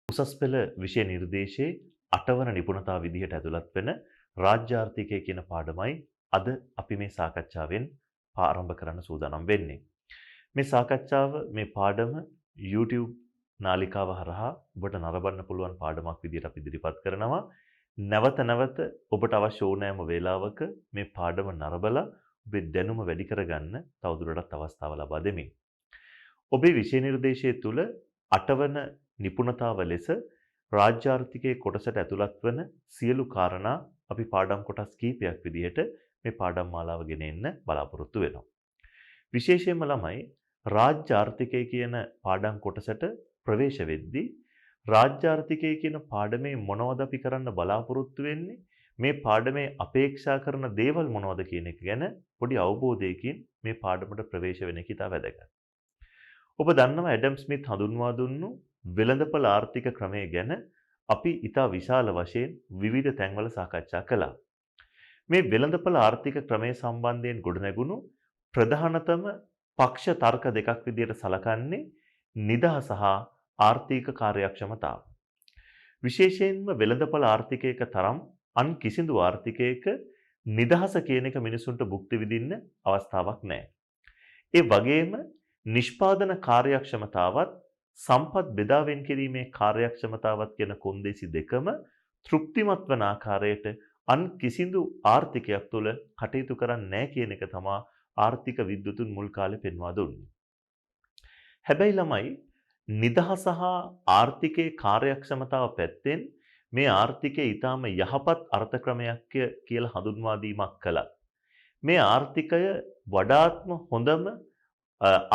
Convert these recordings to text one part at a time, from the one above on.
උසස් පෙළ විෂය නිර්දේශයේ 8 වන නිපුණතා විදිහට ඇතුළත් වෙන රාජ්‍ය ආර්ථිකය කියන පාඩමයි අද අපි මේ සාකච්ඡාවෙන් ආරම්භ කරන්න සූදානම් වෙන්නේ. මේ සාකච්ඡාව මේ පාඩම YouTube නාලිකාව හරහා ඔබට නරඹන්න පුළුවන් පාඩමක් විදිහට අපි ඉදිරිපත් කරනවා. නැවත නැවත ඔබට අවශ්‍ය ඕනෑම වේලාවක මේ පාඩම නරඹලා ඔබේ දැනුම වැඩි කරගන්න තවදුරටත් අවස්ථාව ලබා දෙමින්. ඔබේ විෂය නිර්දේශය තුළ 8 වන නිපුණතාව ලෙස රාජ්‍ය ආර්ථිකයේ කොටසට ඇතුළත් වන සියලු කාරණා අපි පාඩම් කොටස් කීපයක් විදිහට මේ පාඩම් මාලාව ගෙන එන්න බලාපොරොත්තු වෙනවා. විශේෂයෙන්ම ළමයි රාජ්‍ය ආර්ථිකය කියන පාඩම් කොටසට ප්‍රවේශ වෙද්දී රාජ්‍ය ආර්ථිකය කියන පාඩමේ මොනවද අපි කරන්න බලාපොරොත්තු වෙන්නේ, මේ පාඩමේ අපේක්ෂා කරන දේවල් මොනවද කියන එක ගැන පොඩි අවබෝධයකින් මේ පාඩමට ප්‍රවේශ වෙන එක ඉතා වැදගත්. ඔබ දන්නවා ඇඩම් ස්මිත් හඳුන්වා දුන්නු වෙළඳපොළ ආර්ථික ක්‍රමය ගැන අපි ඉතා විශාල වශයෙන් විවිධ තැන්වල සාකච්ඡා කළා. මේ වෙළඳපොළ ආර්ථික ක්‍රමය සම්බන්ධයෙන් ගොඩනැගුණු ප්‍රධානතම පක්ෂ තර්ක දෙකක් විදිහට සලකන්නේ නිදහස හා ආර්ථික කාර්යක්ෂමතාව. විශේෂයෙන්ම වෙළඳපොළ ආර්ථිකයක තරම් අන් කිසිදු ආර්ථිකයක නිදහස කියන එක මිනිසුන්ට භුක්ති විඳින්න අවස්ථාවක් නැහැ. ඒ වගේම නිෂ්පාදන කාර්යක්ෂමතාවත් සම්පත් බෙදා වෙන් කිරීමේ කාර්යක්ෂමතාවත් කියන කොන්දේසි දෙකම තෘප්තිමත් වන ආකාරයට අන් කිසිදු ආර්ථිකයක් තුළ කටයුතු කරන්නේ නැහැ කියන එක තමයි ආර්ථික විද්වතුන් මුල් කාලේ පෙන්වා දුන්නේ. හැබැයි ළමයි නිදහස හා ආර්ථිකයේ කාර්යක්ෂමතාව පැත්තෙන් මේ ආර්ථිකය ඊටාම යහපත් අර්ථක්‍රමයක් කියලා හඳුන්වා දීමක් කළා. මේ ආර්ථිකය වඩාත්ම හොඳම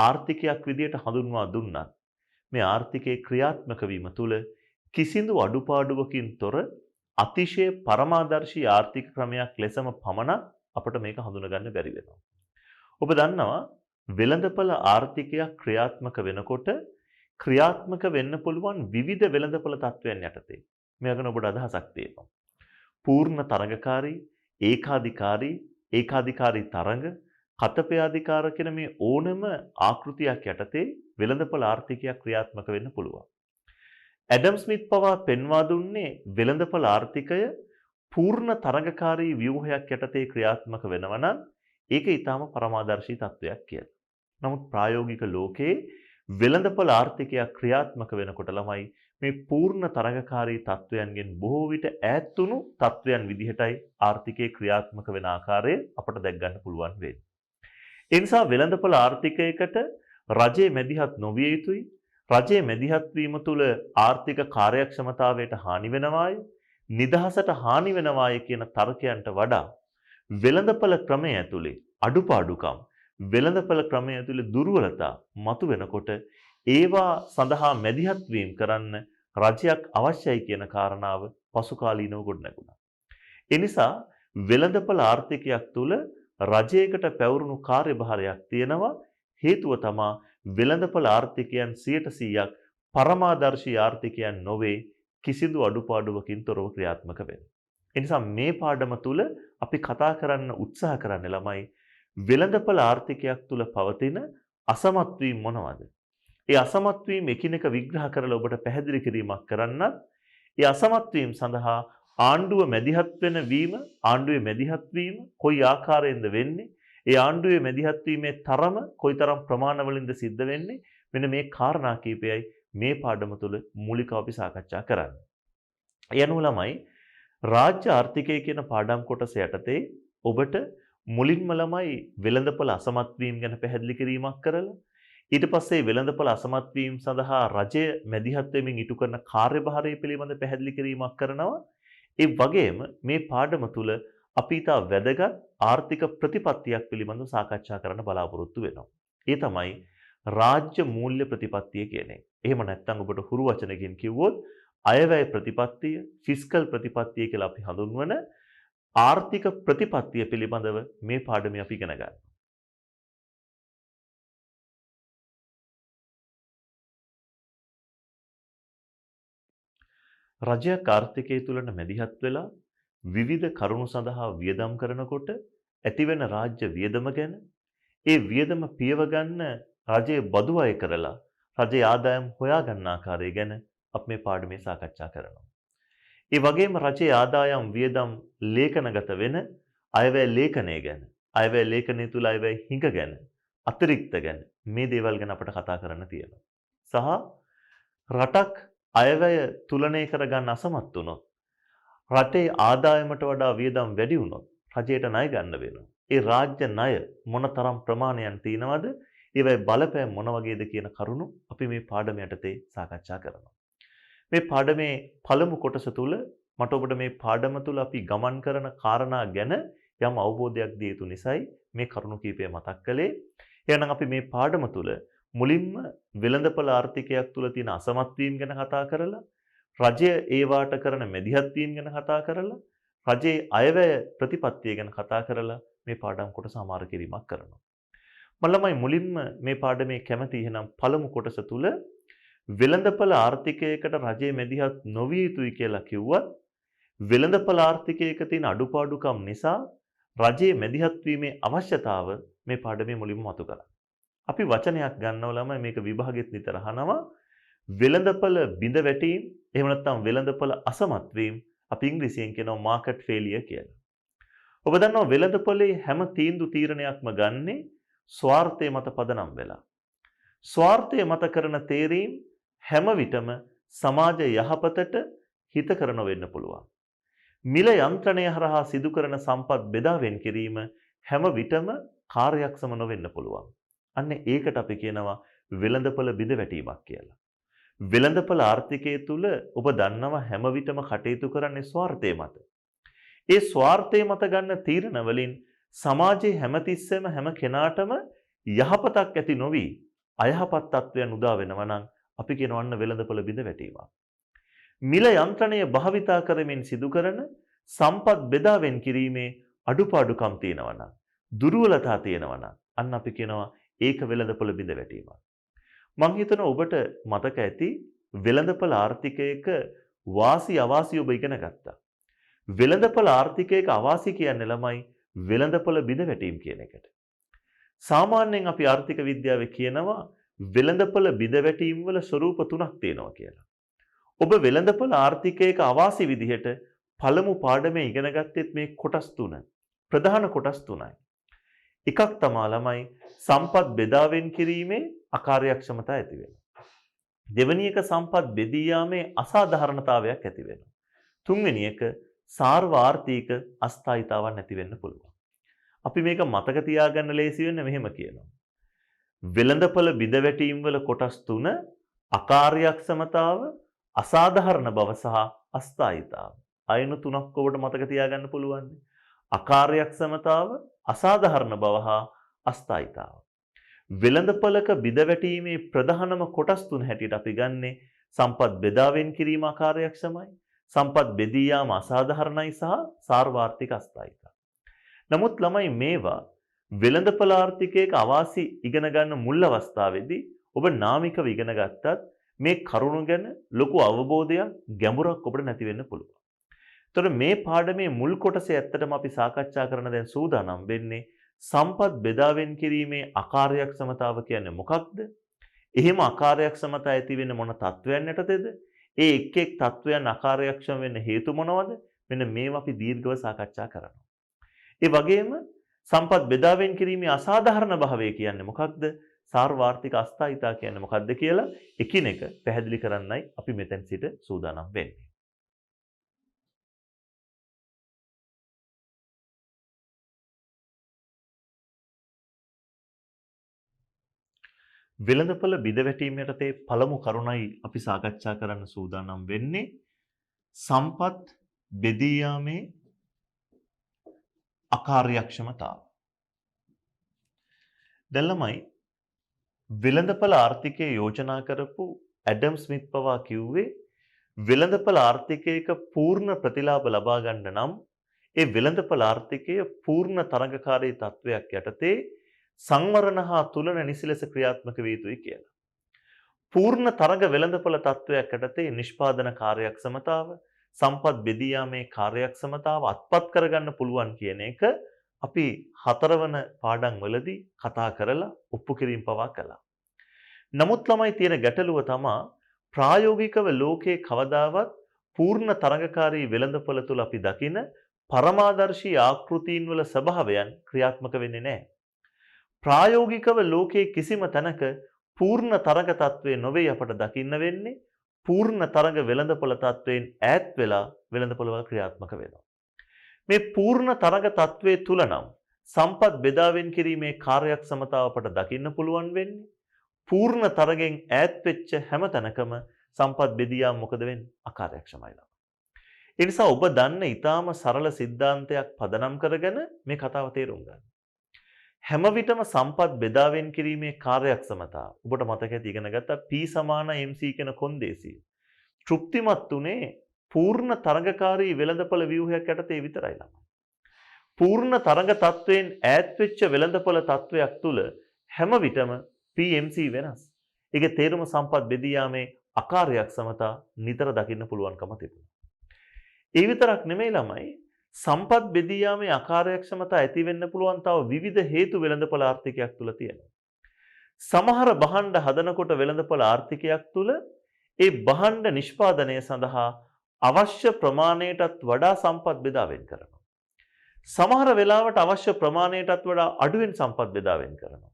ආර්ථිකයක් විදිහට හඳුන්වා දුන්නා. මේ ආර්ථිකයේ ක්‍රියාත්මක වීම තුළ කිසිදු අඩුපාඩුවකින් තොර අතිශය පරමාදර්ශී ආර්ථික ක්‍රමයක් ලෙසම පමණක් අපට මේක හඳුනගන්න බැරි වෙනවා. ඔබ දන්නවා වෙළඳපොළ ආර්ථිකයක් ක්‍රියාත්මක වෙනකොට ක්‍රියාත්මක වෙන්න පුළුවන් විවිධ වෙළඳපොළ තත්ත්වයන් යටතේ. මේ ගැන ඔබට අදහසක් තියෙනවා. පූර්ණ තරඟකාරී, ඒකාධිකාරී තරඟ, කතපයාධිකාර කියන මේ ඕනම ආකෘතියක් යටතේ වෙළඳපොළ ආර්ථිකයක් ක්‍රියාත්මක වෙන්න පුළුවන්. ඇඩම් ස්මිත් පවා පෙන්වා දුන්නේ වෙළඳපොළ ආර්ථිකය පූර්ණ තරඟකාරී ව්‍යුහයක් යටතේ ක්‍රියාත්මක වෙනවා නම් ඒක ඊටාම පරමාදර්ශී තත්වයක් කියලා. නමුත් ප්‍රායෝගික ලෝකයේ වෙළඳපොළ ආර්ථිකයක් ක්‍රියාත්මක වෙනකොට ළමයි මේ පූර්ණ තරඟකාරී තත්වයන්ගෙන් බොහෝ විට ඈත් වුණු තත්වයන් විදිහටයි ආර්ථිකයේ ක්‍රියාත්මක වෙන ආකාරය අපට දැක් ගන්න පුළුවන් වෙන්නේ. ඒ නිසා වෙළඳපොළ ආර්ථිකයකට රජයේ මැදිහත් නොවිය යුතුයි. රජයේ මැදිහත් වීම තුළ ආර්ථික කාර්යක්ෂමතාවයට හානි වෙනවාය, නිදහසට හානි වෙනවාය කියන තර්කයන්ට වඩා වෙළඳපොළ ක්‍රමය ඇතුලේ අඩුපාඩුකම්, වෙළඳපොළ ක්‍රමය ඇතුලේ දුර්වලතා මතුවෙනකොට ඒවා සඳහා මැදිහත් වීම කරන්න රජයක් අවශ්‍යයි කියන කාරණාව පසු කාලීනව ගොඩනැගුණා. ඒ නිසා වෙළඳපොළ ආර්ථිකයක් තුළ රජයකට පැවරුණු කාර්යභාරයක් තියෙනවා. හේතුව තමා වෙළඳපොළ ආර්ථිකයන් 100%ක් පරමාදර්ශී ආර්ථිකයන් නොවේ, කිසිදු අඩුපාඩුවකින් තොරව ක්‍රියාත්මක වෙන. ඒ නිසා මේ පාඩම තුළ අපි කතා කරන්න උත්සාහ කරන්නේ ළමයි වෙළඳපොළ ආර්ථිකයක් තුළ පවතින අසමත් වීම මොනවද? ඒ අසමත් වීම එකිනෙක විග්‍රහ කරලා ඔබට පැහැදිලි කිරීමක් කරන්නත්, ඒ අසමත් වීම සඳහා ආණ්ඩුව මැදිහත් වෙන වීම, ආණ්ඩුවේ මැදිහත් වීම කොයි ආකාරයෙන්ද වෙන්නේ? ඒ ආණ්ඩුවේ මැදිහත් වීමේ තරම කොයිතරම් ප්‍රමාණවලින්ද සිද්ධ වෙන්නේ? මෙන්න මේ කාරණා කීපයයි මේ පාඩම තුළ මූලිකව අපි සාකච්ඡා කරන්නේ. ඒ අනුව ළමයි රාජ්‍ය ආර්ථිකය කියන පාඩම් කොටස යටතේ ඔබට මුලින්ම ළමයි වෙළඳපොළ අසමත් වීම ගැන පැහැදිලි කිරීමක් කරලා, ඊට පස්සේ වෙළඳපොළ අසමත් වීම සඳහා රජය මැදිහත් වෙමින් ඉටු කරන කාර්යභාරය පිළිබඳ පැහැදිලි කිරීමක් කරනවා. ඒ වගේම මේ පාඩම තුළ අපි ඉතා වැදගත් ආර්ථික ප්‍රතිපත්තියක් පිළිබඳව සාකච්ඡා කරන්න බලාපොරොත්තු වෙනවා. ඒ තමයි රාජ්‍ය මූල්‍ය ප්‍රතිපත්තිය කියන එක. එහෙම නැත්නම් ඔබට හුරු වචනකින් කිව්වොත් අයවැය ප්‍රතිපත්තිය, ෆිස්කල් ප්‍රතිපත්තිය කියලා අපි හඳුන්වන ආර්ථික ප්‍රතිපත්තිය පිළිබඳව මේ පාඩමේ අපි ඉගෙන ගන්නවා. රජයක් ආර්ථිකය තුළට මැදිහත් වෙලා විවිධ කරුණු සඳහා වියදම් කරනකොට ඇතිවෙන රාජ්‍ය වියදම ගැන, ඒ වියදම පියව ගන්න රජයේ බදු අය කරලා රජයේ ආදායම් හොයා ගන්න ආකාරය ගැන අපි මේ පාඩමේ සාකච්ඡා කරනවා. ඒ වගේම රජයේ ආදායම් වියදම් ලේඛනගත වෙන අයවැය ලේඛනය ගැන, අයවැය ලේඛනය තුල අයවැය හිඟ ගැන, අතිරික්ත ගැන මේ දේවල් ගැන අපිට කතා කරන්න තියෙනවා. සහ රටක් අයවැය තුලනය කරගන්න අසමත් වුණොත්, රටේ ආදායමට වඩා වියදම් වැඩි වුණොත් රජයට ණය ගන්න වෙනවා. ඒ රාජ්‍ය ණය මොනතරම් ප්‍රමාණයක් තියෙනවද? ඒවයි බලපෑම් මොන වගේද කියන කරුණු අපි මේ පාඩම යටතේ සාකච්ඡා කරනවා. මේ පාඩමේ පළමු කොටස තුල මට ඔබට මේ පාඩම තුල අපි ගමන් කරන කාරණා ගැන යම් අවබෝධයක් දිය යුතු නිසායි මේ කරුණු කීපය මතක් කළේ. එහෙනම් අපි මේ පාඩම තුල මුලින්ම වෙළඳපොළ ආර්ථිකයක් තුල තියෙන අසමත් වීම ගැන කතා කරලා, රජය ඒවාට කරන මැදිහත් වීම ගැන කතා කරලා, රජයේ අයවැය ප්‍රතිපත්තිය ගැන කතා කරලා මේ පාඩම් කොටස අමාර කිරීමක් කරනවා. මම ළමයි මුලින්ම මේ පාඩමේ කැමති එහෙනම් පළමු කොටස තුල වෙළඳපොළ ආර්ථිකයකට රජයේ මැදිහත් නොවිය යුතුයි කියලා කිව්වත් වෙළඳපොළ ආර්ථිකයක තියෙන අඩුපාඩුකම් නිසා රජයේ මැදිහත් වීමේ අවශ්‍යතාව මේ පාඩමේ මුලින්ම මතු කළා. අපි වචනයක් ගන්නව ළමයි මේක විභාගෙත් නිතර අහනවා. වෙළඳපොළ බිඳ වැටීම් එහෙම නැත්නම් වෙළඳපොළ අසමත් වීම අපි ඉංග්‍රීසියෙන් කියනවා මාකට් ෆේලියර් කියලා. ඔබ දන්නවා වෙළඳපොළේ හැම තීරණයක්ම ගන්නේ ස්වාර්ථය මත පදනම් වෙලා. ස්වාර්ථය මත කරන තේරීම් හැම විටම සමාජ යහපතට හිත කරන වෙන්න පුළුවන්. මිල යන්ත්‍රණය හරහා සිදු කරන සම්පත් බෙදා වෙන් කිරීම හැම විටම කාර්යක්ෂම නොවෙන්න පුළුවන්. අන්න ඒකට අපි කියනවා වෙළඳපොළ බිඳ වැටීමක් කියලා. වෙළඳපොළ ආර්ථිකය තුල ඔබ දන්නවා හැම විටම කටයුතු කරන්නේ ස්වාර්ථය මත. ඒ ස්වාර්ථය මත ගන්න තීරණ වලින් සමාජයේ හැමතිස්සෙම හැම කෙනාටම යහපතක් ඇති නොවි අයහපත් තත්වයන් උදා වෙනවා නම් අපි කියනවා අන්න වෙළඳපොළ බිඳ වැටීමක්. මිල යන්ත්‍රණය භාවිතා කරමින් සිදු කරන සම්පත් බෙදා වෙන් කිරීමේ අඩුපාඩුකම් තියෙනවා නම්, දුර්වලතා තියෙනවා නම් අන්න අපි කියනවා ඒක වෙළඳපොළ බිඳ වැටීමක්. මං හිතනවා ඔබට මතක ඇති වෙළඳපොළ ආර්ථිකයක වාසි අවාසි ඔබ ඉගෙන ගත්තා. වෙළඳපොළ ආර්ථිකයක අවාසි කියන්නේ ළමයි වෙළඳපොළ බිඳ වැටීම කියන එකට. සාමාන්‍යයෙන් අපි ආර්ථික විද්‍යාවේ කියනවා වෙළඳපොළ බිඳ වැටීම් වල ස්වරූප තුනක් තියෙනවා කියලා. ඔබ වෙළඳපොළ ආර්ථිකයක අවාසි විදිහට පළමු පාඩමේ ඉගෙන ගත්තෙත් මේ කොටස් තුන. ප්‍රධාන කොටස් තුනයි. එකක් තමයි ළමයි සම්පත් බෙදා වෙන් කිරීමේ අකාර්යක්ෂමතාව ඇති වෙනවා. දෙවෙනි එක සම්පත් බෙදී යාමේ අසාධාරණතාවයක් ඇති වෙනවා. තුන්වෙනි එක සාර්වාර්ථික අස්ථායීතාවක් නැති වෙන්න පුළුවන්. අපි මේක මතක තියාගන්න ලේසි වෙන්නේ මෙහෙම කියනවා. වෙළඳපොළ බිඳ වැටීම් වල කොටස් තුන අකාර්යක්ෂමතාව, අසාධාරණ බව සහ අස්ථායීතාව. අයන තුනක් ඔබට මතක තියාගන්න පුළුවන්. අකාර්යක්ෂමතාව, අසාධාරණ බව හා අස්ථායීතාව. වෙළඳපොළක බිඳ වැටීමේ ප්‍රධානම කොටස් තුන හැටියට අපි ගන්නේ සම්පත් බෙදා වෙන් කිරීම අකාර්යක්ෂමයි, සම්පත් බෙදී යාම අසාධාරණයි සහ සාර්වාර්ථික අස්ථායීතාව. නමුත් ළමයි මේවා වෙළඳපොළ ආර්ථිකයක අවාසි ඉගෙන ගන්න මුල් අවස්ථාවේදී ඔබ නාමිකව ඉගෙන ගත්තත් මේ කරුණු ගැන ලොකු අවබෝධයක් ගැඹුරක් ඔබට නැති වෙන්න පුළුවන්. ඒතර මේ පාඩමේ මුල් කොටසේ ඇත්තටම අපි සාකච්ඡා කරන දැන් සූදානම් වෙන්නේ සම්පත් බෙදා වෙන් කිරීමේ අකාර්යක්ෂමතාව කියන්නේ මොකක්ද? එහෙම අකාර්යක්ෂමතාව ඇති වෙන්නේ මොන තත්වයන් යටතේද? ඒ එක් එක් තත්වයන් අකාර්යක්ෂම වෙන්න හේතු මොනවද? මෙන්න මේවා අපි දීර්ඝව සාකච්ඡා කරනවා. ඒ වගේම සම්පත් බෙදා වෙන් කිරීමේ අසාධාරණ භාවය කියන්නේ මොකක්ද? සාර්වාර්ථික අස්ථායීතාව කියන්නේ මොකක්ද කියලා එකිනෙක පැහැදිලි කරන්නයි අපි මෙතෙන් සිට සූදානම් වෙන්නේ. වෙළඳපොළ බිඳ වැටීම යටතේ පළමු කරුණයි අපි සාකච්ඡා කරන්න සූදානම් වෙන්නේ සම්පත් බෙදී යාමේ අකාර්යක්ෂමතාව. දැන් ළමයි වෙළඳපොළ ආර්ථිකය යෝජනා කරපු ඇඩම් ස්මිත් පවා කිව්වේ වෙළඳපොළ ආර්ථිකයක පූර්ණ ප්‍රතිලාභ ලබා ගන්න නම් ඒ වෙළඳපොළ ආර්ථිකය පූර්ණ තරඟකාරී තත්වයක් යටතේ සංවරණ හා තුලන නිසි ලෙස ක්‍රියාත්මක විය යුතුයි කියලා. පූර්ණ තරඟ වෙළඳපොළ තත්වයක් යටතේ නිෂ්පාදන කාර්යක්ෂමතාව, සම්පත් බෙදී යාමේ කාර්යක්ෂමතාව අත්පත් කරගන්න පුළුවන් කියන එක අපි හතරවන පාඩම් වලදී කතා කරලා ඔප්පු කිරීම පවා කළා. නමුත් ළමයි තියෙන ගැටලුව තමයි ප්‍රායෝගිකව ලෝකේ කවදාවත් පූර්ණ තරඟකාරී වෙළඳපොළ තුල අපි දකින පරමාදර්ශී ආකෘතීන් වල ස්වභාවයන් ක්‍රියාත්මක වෙන්නේ නැහැ. ප්‍රායෝගිකව ලෝකයේ කිසිම තැනක පූර්ණ තරඟ තත්වයේ නොවේ අපට දකින්න වෙන්නේ. පූර්ණ තරඟ වෙළඳපොළ තත්වයෙන් ඈත් වෙලා වෙළඳපොළ වල ක්‍රියාත්මක වෙනවා. මේ පූර්ණ තරඟ තත්වයේ තුල නම් සම්පත් බෙදාවෙන් කිරීමේ කාර්යක්ෂමතාව අපට දකින්න පුළුවන් වෙන්නේ. පූර්ණ තරගෙන් ඈත් වෙච්ච හැම තැනකම සම්පත් බෙදියාම මොකද වෙන්නේ? අකාර්යක්ෂමයි. ඒ නිසා ඔබ දන්න ඊටාම සරල සිද්ධාන්තයක් පදනම් කරගෙන මේ කතාව තේරුම් ගන්න. හැම විටම සම්පත් බෙදාවෙන් කිරීමේ කාර්යක්ෂමතාව ඔබට මතක ඇති ඉගෙන ගත්තා P = MC කියන කොන්දේසිය. තෘප්තිමත් උනේ පූර්ණ තරඟකාරී වෙළඳපොළ ව්‍යුහයක් යටතේ විතරයි ළමයි. පූර්ණ තරඟ තත්වයෙන් ඈත් වෙච්ච වෙළඳපොළ තත්වයක් තුල හැම විටම PMC වෙනස්. ඒකේ තේරුම සම්පත් බෙදියාමේ අකාර්යක්ෂමතා නිතර දකින්න පුළුවන්කම තිබුණා. ඒ විතරක් නෙමෙයි ළමයි සම්පත් බෙදියාමේ අකාර්යක්ෂමතා ඇති වෙන්න පුළුවන් තව විවිධ හේතු වෙළඳපොළ ආර්ථිකයක් තුල තියෙනවා. සමහර භාණ්ඩ හදනකොට වෙළඳපොළ ආර්ථිකයක් තුල ඒ භාණ්ඩ නිෂ්පාදනය සඳහා අවශ්‍ය ප්‍රමාණයටත් වඩා සම්පත් බෙදා වෙන් කරනවා. සමහර වෙලාවට අවශ්‍ය ප්‍රමාණයටත් වඩා අඩුවෙන් සම්පත් බෙදා වෙන් කරනවා.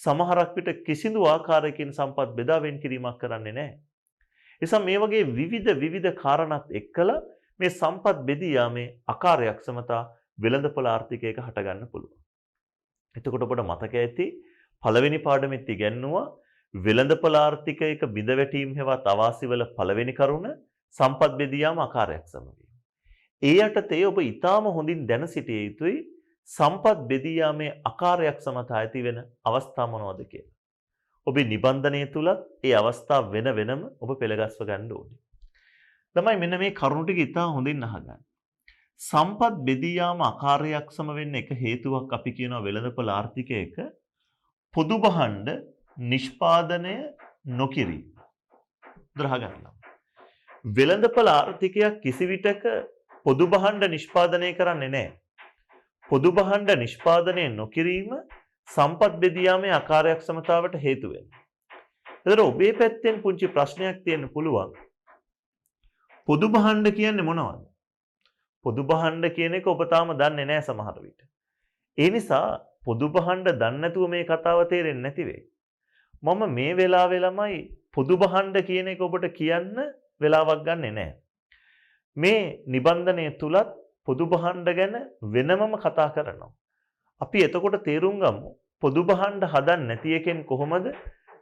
සමහරක් විට කිසිදු ආකාරයකින් සම්පත් බෙදා වෙන් කිරීමක් කරන්නේ නැහැ. එසම් මේ වගේ විවිධ කාරණාත් එක්කලා මේ සම්පත් බෙදියාමේ අකාර්යක්ෂමතා වෙළඳපොළ ආර්ථිකයක හට ගන්න පුළුවන්. එතකොට ඔබට මතක ඇති පළවෙනි පාඩමෙත් ඉගෙනුවා වෙළඳපොළ ආර්ථිකයක බිඳ වැටීම් හෙවත් අවාසිවල පළවෙනි කරුණ සම්පත් බෙදියාම අකාර්යක්ෂම වීම. ඒ යටතේ ඔබ ඊටාම හොඳින් දැන සිටිය යුතුයි සම්පත් බෙදියාමේ අකාර්යක්ෂමතා ඇති වෙන අවස්ථා මොනවද කියලා. ඔබේ නිබන්ධනය තුලත් ඒ අවස්ථා වෙනම ඔබ පෙළගස්ව ගන්න ඕනේ. තමයි මෙන්න මේ කරුණු ටික ඉතා හොඳින් අහගන්න. සම්පත් බෙදියාම අකාර්යක්ෂම වෙන්න එක හේතුවක් අපි කියනවා වෙළඳපොළ ආර්ථිකයක පොදු භාණ්ඩ නිෂ්පාදනය නොකිරීම. දරහගන්න. වෙළඳපොළ ආර්ථිකයක් කිසි විටක පොදු භාණ්ඩ නිෂ්පාදනය කරන්නේ නැහැ. පොදු භාණ්ඩ නිෂ්පාදනය නොකිරීම සම්පත් බෙදියාමේ අකාර්යක්ෂමතාවට හේතු වෙනවා. ඒතර ඔබේ පැත්තෙන් පුංචි ප්‍රශ්නයක් තියෙන්න පුළුවන්. පොදු භාණ්ඩ කියන්නේ මොනවද? පොදු භාණ්ඩ කියන එක ඔබ තාම දන්නේ නැහැ සමහර විට. ඒ නිසා පොදු භාණ්ඩ දන්නේ නැතුව මේ කතාව තේරෙන්නේ නැති වෙයි. මම මේ වෙලාවේ ළමයි පොදු භාණ්ඩ කියන එක ඔබට කියන්න වෙලාවක් ගන්නෙ නැහැ. මේ නිබන්ධනය තුලත් පොදු භාණ්ඩ ගැන වෙනමම කතා කරනවා. අපි එතකොට තේරුම් ගමු පොදු භාණ්ඩ හදන්න නැති එකෙන් කොහොමද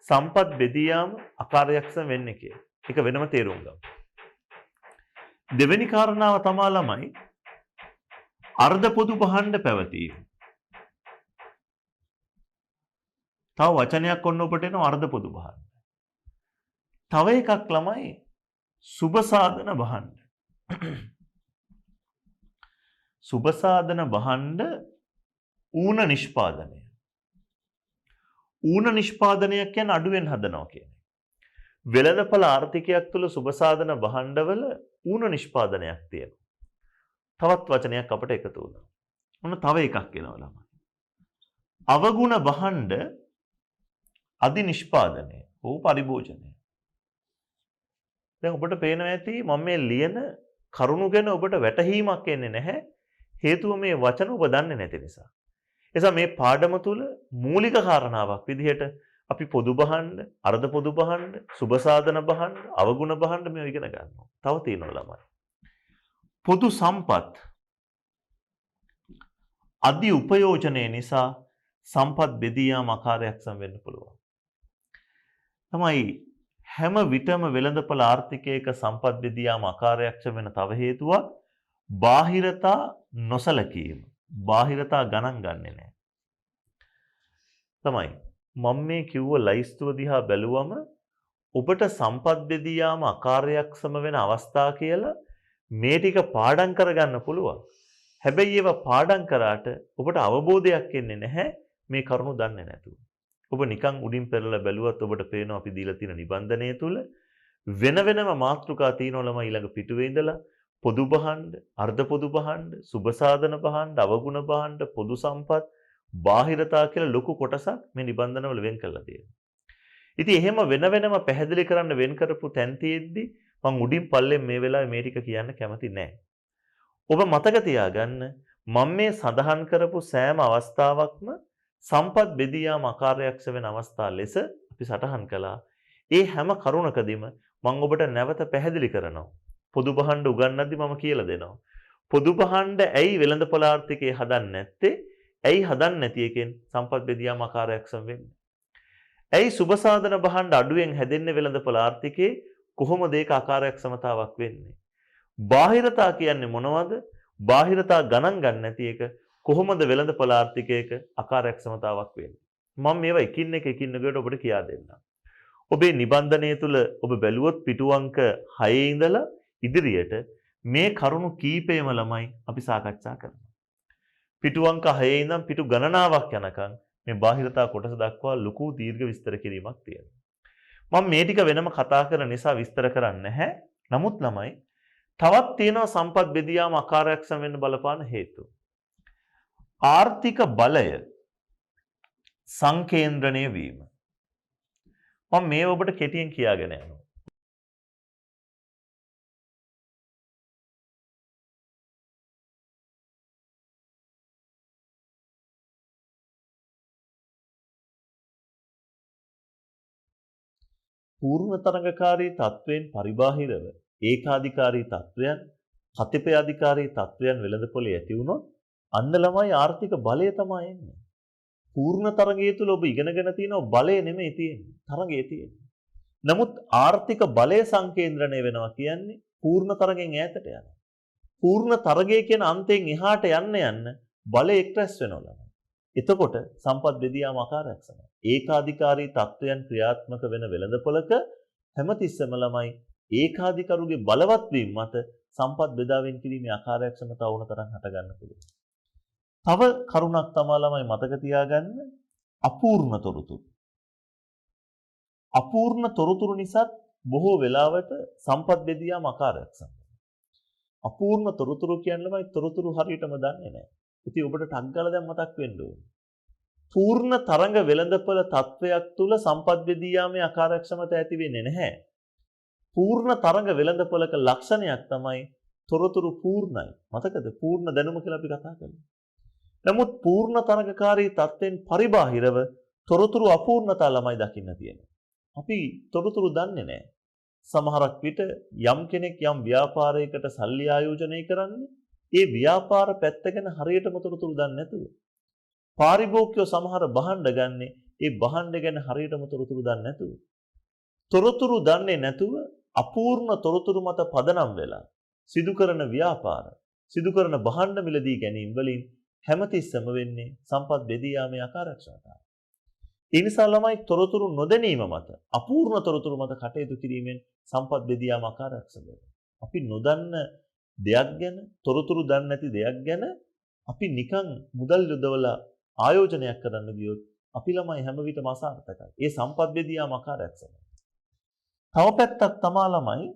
සම්පත් බෙදියාම අකාර්යක්ෂම වෙන්නේ කියලා. ඒක වෙනම තේරුම් ගමු. දෙවෙනි කාරණාව තමයි ළමයි අර්ධ පොදු භාණ්ඩ පැවතීම. තව වචනයක් ඔන්න ඔබට එනවා අර්ධ පොදු භාණ්ඩ. තව එකක් ළමයි සුබ සාධන භාණ්ඩ. සුබ සාධන භාණ්ඩ ඌන නිෂ්පාදනය. ඌන නිෂ්පාදනයක් කියන්නේ අඩුවෙන් හදනවා කියන්නේ. වෙළඳපොළ ආර්ථිකයක් තුළ සුබ සාධන භාණ්ඩවල ඌන නිෂ්පාදනයක් තියෙනවා. තවත් වචනයක් අපිට එකතු වුණා. ඔන්න තව එකක් එනවා ළමයි. අවගුණ භාණ්ඩ අධි නිෂ්පාදනය. ඕ පරිභෝජනය. දැන් ඔබට පේනවා ඇති මම මේ ලියන කරුණු ගැන ඔබට වැටහීමක් එන්නේ නැහැ. හේතුව මේ වචන ඔබ දන්නේ නැති නිසා. එසා මේ පාඩම තුල මූලික කාරණාවක් විදිහට අපි පොදු භාණ්ඩ, අර්ධ පොදු භාණ්ඩ, සුබ සාධන භාණ්ඩ, අවගුණ භාණ්ඩ මේවා ඉගෙන ගන්නවා. තව තියෙනවා ළමයි. පොදු සම්පත් අධි උපයෝජනය නිසා සම්පත් බෙදී යාම අකාර්යක්ෂම වෙන්න පුළුවන්. තමයි හැම විටම වෙළඳපොළ ආර්ථිකයක සම්පත් බෙදී යාම අකාර්යක්ෂම වෙන තව හේතුවක් බාහිරතා නොසලකීම. බාහිරතා ගණන් ගන්නෙ නැහැ. තමයි මම මේ කිව්ව ලයිස්තුව දිහා බැලුවම ඔබට සම්පත් බෙදී යාම අකාර්යක්ෂම වෙන අවස්ථා කියලා මේ ටික පාඩම් කරගන්න පුළුවන්. හැබැයි ඒවා පාඩම් කරාට ඔබට අවබෝධයක් එන්නේ නැහැ මේ කරුණු දන්නේ නැතුව. ඔබ නිකන් උඩින් පෙරලා බැලුවත් ඔබට පේනවා අපි දීලා තියෙන නිබන්ධනය තුල වෙන වෙනම මාතෘකා තියෙනවලම ඊළඟ පිටුවේ ඉඳලා පොදු භාණ්ඩ, අර්ධ පොදු භාණ්ඩ, සුබ සාධන භාණ්ඩ, අවගුණ භාණ්ඩ, පොදු සම්පත්, බාහිරතා කියලා ලොකු කොටසක් මේ නිබන්ධනවල වෙන් කරලා තියෙනවා. ඉතින් එහෙම වෙන වෙනම පැහැදිලි කරන්න වෙන් කරපු තැන් තියෙද්දි මම උඩින් පල්ලෙන් මේ වෙලාවේ මේ ටික කියන්න කැමති නැහැ. ඔබ මතක තියාගන්න මම මේ සඳහන් කරපු සෑම අවස්ථාවක්ම සම්පත් බෙදී යාම අකාර්යක්ෂ වෙන අවස්ථා ලෙස අපි සටහන් කළා. ඒ හැම කරුණකදීම මම ඔබට නැවත පැහැදිලි කරනවා. පොදු භාණ්ඩ උගන්වද්දි මම කියලා දෙනවා. පොදු භාණ්ඩ ඇයි වෙළඳපොළ ආර්ථිකය හදන්නේ නැත්තේ? ඇයි හදන්නේ නැති එකෙන් සම්පත් බෙදී යාම අකාර්යක්ෂම වෙන්නේ? ඇයි සුබ සාධන භාණ්ඩ අඩුවෙන් හැදෙන්නේ වෙළඳපොළ ආර්ථිකේ? කොහොමද ඒක අකාර්යක්ෂමතාවක් වෙන්නේ? බාහිරතා කියන්නේ මොනවද? බාහිරතා ගණන් ගන්න නැති එක කොහොමද වෙළඳපොළ ආර්ථිකයක අකාර්යක්ෂමතාවක් වෙන්නේ? මම මේවා එකින් එක ඔබට කියා දෙන්නම්. ඔබේ නිබන්ධනය තුල ඔබ බැලුවොත් පිටු අංක 6 ඉඳලා ඉදිරියට මේ කරුණු කීපයම ළමයි අපි සාකච්ඡා කරනවා. පිටු අංක 6 ඉඳන් පිටු ගණනාවක් යනකම් මේ බාහිරතා කොටස දක්වා ලොකු දීර්ඝ විස්තර කිරීමක් තියෙනවා. මම මේ ටික වෙනම කතා කරන නිසා විස්තර කරන්නේ නැහැ. නමුත් ළමයි තවත් තියෙනවා සම්පත් බෙදී යාම අකාර්යක්ෂම වෙන්න බලපාන හේතු. ආර්ථික බලය සංකේන්ද්‍රණය වීම. මම මේ ඔබට කෙටියෙන් කියාගෙන යනවා. පූර්ණ තරඟකාරී තත්වයෙන් පරිබාහිරව ඒකාධිකාරී තත්වයන්, කතිපයාධිකාරී තත්වයන් වෙළඳපොලේ ඇති වුණොත් අන්න ළමයි ආර්ථික බලය තමයි එන්නේ. පූර්ණ තරගය තුල ඔබ ඉගෙනගෙන තියෙනවා බලය නෙමෙයි තියෙන්නේ, තරගය තියෙන්නේ. නමුත් ආර්ථික බලය සංකේන්ද්‍රණය වෙනවා කියන්නේ පූර්ණ තරගෙන් ඈතට යනවා. පූර්ණ තරගය කියන අන්තයෙන් එහාට යන්න බලය එක්රැස් වෙනවා. එතකොට සම්පත් බෙදී යාම අකාර්යක්ෂමයි. ඒකාධිකාරී තත්වයන් ක්‍රියාත්මක වෙන වෙළඳපොළක හැමතිස්සෙම ළමයි ඒකාධිකරුගේ බලවත් වීම මත සම්පත් බෙදාවෙන් කිරීමේ අකාර්යක්ෂමතාව වුණ තරම් හට ගන්න පුළුවන්. තව කරුණක් තමයි ළමයි මතක තියාගන්න අපූර්ණ තොරතුරු. අපූර්ණ තොරතුරු නිසා බොහෝ වෙලාවට සම්පත් බෙදී යාම අකාර්යක්ෂම. අපූර්ණ තොරතුරු කියන්නේ ළමයි තොරතුරු හරියටම දන්නේ නැහැ. ඉතින් ඔබට ටක් ගාලා දැන් මතක් වෙන්න ඕනේ. පූර්ණ තරඟ වෙළඳපොළ තත්වයක් තුල සම්පත් බෙදී යාමේ අකාර්යක්ෂමතාව ඇති වෙන්නේ නැහැ. පූර්ණ තරඟ වෙළඳපොළක ලක්ෂණයක් තමයි තොරතුරු පූර්ණයි. මතකද? පූර්ණ දැනුම කියලා අපි කතා කළා. නමුත් පූර්ණ තරඟකාරී තත්ත්වෙන් පරිබාහිරව තොරතුරු අපූර්ණතා ළමයි දකින්න තියෙනවා. අපි තොරතුරු දන්නේ නැහැ. සමහරක් විට යම් කෙනෙක් යම් ව්‍යාපාරයකට සල්ලි ආයෝජනය කරන්නේ ඒ ව්‍යාපාර පැත්ත ගැන හරියටම තොරතුරු දන්නේ නැතුව. පාරිභෝගිකයෝ සමහර භාණ්ඩ ගන්නේ ඒ භාණ්ඩ ගැන හරියටම තොරතුරු දන්නේ නැතුව. තොරතුරු දන්නේ නැතුව අපූර්ණ තොරතුරු මත පදනම් වෙලා සිදු කරන ව්‍යාපාර, සිදු කරන භාණ්ඩ මිලදී ගැනීම වලින් හැමතිස්සම වෙන්නේ සම්පත් බෙදී යාමේ අකාර්යක්ෂමතාවය. ඒ නිසා ළමයි තොරතුරු නොදැනීම මත, අපූර්ණ තොරතුරු මත කටයුතු කිරීමෙන් සම්පත් බෙදී යාම අකාර්යක්ෂම වෙනවා. අපි නොදන්න දෙයක් ගැන, තොරතුරු දන්නේ නැති දෙයක් ගැන අපි නිකන් මුදල් යොදවලා ආයෝජනයක් කරන්න ගියොත් අපි ළමයි හැම විටම අසාර්ථකයි. ඒ සම්පත් බෙදී යාම අකාර්යක්ෂමයි. තව පැත්තක් තමා ළමයි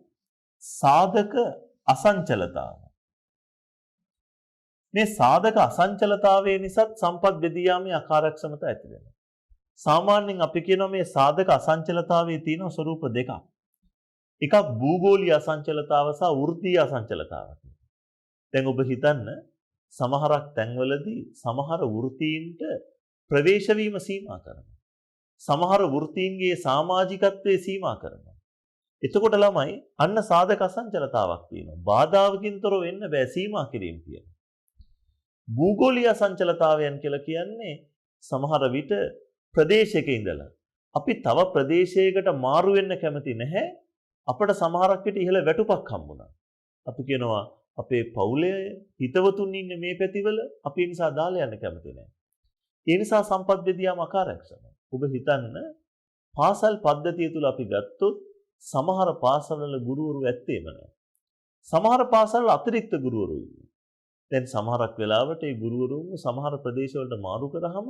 සාධක අසංචලතාව. මේ සාධක අසංචලතාවය නිසා සම්පත් බෙදී යාමේ අකාර්යක්ෂමතාව ඇති වෙනවා. සාමාන්‍යයෙන් අපි කියනවා මේ සාධක අසංචලතාවයේ තියෙන ස්වරූප දෙකක්. එකක් භූගෝලීය අසංචලතාව සහ වෘත්තීය අසංචලතාව. දැන් ඔබ හිතන්න සමහරක් තැන්වලදී සමහර වෘත්තීන්ට ප්‍රවේශ වීම සීමා කරනවා. සමහර වෘත්තීන්ගේ සමාජිකත්වයේ සීමා කරනවා. එතකොට ළමයි අන්න සාධක අසංචලතාවක් තියෙනවා. බාධාවකින් තොර වෙන්න බෑ සීමා කිරීම කියනවා. භූගෝලීය අසංචලතාවයන් කියලා කියන්නේ සමහර විට ප්‍රදේශයක ඉඳලා අපි තව ප්‍රදේශයකට මාරු වෙන්න කැමති නැහැ. අපිට සමහරක් විට ඉහළ වැටුපක් හම්බුණා. අපි කියනවා අපේ පවුලේ හිතවතුන් ඉන්නේ මේ පැතිවල අපි ඒ නිසා දාලා යන්න කැමති නැහැ. ඒ නිසා සම්පත් බෙදී යාම අකාර්යක්ෂමයි. ඔබ හිතන්න පාසල් පද්ධතිය තුල අපි ගත්තොත් සමහර පාසල්වල ගුරුවරු ඇත්තේම නැහැ. සමහර පාසල්වල අතිරික්ත ගුරුවරු ඉන්නවා. දැන් සමහරක් වෙලාවට ඒ ගුරුවරුන් සමහර ප්‍රදේශවලට මාරු කරාම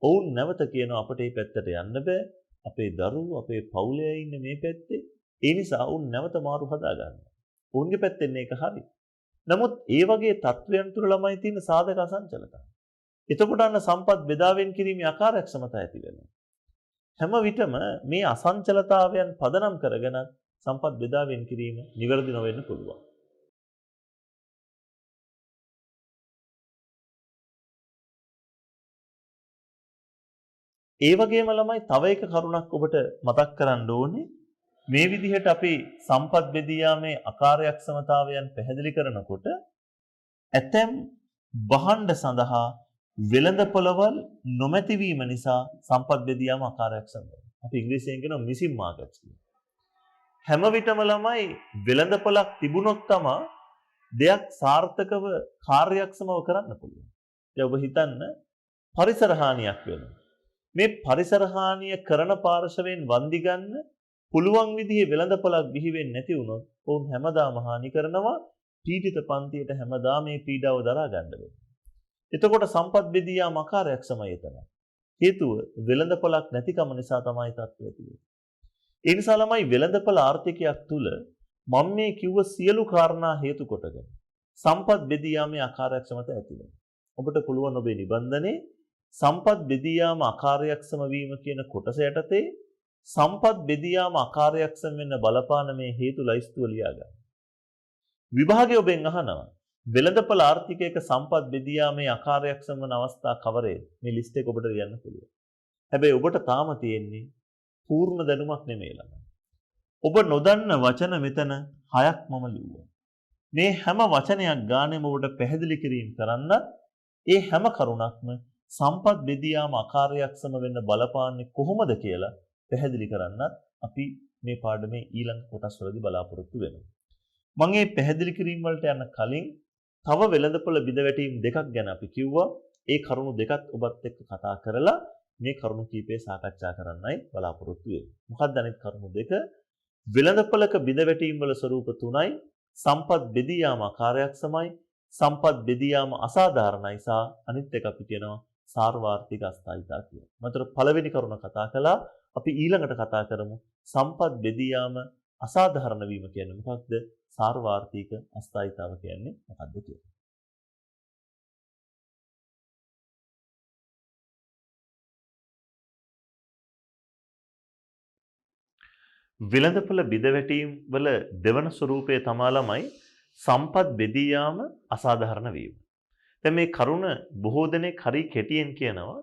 ඔවුන් නැවත කියනවා අපිට මේ පැත්තට යන්න බෑ. අපේ දරුවෝ අපේ පවුලේ ඉන්නේ මේ පැත්තේ. ඒ නිසා ඔවුන් නැවත මාරු හදා ගන්නවා. ඔවුන්ගේ පැත්තෙන් ඒක හරි. නමුත් ඒ වගේ තත්වයන් තුළ ළමයි තියෙන සාධක අසංචලතාව. එතකොට අන්න සම්පත් බෙදාවෙන් කිරීමේ අකාර්යක්ෂමතාව ඇති වෙනවා. හැම විටම මේ අසංචලතාවයන් පදනම් කරගෙන සම්පත් බෙදා වෙන් කිරීම නිවැරදි නොවෙන්න පුළුවන්. ඒ වගේම ළමයි තව එක කරුණක් ඔබට මතක් කරන්න ඕනේ මේ විදිහට අපි සම්පත් බෙදී යාමේ අකාර්යක්ෂමතාවයන් පැහැදිලි කරනකොට ඇතැම් භාණ්ඩ සඳහා වෙළඳපොළවල් නොමැති වීම නිසා සම්පත් බෙදී යාම අකාර්යක්ෂම වෙනවා. අපි ඉංග්‍රීසියෙන් කියනවා මිසින් මාකට්ස් කියලා. හැම විටම ළමයි වෙළඳපොළක් තිබුණොත් තමයි දෙයක් සාර්ථකව කාර්යක්ෂමව කරන්න පුළුවන්. දැන් ඔබ හිතන්න පරිසර හානියක් වෙනවා. මේ පරිසර හානිය කරන පාර්ශවයෙන් වන්දි ගන්න පුළුවන් විදිහේ වෙළඳපොළක් බිහි වෙන්නේ නැති වුණොත් ඔවුන් හැමදාම හානි කරනවා. පීඩිත පන්තියට හැමදාම මේ පීඩාව දරා ගන්න වෙනවා. එතකොට සම්පත් බෙදී යාම අකාර්යක්ෂමයි එතන. හේතුව වෙළඳපොළක් නැතිකම නිසා තමයි තත්ත්වය තියෙන්නේ. ඒ නිසා ළමයි වෙළඳපොළ ආර්ථිකයක් තුල මම මේ කිව්ව සියලු කාරණා හේතු කොටගෙන සම්පත් බෙදී යාමේ අකාර්යක්ෂමතාව ඇති වෙනවා. ඔබට පුළුවන් ඔබේ නිබන්ධනේ සම්පත් බෙදී යාම අකාර්යක්ෂම වීම කියන කොටස යටතේ සම්පත් බෙදී යාම අකාර්යක්ෂම වෙන්න බලපාන මේ හේතු ලයිස්තුව ලියා ගන්න. විභාගය ඔබෙන් අහනවා වෙළඳපොළ ආර්ථිකයක සම්පත් බෙදී යාමේ අකාර්යක්ෂම වන අවස්ථා කවරේද? මේ ලිස්ට් එක ඔබට ලියන්න පුළුවන්. හැබැයි ඔබට තාම තියෙන්නේ පූර්ණ දැනුමක් නෙමෙයි ළමයි. ඔබ නොදන්න වචන මෙතන 6ක් මම ලිව්වා. මේ හැම වචනයක් ගානෙම ඔබට පැහැදිලි කිරීම කරන්න ඒ හැම කරුණක්ම සම්පත් බෙදී යාම අකාර්යක්ෂම වෙන්න බලපාන්නේ කොහොමද කියලා පැහැදිලි කරන්නත් අපි මේ පාඩමේ ඊළඟ කොටස් වලදී බලාපොරොත්තු වෙනවා. මම මේ පැහැදිලි කිරීම වලට යන්න කලින් තව වෙළඳපොළ බිඳවැටීම් දෙකක් ගැන අපි කිව්වා. ඒ කරුණු දෙකත් ඔබත් එක්ක කතා කරලා මේ කරුණු කීපය සාකච්ඡා කරන්නයි බලාපොරොත්තු වෙන්නේ. මොකක්ද අනිත් කරුණු දෙක? වෙළඳපොළක බිඳවැටීම් වල ස්වરૂප තුනයි. සම්පත් බෙදී යාම අකාර්යක්ෂමයි, සම්පත් බෙදී යාම අසාධාරණයි සහ අනිත් එක අපි කියනවා සාර්වාර්ථික අස්ථායීතා කියලා. මතර පළවෙනි කරුණ කතා කළා. අපි ඊළඟට කතා කරමු සම්පත් බෙදී යාම අසාධාරණ වීම කියන්නේ මොකක්ද? සාර්වාර්ථික අස්ථායීතාව කියන්නේ මොකක්ද කියලා. වෙළඳපොළ බිඳවැටීම් වල දෙවන ස්වરૂපය තමයි ළමයි සම්පත් බෙදී යාම අසාධාරණ වීම. දැන් මේ කරුණ බොහෝ දෙනෙක් හරි කෙටියෙන් කියනවා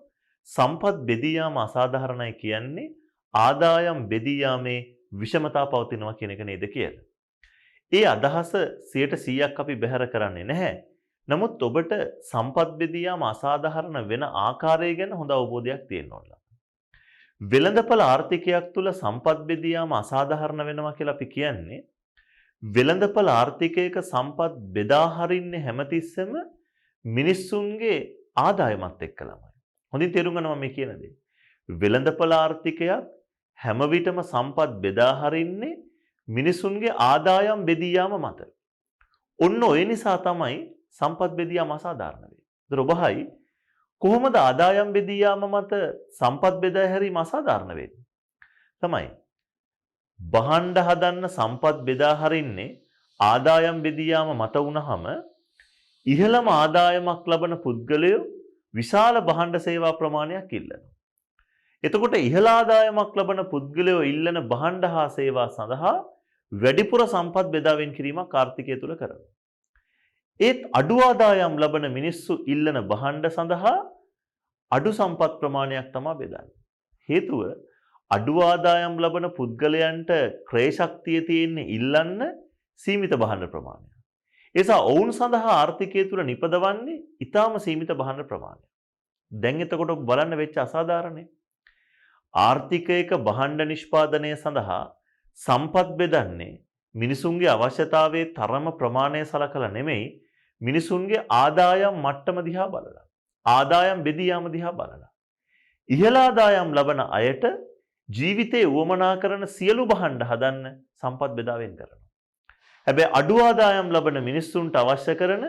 සම්පත් බෙදී යාම අසාධාරණයි කියන්නේ ආදායම් බෙදී යාමේ විෂමතා පවතිනවා කියන එක නේද කියලා. ඒ අදහස 100% අපි බැහැර කරන්නේ නැහැ. නමුත් ඔබට සම්පත් බෙදී යාම අසාධාරණ වෙන ආකාරය ගැන හොඳ අවබෝධයක් තියෙන්න ඕන. වෙළඳපොළ ආර්ථිකයක් තුල සම්පත් බෙදී යාම අසාධාරණ වෙනවා කියලා අපි කියන්නේ වෙළඳපොළ ආර්ථිකයක සම්පත් බෙදා හරින්නේ හැමතිස්සෙම මිනිස්සුන්ගේ ආදායමත් එක්කලමයි. හොඳින් තේරුම් ගන්න මම මේ කියන දේ. වෙළඳපොළ ආර්ථිකයක් හැම විටම සම්පත් බෙදා හරින්නේ මිනිසුන්ගේ ආදායම් බෙදී යාම මත. ඔන්න ඔය නිසා තමයි සම්පත් බෙදී යාම අසාධාරණ වෙන්නේ. ඒතර ඔබයි කොහොමද ආදායම් බෙදී යාම මත සම්පත් බෙදා හැරීම අසාධාරණ වෙන්නේ? තමයි. භාණ්ඩ හදන්න සම්පත් බෙදා හරින්නේ ආදායම් බෙදී යාම මත වුණාම ඉහළම ආදායමක් ලබන පුද්ගලයෝ විශාල භාණ්ඩ සේවා ප්‍රමාණයක් ඉල්ලනවා. එතකොට ඉහළ ආදායමක් ලබන පුද්ගලයෝ ඉල්ලන භාණ්ඩ හා සේවා සඳහා වැඩිපුර සම්පත් බෙදා වෙන් කිරීමක් ආර්ථිකය තුල කරනවා. ඒත් අඩු ආදායම් ලබන මිනිස්සු ඉල්ලන භාණ්ඩ සඳහා අඩු සම්පත් ප්‍රමාණයක් තමයි බෙදන්නේ. හේතුව අඩු ආදායම් ලබන පුද්ගලයන්ට ක්‍රය ශක්තිය තියෙන්නේ ඉල්ලන්න සීමිත භාණ්ඩ ප්‍රමාණයක්. ඒ නිසා ඔවුන් සඳහා ආර්ථිකය තුල නිපදවන්නේ ඊටාම සීමිත භාණ්ඩ ප්‍රමාණයක්. දැන් එතකොට බලන්න වෙච්ච අසාධාරණේ ආර්ථිකයක භාණ්ඩ නිෂ්පාදනය සඳහා සම්පත් බෙදන්නේ මිනිසුන්ගේ අවශ්‍යතාවයේ තරම ප්‍රමාණය සලකලා නෙමෙයි මිනිසුන්ගේ ආදායම් මට්ටම දිහා බලලා ආදායම් බෙදී යාම දිහා බලලා ඉහළ ආදායම් ලබන අයට ජීවිතේ උවමනා කරන සියලු භාණ්ඩ හදන්න සම්පත් බෙදා වෙන් කරනවා. හැබැයි අඩු ආදායම් ලබන මිනිස්සුන්ට අවශ්‍ය කරන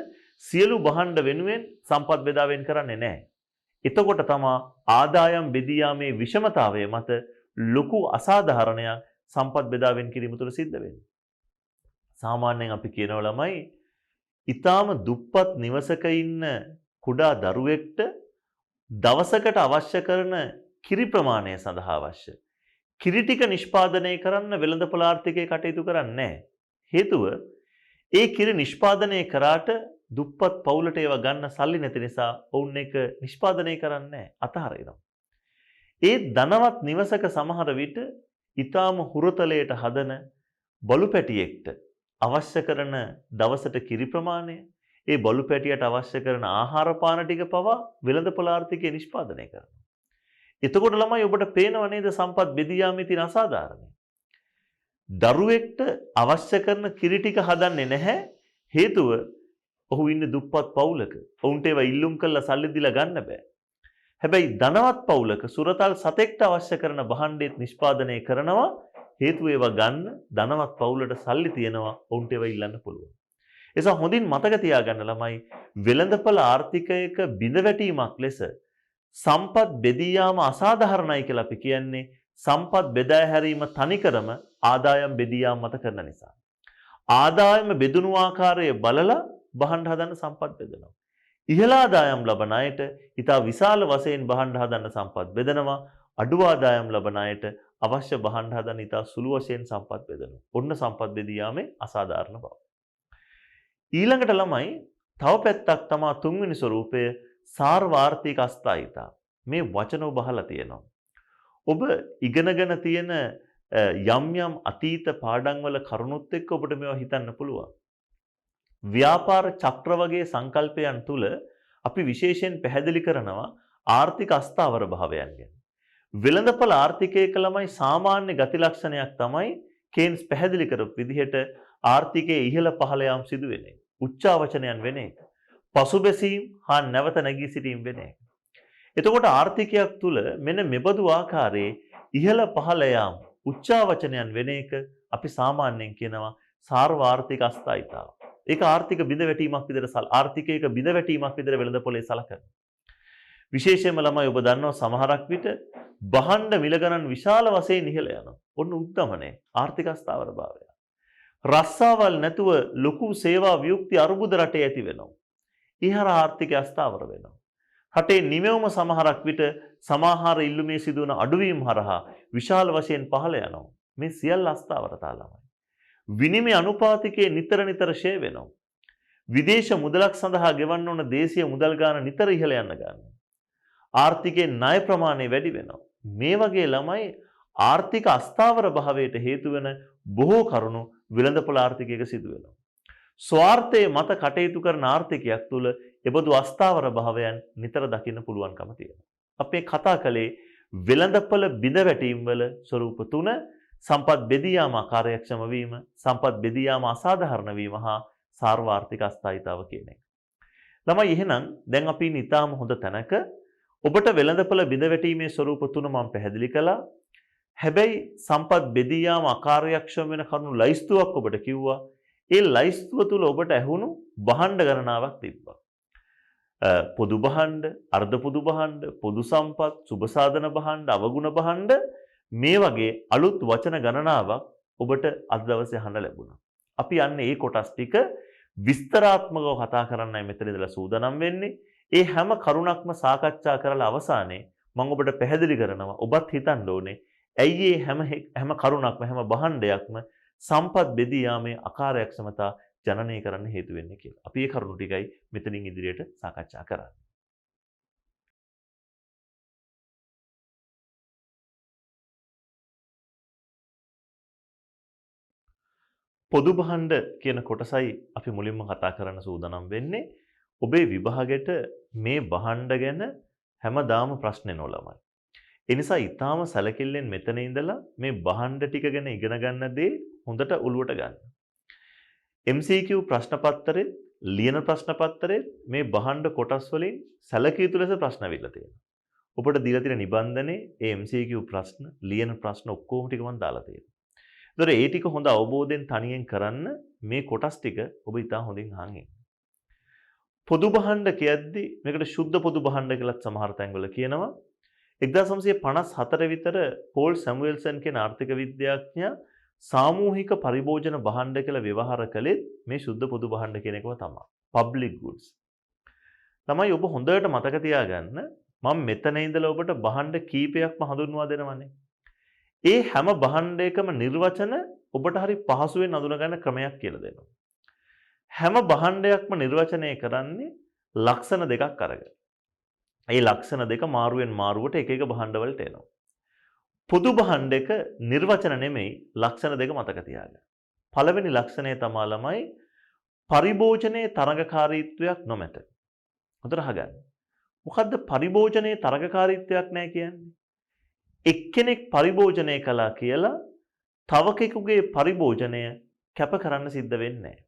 සියලු භාණ්ඩ වෙනුවෙන් සම්පත් බෙදා වෙන් කරන්නේ නැහැ. එතකොට තමයි ආදායම් බෙදී යාමේ විෂමතාවය මත ලොකු අසාධාරණයක් සම්පත් බෙදා වෙන් කිරීම තුළ සිද්ධ වෙන්නේ. සාමාන්‍යයෙන් අපි කියනවා ළමයි ඊටාම දුප්පත් නිවසක ඉන්න කුඩා දරුවෙක්ට දවසකට අවශ්‍ය කරන කිරි ප්‍රමාණය සඳහා අවශ්‍ය. කිරි ටික නිෂ්පාදනය කරන්න වෙළඳපොළ ආර්ථිකය කටයුතු කරන්නේ නැහැ. හේතුව ඒ කිරි නිෂ්පාදනය කරාට දුප්පත් පවුලට ඒවා ගන්න සල්ලි නැති නිසා ඔවුන් ඒක නිෂ්පාදනය කරන්නේ නැහැ. අතහරිනවා. ඒ ධනවත් නිවසක සමහර විට ඊටාම හුරතලයට හදන බලු පැටියෙක්ට අවශ්‍ය කරන දවසට කිරි ප්‍රමාණය, ඒ බලු පැටියට අවශ්‍ය කරන ආහාර පාන ටික පවා වෙළඳපොළ ආර්ථිකය නිෂ්පාදනය කරනවා. එතකොට ළමයි ඔබට පේනව නේද සම්පත් බෙදී යාමේ තියෙන අසාධාරණය. දරුවෙක්ට අවශ්‍ය කරන කිරි ටික හදන්නේ නැහැ. හේතුව ඔහු ඉන්නේ දුප්පත් පවුලක. ඔවුන්ට ඒවා ඉල්ලුම් කරලා සල්ලි දීලා ගන්න බෑ. හැබැයි ධනවත් පවුලක සුරතල් සතෙක්ට අවශ්‍ය කරන භාණ්ඩෙත් නිෂ්පාදනය කරනවා. හේතුව ඒවා ගන්න ධනවත් පවුලට සල්ලි තියෙනවා. ඔවුන්ට ඒවා ඉල්ලන්න පුළුවන්. එසා හොඳින් මතක තියාගන්න ළමයි වෙළඳපොළ ආර්ථිකයක බිඳවැටීමක් ලෙස සම්පත් බෙදී යාම අසාධාරණයි කියලා අපි කියන්නේ සම්පත් බෙදා හැරීම තනිකරම ආදායම් බෙදී යාම මත කරන නිසා. ආදායම බෙදුණු ආකාරය බලලා භාණ්ඩ හදන්න සම්පත් බෙදනවා. ඉහළ ආදායම් ලබන අයට ඊට විශාල වශයෙන් භාණ්ඩ හදන්න සම්පත් බෙදනවා. අඩු ආදායම් ලබන අයට අවශ්‍ය භාණ්ඩ හදන්න ඊට සුළු වශයෙන් සම්පත් බෙදනවා. ඔන්න සම්පත් බෙදී යාමේ අසාධාරණ බව. ඊළඟට ළමයි තව පැත්තක් තමයි තුන්වෙනි ස්වරූපය සාර්වාර්ථික අස්ථායිතා. මේ වචන ඔබ අහලා තියෙනවා. ඔබ ඉගෙනගෙන තියෙන යම් යම් අතීත පාඩම් වල කරුණුත් එක්ක ඔබට මේවා හිතන්න පුළුවන්. ව්‍යාපාර චක්‍ර වගේ සංකල්පයන් තුල අපි විශේෂයෙන් පැහැදිලි කරනවා ආර්ථික අස්ථාවර භාවයන් ගැන. වෙළඳපොළ ආර්ථිකයක ළමයි සාමාන්‍ය ගති ලක්ෂණයක් තමයි කේන්ස් පැහැදිලි කරපු විදිහට ආර්ථිකයේ ඉහළ පහළ යාම් සිදු වෙන එක. උච්චාවචනයන් වෙන එක. පසුබැසීම් හා නැවත නැගී සිටීම් වෙන එක. එතකොට ආර්ථිකයක් තුල මෙන්න මෙබඳු ආකාරයේ ඉහළ පහළ යාම් උච්චාවචනයන් වෙන එක අපි සාමාන්‍යයෙන් කියනවා සාර්වාර්ථික අස්ථායිතාව. ඒක ආර්ථික බිඳවැටීමක් විදිහට ආර්ථිකයක බිඳවැටීමක් විදිහට වෙළඳපොලේ සලකනවා. විශේෂයෙන්ම ළමයි ඔබ දන්නවා සමහරක් විට භාණ්ඩ මිල ගණන් විශාල වශයෙන් ඉහළ යනවා. ඔන්න උද්දමනය ආර්ථික අස්ථාවර භාවය. රස්සාවල් නැතුව ලොකු සේවා වියුක්ති අරුබුද රටේ ඇති වෙනවා. ඉහර ආර්ථික අස්ථාවර වෙනවා. රටේ නිමෙවම සමහරක් විට සමාහාර ඉල්ලුමේ සිදුවන අඩුවීම් හරහා විශාල වශයෙන් පහළ යනවා. මේ සියල්ල අස්ථාවරතා ළමයි. විනිමය අනුපාතිකයේ නිතර නිතර ෂේ වෙනවා. විදේශ මුදලක් සඳහා ගෙවන්න ඕන දේශීය මුදල් ගාන නිතර ඉහළ යන්න ගන්නවා. ආර්ථිකයේ ණය ප්‍රමාණය වැඩි වෙනවා. මේ වගේ ළමයි ආර්ථික අස්ථාවර භාවයට හේතු වෙන බොහෝ කරුණු වෙළඳපොළ ආර්ථිකයක සිදු වෙනවා. ස්වාර්ථයේ මත කටයුතු කරන ආර්ථිකයක් තුළ එබඳු අස්ථාවර භාවයන් නිතර දකින්න පුළුවන්කම තියෙනවා. අපි කතා කළේ වෙළඳපොළ බිඳවැටීම් වල ස්වરૂප තුන සම්පත් බෙදී යාම අකාර්යක්ෂම වීම, සම්පත් බෙදී යාම අසාධාරණ වීම හා සාර්වාර්ථික අස්ථායිතාව කියන එක. ළමයි එහෙනම් දැන් අපි නිතාම හොඳ තැනක ඔබට වෙළඳපොළ බිඳවැටීමේ ස්වરૂප තුන මම පැහැදිලි කළා. හැබැයි සම්පත් බෙදී යාම අකාර්යක්ෂම වෙන කරුණු ලයිස්තුවක් ඔබට කිව්වා. ඒ ලයිස්තුව තුල ඔබට ඇහුණු භාණ්ඩ ගණනාවක් තිබ්බා. පොදු භාණ්ඩ, අර්ධ පොදු භාණ්ඩ, පොදු සම්පත්, සුබ සාධන භාණ්ඩ, අවගුණ භාණ්ඩ මේ වගේ අලුත් වචන ගණනාවක් ඔබට අද දවසේ අහන්න ලැබුණා. අපි යන්නේ මේ කොටස් ටික විස්තරාත්මකව කතා කරන්නයි මෙතන ඉඳලා සූදානම් වෙන්නේ. ඒ හැම කරුණක්ම සාකච්ඡා කරලා අවසානයේ මම ඔබට පැහැදිලි කරනවා ඔබත් හිතන්න ඕනේ ඇයි මේ හැම කරුණක්ම හැම භාණ්ඩයක්ම සම්පත් බෙදී යාමේ අකාර්යක්ෂමතා ජනනය කරන්න හේතු වෙන්නේ කියලා. අපි මේ කරුණු ටිකයි මෙතනින් ඉදිරියට සාකච්ඡා කරන්නේ. පොදු භාණ්ඩ කියන කොටසයි අපි මුලින්ම කතා කරන්න සූදානම් වෙන්නේ. ඔබේ විභාගෙට මේ භාණ්ඩ ගැන හැමදාම ප්‍රශ්න එනවා ළමයි. ඒ නිසා ඊටාම සැලකිල්ලෙන් මෙතන ඉඳලා මේ භාණ්ඩ ටික ගැන ඉගෙන ගන්න දේ හොඳට ඔලුවට ගන්න. MCQ ප්‍රශ්න පත්‍රයේ ලියන ප්‍රශ්න පත්‍රයේ මේ භාණ්ඩ කොටස් වලින් සැලකිය යුතු ලෙස ප්‍රශ්න අවිල්ලා තියෙනවා. ඔබට දීලා තියෙන නිබන්ධනේ ඒ MCQ ප්‍රශ්න ලියන ප්‍රශ්න ඔක්කොම ටික මම දාලා තියෙනවා. ඒතර ඒ ටික හොඳ අවබෝධයෙන් තනියෙන් කරන්න මේ කොටස් ටික ඔබ ඉතා හොඳින් අහන්න. පොදු භාණ්ඩ කියද්දි මේකට ශුද්ධ පොදු භාණ්ඩ කියලාත් සමහර තැන්වල කියනවා. 1954 විතර පෝල් සැමුවෙල්සන් කියන ආර්ථික විද්‍යාඥයා සාමූහික පරිභෝජන භාණ්ඩ කියලා ව්‍යවහාර කළේ මේ ශුද්ධ පොදු භාණ්ඩ කියන එකම තමයි. public goods. තමයි ඔබ හොඳට මතක තියාගන්න මම මෙතන ඉඳලා ඔබට භාණ්ඩ කීපයක්ම හඳුන්වා දෙනවනේ. ඒ හැම භාණ්ඩයකම නිර්වචන ඔබට හරි පහසුවෙන් අඳුනගන්න ක්‍රමයක් කියලා දෙනවා. හැම භාණ්ඩයක්ම නිර්වචනය කරන්නේ ලක්ෂණ දෙකක් අරගෙන. ඒ ලක්ෂණ දෙක මාරුවෙන් මාරුවට එක එක භාණ්ඩවලට එනවා. පොදු භාණ්ඩයක නිර්වචන නෙමෙයි ලක්ෂණ දෙක මතක තියාගන්න. පළවෙනි ලක්ෂණය තමයි ළමයි පරිභෝජනයේ තරඟකාරීත්වයක් නොමැත. හොඳට අහගන්න. මොකද්ද පරිභෝජනයේ තරඟකාරීත්වයක් නැහැ කියන්නේ? එක්කෙනෙක් පරිභෝජනය කළා කියලා තව කෙනෙකුගේ පරිභෝජනය කැප කරන්න සිද්ධ වෙන්නේ නැහැ.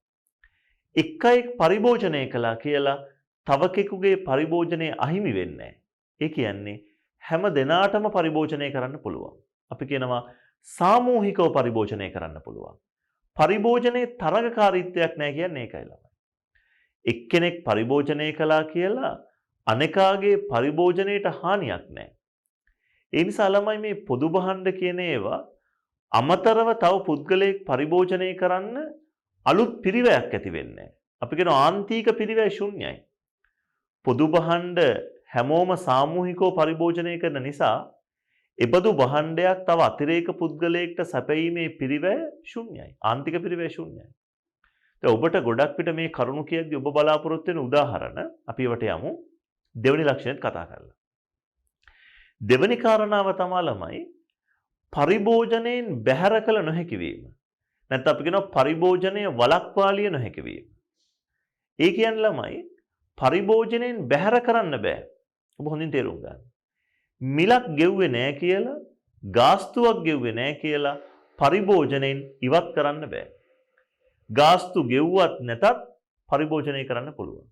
එක්කෙනෙක් පරිභෝජනය කළා කියලා තව කෙනෙකුගේ පරිභෝජනය අහිමි වෙන්නේ නැහැ. ඒ කියන්නේ හැම දෙනාටම පරිභෝජනය කරන්න පුළුවන්. අපි කියනවා සාමූහිකව පරිභෝජනය කරන්න පුළුවන්. පරිභෝජනයේ තරඟකාරීත්වයක් නැහැ කියන්නේ ඒකයි ළමයි. එක්කෙනෙක් පරිභෝජනය කළා කියලා අනෙකාගේ පරිභෝජනයට හානියක් නැහැ. ඒ නිසා ළමයි මේ පොදු භාණ්ඩ කියන ඒවා අමතරව තව පුද්ගලයෙක් පරිභෝජනය කරන්න අලුත් පිරිවැයක් ඇති වෙන්නේ නැහැ. අපි කියනවා ආන්තික පිරිවැය ශුන්‍යයි. පොදු භාණ්ඩ හැමෝම සාමූහිකව පරිභෝජනය කරන නිසා එබඳු භාණ්ඩයක් තව අතිරේක පුද්ගලයෙක්ට සැපයීමේ පිරිවැය ශුන්‍යයි. ආන්තික පිරිවැය ශුන්‍යයි. දැන් ඔබට ගොඩක් විට මේ කරුණු කියද්දී ඔබ බලාපොරොත්තු වෙන උදාහරණ අපි ඒවට යමු. දෙවෙනි ලක්ෂණයත් කතා කරලා. දෙවෙනි කාරණාව තමයි ළමයි පරිභෝජනයෙන් බැහැර කළ නොහැකි වීම. නැත්නම් අපි කියනවා පරිභෝජනය වළක්වාලිය නොහැකි වීම. ඒ කියන්නේ ළමයි පරිභෝජනයෙන් බැහැර කරන්න බෑ. ඔබ හොඳින් තේරුම් ගන්න. මිලක් ගෙව්වේ නෑ කියලා, ගාස්තුවක් ගෙව්වේ නෑ කියලා පරිභෝජනයෙන් ඉවත් කරන්න බෑ. ගාස්තු ගෙව්වත් නැතත් පරිභෝජනය කරන්න පුළුවන්.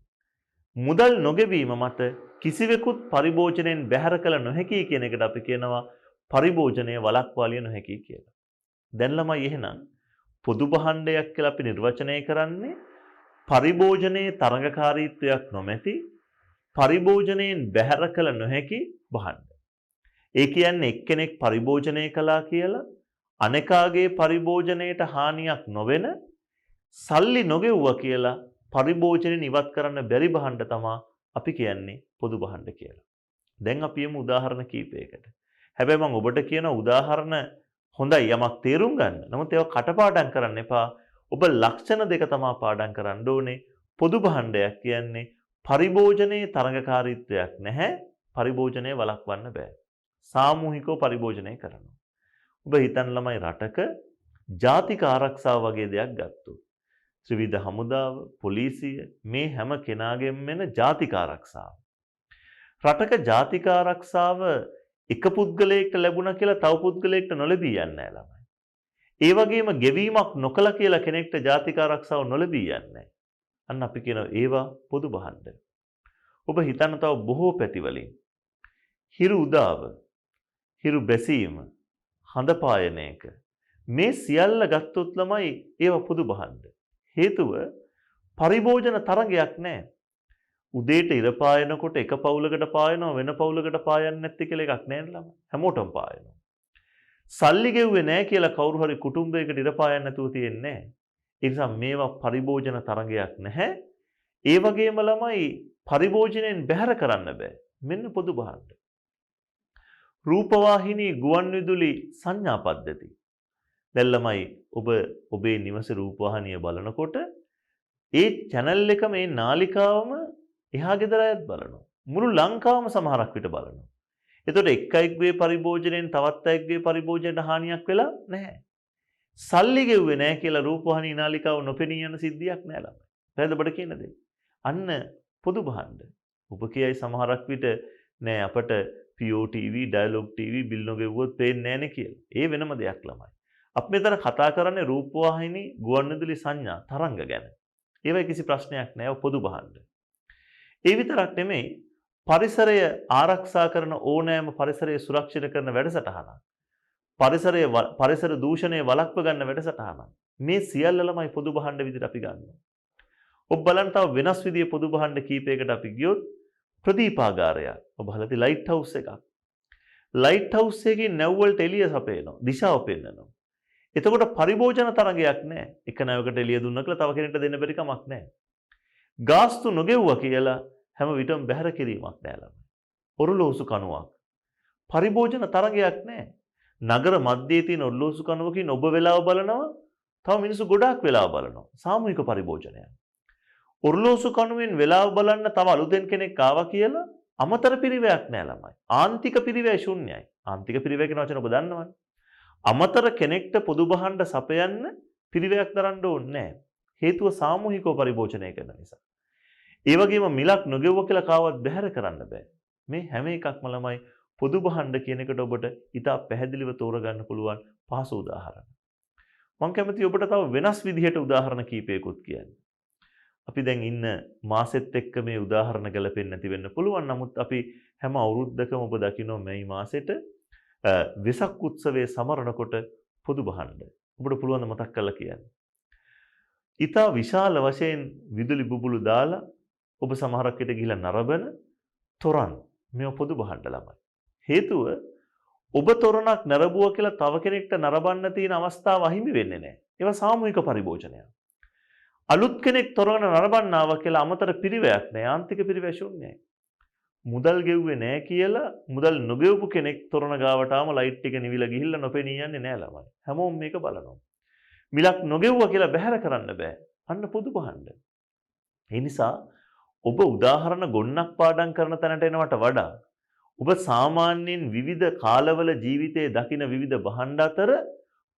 මුදල් නොගෙවීම මත කිසිවෙකුත් පරිභෝජනයෙන් බැහැර කළ නොහැකි කියන එකට අපි කියනවා පරිභෝජනය වළක්වාලිය නොහැකි කියලා. දැන් ළමයි එහෙනම් පොදු භාණ්ඩයක් කියලා අපි නිර්වචනය කරන්නේ පරිභෝජනයේ තරඟකාරීත්වයක් නොමැති පරිභෝජනයෙන් බැහැර කළ නොහැකි භාණ්ඩ. ඒ කියන්නේ එක්කෙනෙක් පරිභෝජනය කළා කියලා අනෙකාගේ පරිභෝජනයට හානියක් නොවන සල්ලි නොගෙව්වා කියලා පරිභෝජනයෙන් ඉවත් කරන්න බැරි භාණ්ඩ තමයි අපි කියන්නේ පොදු භාණ්ඩ කියලා. දැන් අපි යමු උදාහරණ කීපයකට. හැබැයි මම ඔබට කියන උදාහරණ හොඳයි යමක් තේරුම් ගන්න. නමුත් ඒවා කටපාඩම් කරන්න එපා. ඔබ ලක්ෂණ දෙක තමයි පාඩම් කරන්න ඕනේ. පොදු භාණ්ඩයක් කියන්නේ පරිභෝජනයේ තරඟකාරීත්වයක් නැහැ. පරිභෝජනය වළක්වන්න බෑ. සාමූහිකව පරිභෝජනය කරනවා. ඔබ හිතන්න ළමයි රටක ජාතික ආරක්ෂාව වගේ දෙයක් ගත්තොත්. ත්‍රිවිධ හමුදාව, පොලිසිය මේ හැම කෙනාගෙම වෙන ජාතික ආරක්ෂාව. රටක ජාතික ආරක්ෂාව එක පුද්ගලයෙක්ට ලැබුණා කියලා තව පුද්ගලයෙක්ට නොලැබී යන්නේ නැහැ ළමයි. ඒ වගේම ගෙවීමක් නොකළ කියලා කෙනෙක්ට ජාතික ආරක්ෂාව නොලැබී යන්නේ නැහැ. අන්න අපි කියනවා ඒවා පොදු භාණ්ඩ. ඔබ හිතන්න තව බොහෝ පැතිවලින් හිරු උදාව, හිරු බැසීම, හඳ පායන එක මේ සියල්ල ගත්තොත් ළමයි ඒවා පොදු භාණ්ඩ. හේතුව පරිභෝජන තරගයක් නැහැ. උදේට ඉර පායනකොට එක පවුලකට පායනවා වෙන පවුලකට පායන්නේ නැති කියලා එකක් නැහැ ළමයි. හැමෝටම පායනවා. සල්ලි ගෙව්වේ නැහැ කියලා කවුරු හරි කුටුම්බයකට ඉර පායන්නේ නැතුව තියෙන්නේ නැහැ. ඒ නිසා මේවා පරිභෝජන තරගයක් නැහැ. ඒ වගේම ළමයි පරිභෝජනයෙන් බැහැර කරන්න බෑ. මෙන්න පොදු භාණ්ඩ. රූපවාහිනී ගුවන්විදුලි සංඥා පද්ධති. දැන් ළමයි ඔබ ඔබේ නිවසේ රූපවාහිනිය බලනකොට ඒ channel එක මේ නාලිකාවම එහා ගෙදර අයත් බලනවා. මුළු ලංකාවම සමහරක් විට බලනවා. එතකොට එක් අයෙක්ගේ පරිභෝජනයෙන් තවත් අයෙක්ගේ පරිභෝජනයට හානියක් වෙලා නැහැ. සල්ලි ගෙව්වේ නැහැ කියලා රූපවාහිනී නාලිකාව නොපෙනී යන සිද්ධියක් නැහැ ළමයි. හරිද ඔබට කියන දේ? අන්න පොදු භාණ්ඩ. ඔබ කියයි සමහරක් විට නෑ අපට POTV, Dialog TV බිල් නොගෙවුවොත් පේන්නේ නැහනේ කියලා. ඒ වෙනම දෙයක් ළමයි. අපි මෙතන කතා කරන්නේ රූපවාහිනී ගුවන්විදුලි සංඥා තරංග ගැන. ඒවයි කිසි ප්‍රශ්නයක් නැහැ පොදු භාණ්ඩ. ඒ විතරක් නෙමෙයි පරිසරය ආරක්ෂා කරන ඕනෑම පරිසරය සුරක්ෂිත කරන වැඩසටහනක්. පරිසර දූෂණය වළක්ව ගන්න වැඩසටහනක්. මේ සියල්ල ළමයි පොදු භාණ්ඩ විදිහට අපි ගන්නවා. ඔබ බලන්න තව වෙනස් විදිහේ පොදු භාණ්ඩ කීපයකට අපි ගියොත් ප්‍රදීපාගාරයක්. ඔබ හලති ලයිට් හවුස් එකක්. ලයිට් හවුස් එකේ නැව් වලට එළිය සපයනවා. දිශාව පෙන්වනවා. එතකොට පරිභෝජන තරගයක් නැහැ. එක නැවකට එළිය දුන්නා කියලා තව කෙනෙක්ට දෙන්න බැරි කමක් නැහැ. ගාස්තු නොගෙව්වා කියලා හැම විටම බැහැර කිරීමක් නැහැ ළමයි. ඔරලෝසු කණුවක්. පරිභෝජන තරගයක් නැහැ. නගර මැදේ තියෙන ඔරලෝසු කණුවකින් ඔබ වෙලාව බලනවා. තව මිනිස්සු ගොඩාක් වෙලාව බලනවා. සාමූහික පරිභෝජනයක්. ඔරලෝසු කණුවෙන් වෙලාව බලන්න තව අලුතෙන් කෙනෙක් ආවා කියලා අමතර පිරිවැයක් නෑ ළමයි. ආන්තික පිරිවැය ශුන්‍යයි. ආන්තික පිරිවැය කියන වචන ඔබ දන්නවනේ. අමතර කෙනෙක්ට පොදු භාණ්ඩ සපයන්න පිරිවැයක් දරන්න ඕනේ නෑ. හේතුව සාමූහිකව පරිභෝජනය කරන නිසා. ඒ වගේම මිලක් නොගෙවුව කියලා කාවත් බැහැර කරන්න බෑ. මේ හැම එකක්ම ළමයි පොදු භාණ්ඩ කියන එකට ඔබට ඉතා පැහැදිලිව තෝරගන්න පුළුවන් පහසු උදාහරණ. මම කැමතියි ඔබට තව වෙනස් විදිහට උදාහරණ කීපයකුත් කියන්න. අපි දැන් ඉන්න මාසෙත් එක්ක මේ උදාහරණ ගැලපෙන්නේ නැති වෙන්න පුළුවන්. නමුත් අපි හැම අවුරුද්දකම ඔබ දකින්න මේ මාසෙට වෙසක් උත්සවයේ සමරනකොට පොදු භාණ්ඩ. ඔබට පුළුවන් ද මතක් කරලා කියන්න. ඉතා විශාල වශයෙන් විදුලි බුබුලු දාලා ඔබ සමහරක් විට ගිහිලා නරබන තොරන් මේ පොදු භාණ්ඩ ළමයි. හේතුව ඔබ තොරණක් නරබුවා කියලා තව කෙනෙක්ට නරබන්න තියෙන අවස්ථාව අහිමි වෙන්නේ නැහැ. ඒවා සාමූහික පරිභෝජනයක්. අලුත් කෙනෙක් තොරණ නරබන්න ආවා කියලා අමතර පිරිවැයක් නැහැ. ආන්තික පිරිවැය ශුන්‍යයි. මුදල් ගෙව්වේ නැහැ කියලා මුදල් නොගෙවපු කෙනෙක් තොරණ ගාවට ආම ලයිට් එක නිවිලා ගිහිල්ලා නොපෙනී යන්නේ නැහැ ළමයි. හැමෝම මේක බලනවා. මිලක් නොගෙව්වා කියලා බැහැර කරන්න බෑ. අන්න පොදු භාණ්ඩ. ඒ නිසා ඔබ උදාහරණ ගොන්නක් පාඩම් කරන තැනට එනවට වඩා ඔබ සාමාන්‍යයෙන් විවිධ කාලවල ජීවිතයේ දකින විවිධ භාණ්ඩ අතර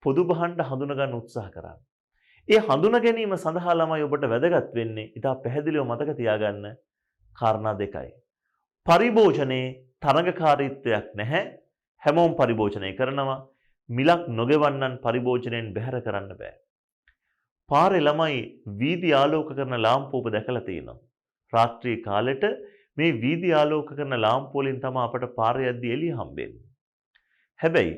පොදු භාණ්ඩ හඳුනා ගන්න උත්සාහ කරන්න. ඒ හඳුනා ගැනීම සඳහා ළමයි ඔබට වැදගත් වෙන්නේ ඉතා පැහැදිලිව මතක තියාගන්න කාරණා දෙකයි. පරිභෝජනයේ තරඟකාරීත්වයක් නැහැ. හැමෝම පරිභෝජනය කරනවා. මිලක් නොගෙවන්නන් පරිභෝජනයෙන් බැහැර කරන්න බෑ. පාරේ ළමයි වීදි ආලෝක කරන ලාම්පු ඔබ දැකලා තියෙනවා. රාත්‍රී කාලෙට මේ වීදි ආලෝක කරන ලාම්පු වලින් තමයි අපට පාරේ යද්දී එළිය හම්බෙන්නේ. හැබැයි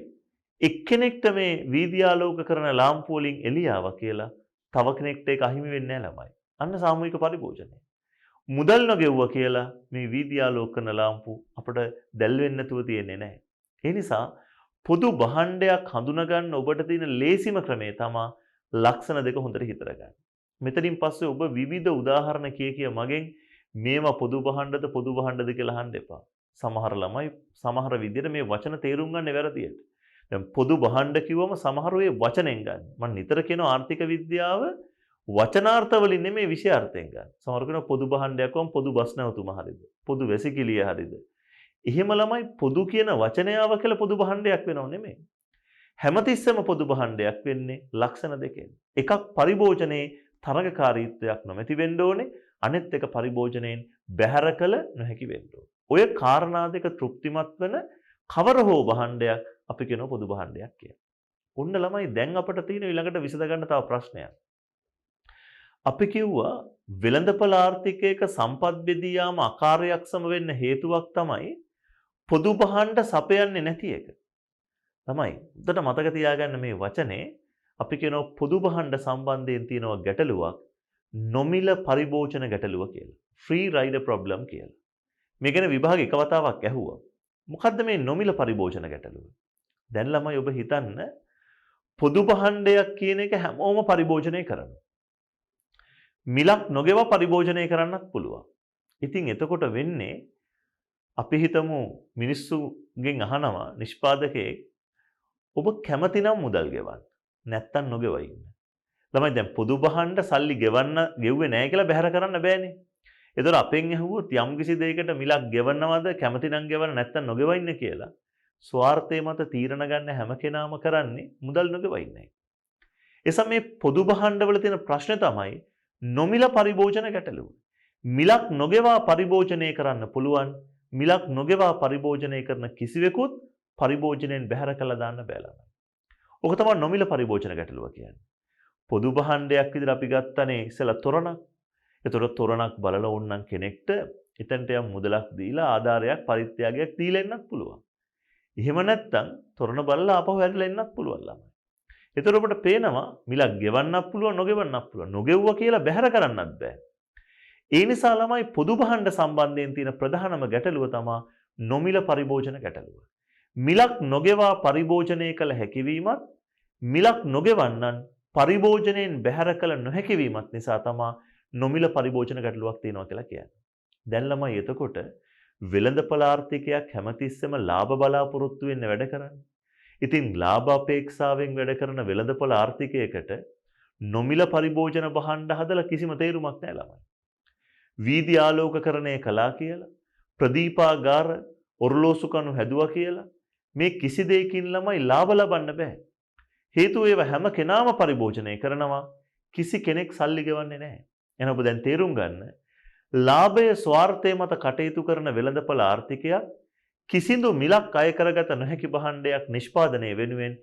එක්කෙනෙක්ට මේ වීදි ආලෝක කරන ලාම්පු වලින් එළිය ආවා කියලා තව කෙනෙක්ට ඒක අහිමි වෙන්නේ නැහැ ළමයි. අන්න සාමූහික පරිභෝජනය. මුදල් නොගෙවුවා කියලා මේ වීදි ආලෝක කරන ලාම්පු අපට දැල් වෙන්නේ නැතුව තියෙන්නේ නැහැ. ඒ නිසා පොදු භාණ්ඩයක් හඳුනා ගන්න ඔබට තියෙන ලේසිම ක්‍රමය තමයි ලක්ෂණ දෙක හොඳට හිතලා ගන්න. මෙතනින් පස්සේ ඔබ විවිධ උදාහරණ කිය මගෙන් මේවා පොදු භාණ්ඩද කියලා අහන්න එපා. සමහර ළමයි සමහර විදිහට මේ වචන තේරුම් ගන්න වැරදියට. දැන් පොදු භාණ්ඩ කිව්වම සමහර වෙයි වචනෙන් ගන්න. මම නිතර කියන ආර්ථික විද්‍යාව වචනාර්ථ වලින් නෙමෙයි විෂයාර්ථයෙන් ගන්න. සමහර කෙනා පොදු භාණ්ඩයක් වම් පොදු බස් නැවතුම හරියද? පොදු වැසිකිළිය හරියද? එහෙම ළමයි පොදු කියන වචනය ආව කියලා පොදු භාණ්ඩයක් වෙනව නෙමෙයි. හැමතිස්සෙම පොදු භාණ්ඩයක් වෙන්නේ ලක්ෂණ දෙකෙන්. එකක් පරිභෝජනයේ තරඟකාරීත්වයක් නොමැති වෙන්න ඕනේ. අනෙත් එක පරිභෝජනයෙන් බැහැර කළ නොහැකි වෙන්න ඕනේ. ඔය කාරණා දෙක තෘප්තිමත් වෙන කවර හෝ භාණ්ඩයක් අපි කියනවා පොදු භාණ්ඩයක් කියලා. ඔන්න ළමයි දැන් අපිට තියෙන ඊළඟට විසඳ ගන්න තව ප්‍රශ්නයක්. අපි කිව්වා වෙළඳපොළ ආර්ථිකයක සම්පත් බෙදී යාම අකාර්යක්ෂම වෙන්න හේතුවක් තමයි පොදු භාණ්ඩ සපයන්නේ නැති එක. තමයි. උදට මතක තියාගන්න මේ වචනේ අපි කියනවා පොදු භාණ්ඩ සම්බන්ධයෙන් තියෙනවා ගැටලුවක් නොමිල පරිභෝජන ගැටලුව කියලා. ෆ්‍රී රයිඩර් ප්‍රොබ්ලම් කියලා. මේ ගැන විභාග එක වතාවක් ඇහුවා. මොකද්ද මේ නොමිල පරිභෝජන ගැටලුව? දැන් ළමයි ඔබ හිතන්න පොදු භාණ්ඩයක් කියන එක හැමෝම පරිභෝජනය කරනවා. මිලක් නොගෙව පරිභෝජනය කරන්නත් පුළුවන්. ඉතින් එතකොට වෙන්නේ අපි හිතමු මිනිස්සුගෙන් අහනවා නිෂ්පාදකයෙක් ඔබ කැමති නම් මුදල් ගෙවන්න. නැත්තම් නොගෙව ඉන්න. ළමයි දැන් පොදු භාණ්ඩ සල්ලි ගෙව්වේ නැහැ කියලා බැහැර කරන්න බෑනේ. ඒතර අපෙන් ඇහුවොත් යම් කිසි දෙයකට මිලක් ගෙවන්නවද කැමති නම් ගෙවන්න නැත්තම් නොගෙව ඉන්න කියලා. ස්වාර්ථය මත තීරණ ගන්න හැම කෙනාම කරන්නේ මුදල් නොගෙව ඉන්නයි. එසම මේ පොදු භාණ්ඩවල තියෙන ප්‍රශ්නේ තමයි නොමිල පරිභෝජන ගැටලුව. මිලක් නොගෙවා පරිභෝජනය කරන්න පුළුවන්. මිලක් නොගෙවා පරිභෝජනය කරන කිසිවෙකුත් පරිභෝජනයෙන් බැහැර කළා දාන්න බෑ. ඔක තමයි නොමිල පරිභෝජන ගැටලුව කියන්නේ. පොදු භාණ්ඩයක් විදිහට අපි ගත්තනේ ඉස්සලා තොරණක්. ඒතකොට තොරණක් බලලා ඕනනම් කෙනෙක්ට එතනට යම් මුදලක් දීලා ආධාරයක් පරිත්‍යාගයක් දීලා එන්නත් පුළුවන්. එහෙම නැත්නම් තොරණ බලලා ආපහු හැරිලා එන්නත් පුළුවන් ළමයි. ඒතකොට ඔබට පේනවා මිලක් ගෙවන්නත් පුළුවන් නොගෙවන්නත් පුළුවන්. නොගෙවුවා කියලා බැහැර කරන්නත් බෑ. ඒ නිසා ළමයි පොදු භාණ්ඩ සම්බන්ධයෙන් තියෙන ප්‍රධානම ගැටලුව තමයි නොමිල පරිභෝජන ගැටලුව. මිලක් නොගෙවා පරිභෝජනය කළ හැකියවීමත් මිලක් නොගෙවන්නන් පරිභෝජනයෙන් බැහැර කළ නොහැකිවීමත් නිසා තමයි නොමිල පරිභෝජන ගැටලුවක් තියෙනවා කියලා කියන්නේ. දැන් ළමයි එතකොට වෙළඳපොළ ආර්ථිකයක් හැමතිස්සෙම ලාභ බලාපොරොත්තු වෙන්න වැඩ කරන්නේ. ඉතින් ලාභ අපේක්ෂාවෙන් වැඩ කරන වෙළඳපොළ ආර්ථිකයකට නොමිල පරිභෝජන භාණ්ඩ හදලා කිසිම තේරුමක් නැහැ ළමයි. වීදි ආලෝකකරණය කළා කියලා ප්‍රදීපාගාර ඔරලෝසු කණු හැදුවා කියලා මේ කිසි දෙයකින් ළමයි ලාභ ලබන්න බෑ. හේතුව ඒවා හැම කෙනාම පරිභෝජනය කරනවා කිසි කෙනෙක් සල්ලි ගෙවන්නේ නැහැ. එහෙනම් ඔබ දැන් තේරුම් ගන්න ලාභය ස්වార్థය මත කටයුතු කරන වෙළඳපොළ ආර්ථිකයක් කිසිදු මිලක් අය කරගත නොහැකි භාණ්ඩයක් නිෂ්පාදනය වෙනුවෙන්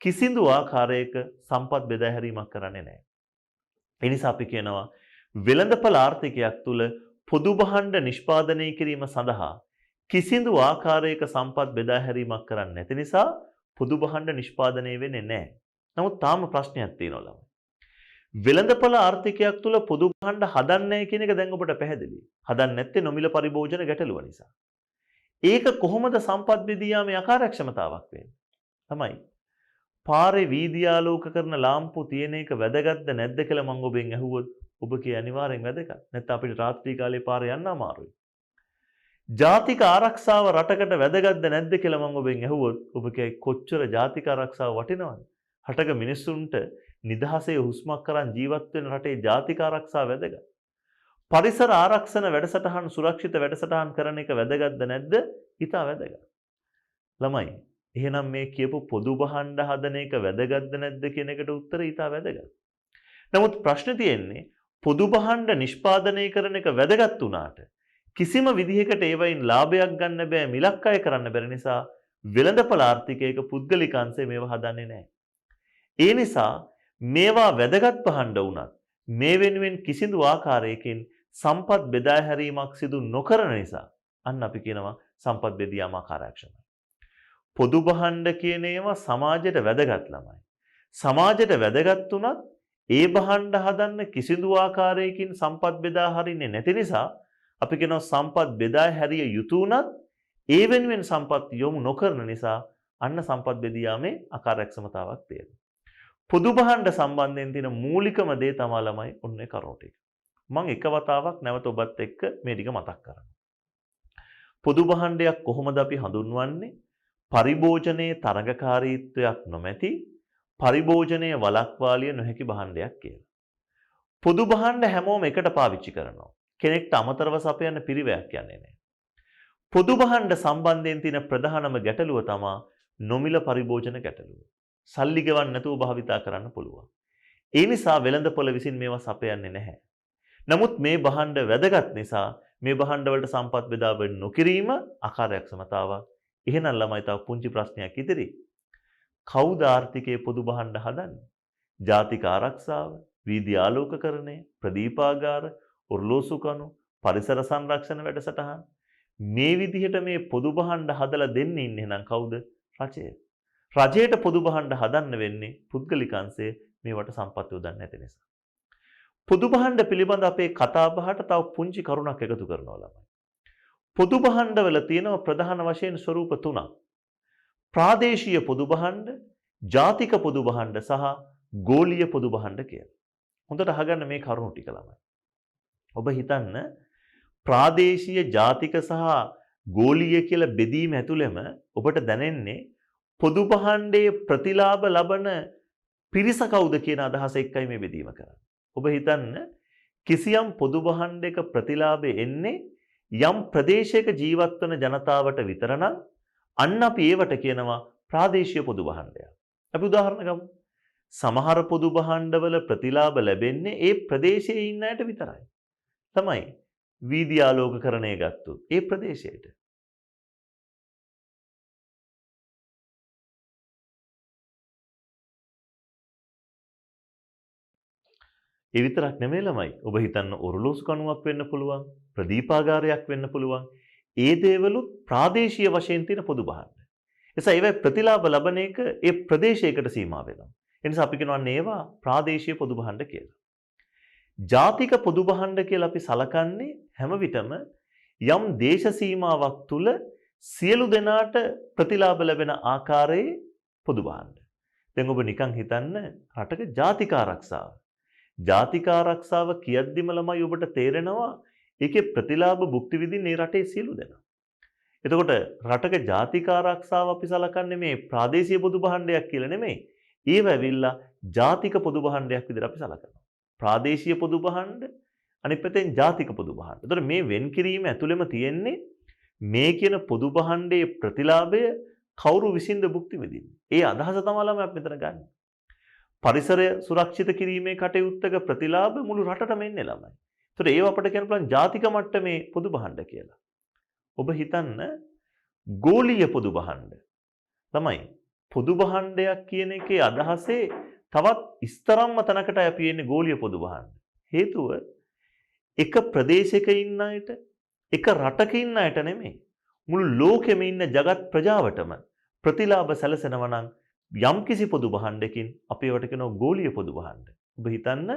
කිසිදු ආකාරයක සම්පත් බෙදා හැරීමක් කරන්නේ නැහැ. ඒ නිසා අපි කියනවා වෙළඳපොළ ආර්ථිකයක් තුල පොදු භාණ්ඩ නිෂ්පාදනය කිරීම සඳහා කිසිදු ආකාරයක සම්පත් බෙදා හැරීමක් කරන්නේ නැති නිසා පොදු භාණ්ඩ නිෂ්පාදනය වෙන්නේ නැහැ. නමුත් තාම ප්‍රශ්නයක් තියෙනවා ළමයි. වෙළඳපොළ ආර්ථිකයක් තුල පොදු භාණ්ඩ හදන්නේ කියන එක දැන් ඔබට පැහැදිලියි. හදන්නේ නැත්තේ නොමිල පරිභෝජන ගැටලුව නිසා. ඒක කොහොමද සම්පත් බෙදී යාමේ අකාර්යක්ෂමතාවක් වෙන්නේ? තමයි. පාරේ වීදි ආලෝක කරන ලාම්පු තියෙන එක වැදගත්ද නැද්ද කියලා මම ඔබෙන් ඇහුවොත් ඔබ කිය අනිවාර්යෙන් වැදගත්. නැත්නම් අපිට රාත්‍රී කාලේ පාරේ යන්න අමාරුයි. ජාතික ආරක්ෂාව රටකට වැදගත්ද නැද්ද කියලා මම ඔබෙන් ඇහුවොත් ඔබ කියයි කොච්චර ජාතික ආරක්ෂාව වටිනවද? රටක මිනිස්සුන්ට නිදහසේ හුස්මක් කරන් ජීවත් වෙන රටේ ජාතික ආරක්ෂාව වැදගත්. පරිසර ආරක්ෂණ වැඩසටහන් සුරක්ෂිත වැඩසටහන් කරන එක වැදගත්ද නැද්ද? ඉතා වැදගත්. ළමයි, එහෙනම් මේ කියපු පොදු භාණ්ඩ හදන එක වැදගත්ද නැද්ද කියන එකට උත්තරය ඉතා වැදගත්. නමුත් ප්‍රශ්නේ තියෙන්නේ පොදු භාණ්ඩ නිෂ්පාදනය කරන එක වැදගත් වුණාට කිසිම විදිහකට ඒවයින් ලාභයක් ගන්න බෑ, මිලක් අය කරන්න බැරි නිසා වෙළඳපොළ ආර්ථිකයක පුද්ගලික අංශය මේවා හදන්නේ නැහැ. ඒ නිසා මේවා වැදගත් භාණ්ඩ වුණත් මේ වෙනුවෙන් කිසිදු ආකාරයකින් සම්පත් බෙදා හැරීමක් සිදු නොකරන නිසා අන්න අපි කියනවා සම්පත් බෙදියාම අකාර්යක්ෂමයි. පොදු භාණ්ඩ කියන ඒවා සමාජයට වැදගත් ළමයි. සමාජයට වැදගත් වුණත් ඒ භාණ්ඩ හදන්න කිසිදු ආකාරයකින් සම්පත් බෙදා හරින්නේ නැති නිසා අපි කියනවා සම්පත් බෙදා හැරිය යුතු වුණත් ඒ වෙනුවෙන් සම්පත් යොමු නොකරන නිසා අන්න සම්පත් බෙදියාමේ අකාර්යක්ෂමතාවක් තියෙනවා. පොදු භාණ්ඩ සම්බන්ධයෙන් තියෙන මූලිකම දේ තමයි ළමයි ඔන්නේ කරුණු ටික. මම එක වතාවක් නැවත ඔබත් එක්ක මේ ටික මතක් කරනවා. පොදු භාණ්ඩයක් කොහොමද අපි හඳුන්වන්නේ? පරිභෝජනයේ තරඟකාරීත්වයක් නොමැති පරිභෝජනයේ වළක්වාලිය නොහැකි භාණ්ඩයක් කියලා. පොදු භාණ්ඩ හැමෝම එකට පාවිච්චි කරනවා. කෙනෙක්ට අමතරව සපයන්න පිරිවැයක් යන්නේ නැහැ. පොදු භාණ්ඩ සම්බන්ධයෙන් තියෙන ප්‍රධානම ගැටලුව තමයි නොමිල පරිභෝජන ගැටලුව. සල්ලි ගෙවන්න නැතුව භාවිතා කරන්න පුළුවන්. ඒ නිසා වෙළඳපොළ විසින් මේවා සපයන්නේ නැහැ. නමුත් මේ භාණ්ඩ වැදගත් නිසා මේ භාණ්ඩ වලට සම්පත් බෙදා වෙන්න නොකිරීම අකාර්යක්ෂමතාවක්. එහෙනම් ළමයි තව පුංචි ප්‍රශ්නයක් ඉදිරි. කවුද ආර්ථිකයේ පොදු භාණ්ඩ හදන්නේ? ජාතික ආරක්ෂාව, වීදි ආලෝකකරණය, ප්‍රදීපාගාර, ඔරලෝසු කණු, පරිසර සංරක්ෂණ වැඩසටහන්. මේ විදිහට මේ පොදු භාණ්ඩ හදලා දෙන්නේ ඉන්නේ කවුද? රජය. රජයට පොදු භාණ්ඩ හදන්න වෙන්නේ පුද්ගලික අංශයේ මේවට සම්පත් යොදන්න නැති නිසා. පොදු භාණ්ඩ පිළිබඳ අපේ කතා බහට තව පුංචි කරුණක් එකතු කරනවා ළමයි. පොදු භාණ්ඩවල තියෙනවා ප්‍රධාන වශයෙන් ස්වරූප තුනක්. ප්‍රාදේශීය පොදු භාණ්ඩ, ජාතික පොදු භාණ්ඩ සහ ගෝලීය පොදු භාණ්ඩ කියලා. හොඳට අහගන්න මේ කරුණු ටික ළමයි. ඔබ හිතන්න ප්‍රාදේශීය, ජාතික සහ ගෝලීය කියලා බෙදීම ඇතුළෙම ඔබට දැනෙන්නේ පොදු භාණ්ඩයේ ප්‍රතිලාභ ලබන පිරිස කවුද කියන අදහස එක්කයි මේ බෙදීම කරන්නේ. ඔබ හිතන්න කිසියම් පොදු භාණ්ඩයක ප්‍රතිලාභය එන්නේ යම් ප්‍රදේශයක ජීවත් වන ජනතාවට විතර නම් අන්න අපි ඒවට කියනවා ප්‍රාදේශීය පොදු භාණ්ඩයක්. අපි උදාහරණ ගමු. සමහර පොදු භාණ්ඩවල ප්‍රතිලාභ ලැබෙන්නේ ඒ ප්‍රදේශයේ ඉන්න අයට විතරයි. තමයි වීදි ආලෝකකරණය ගත්තොත් ඒ ප්‍රදේශයට. ඒ විතරක් නෙමෙයි ළමයි. ඔබ හිතන්න ඔරලෝසු කණුවක් වෙන්න පුළුවන්, ප්‍රදීපාගාරයක් වෙන්න පුළුවන්. ඒ දේවලුත් ප්‍රාදේශීය වශයෙන් තියෙන පොදු භාණ්ඩ. එසා ඒවා ප්‍රතිලාභ ලබන එක ඒ ප්‍රදේශයකට සීමා වෙනවා. ඒ නිසා අපි කියනවා ඒවා ප්‍රාදේශීය පොදු භාණ්ඩ කියලා. ජාතික පොදු භාණ්ඩ කියලා අපි සලකන්නේ හැම විටම යම් දේශ සීමාවක් තුල සියලු දෙනාට ප්‍රතිලාභ ලැබෙන ආකාරයේ පොදු භාණ්ඩ. දැන් ඔබ නිකන් හිතන්න රටක ජාතික ආරක්ෂාව. ජාතික ආරක්ෂාව කියද්දිම ළමයි ඔබට තේරෙනවා ඒකේ ප්‍රතිලාභ භුක්ති විඳින්නේ රටේ සියලු දෙනා. එතකොට රටක ජාතික ආරක්ෂාව අපි සලකන්නේ මේ ප්‍රාදේශීය පොදු භාණ්ඩයක් කියලා නෙමෙයි. ඒව ඇවිල්ලා ජාතික පොදු භාණ්ඩයක් විදිහට අපි සලකනවා. ප්‍රාදේශීය පොදු භාණ්ඩ අනිත් පැත්තෙන් ජාතික පොදු භාණ්ඩ. එතකොට මේ වෙන් කිරීම ඇතුළෙම තියෙන්නේ මේ කියන පොදු භාණ්ඩයේ ප්‍රතිලාභය කවුරු විසින්ද භුක්ති විඳින්නේ. ඒ අදහස තමයි ළමයි අපි මෙතන ගන්න. පරිසරය සුරක්ෂිත කිරීමේ කටයුත්තක ප්‍රතිලාභ මුළු රටටම එන්නේ ළමයි. ඒතර ඒව අපිට කියන්න පුළුවන් ජාතික මට්ටමේ පොදු භාණ්ඩ කියලා. ඔබ හිතන්න ගෝලීය පොදු භාණ්ඩ. ළමයි පොදු භාණ්ඩයක් කියන එකේ අදහසේ තවත් ඉස්තරම්ම තැනකට අපි එන්නේ ගෝලීය පොදු භාණ්ඩ. හේතුව එක ප්‍රදේශයක ඉන්න අයට එක රටක ඉන්න අයට නෙමෙයි. මුළු ලෝකෙම ඉන්න ජගත් ප්‍රජාවටම ප්‍රතිලාභ සැලසෙනවා නම් යම්කිසි පොදු භාණ්ඩකින් අපි ඒවට කියනවා ගෝලීය පොදු භාණ්ඩ. ඔබ හිතන්න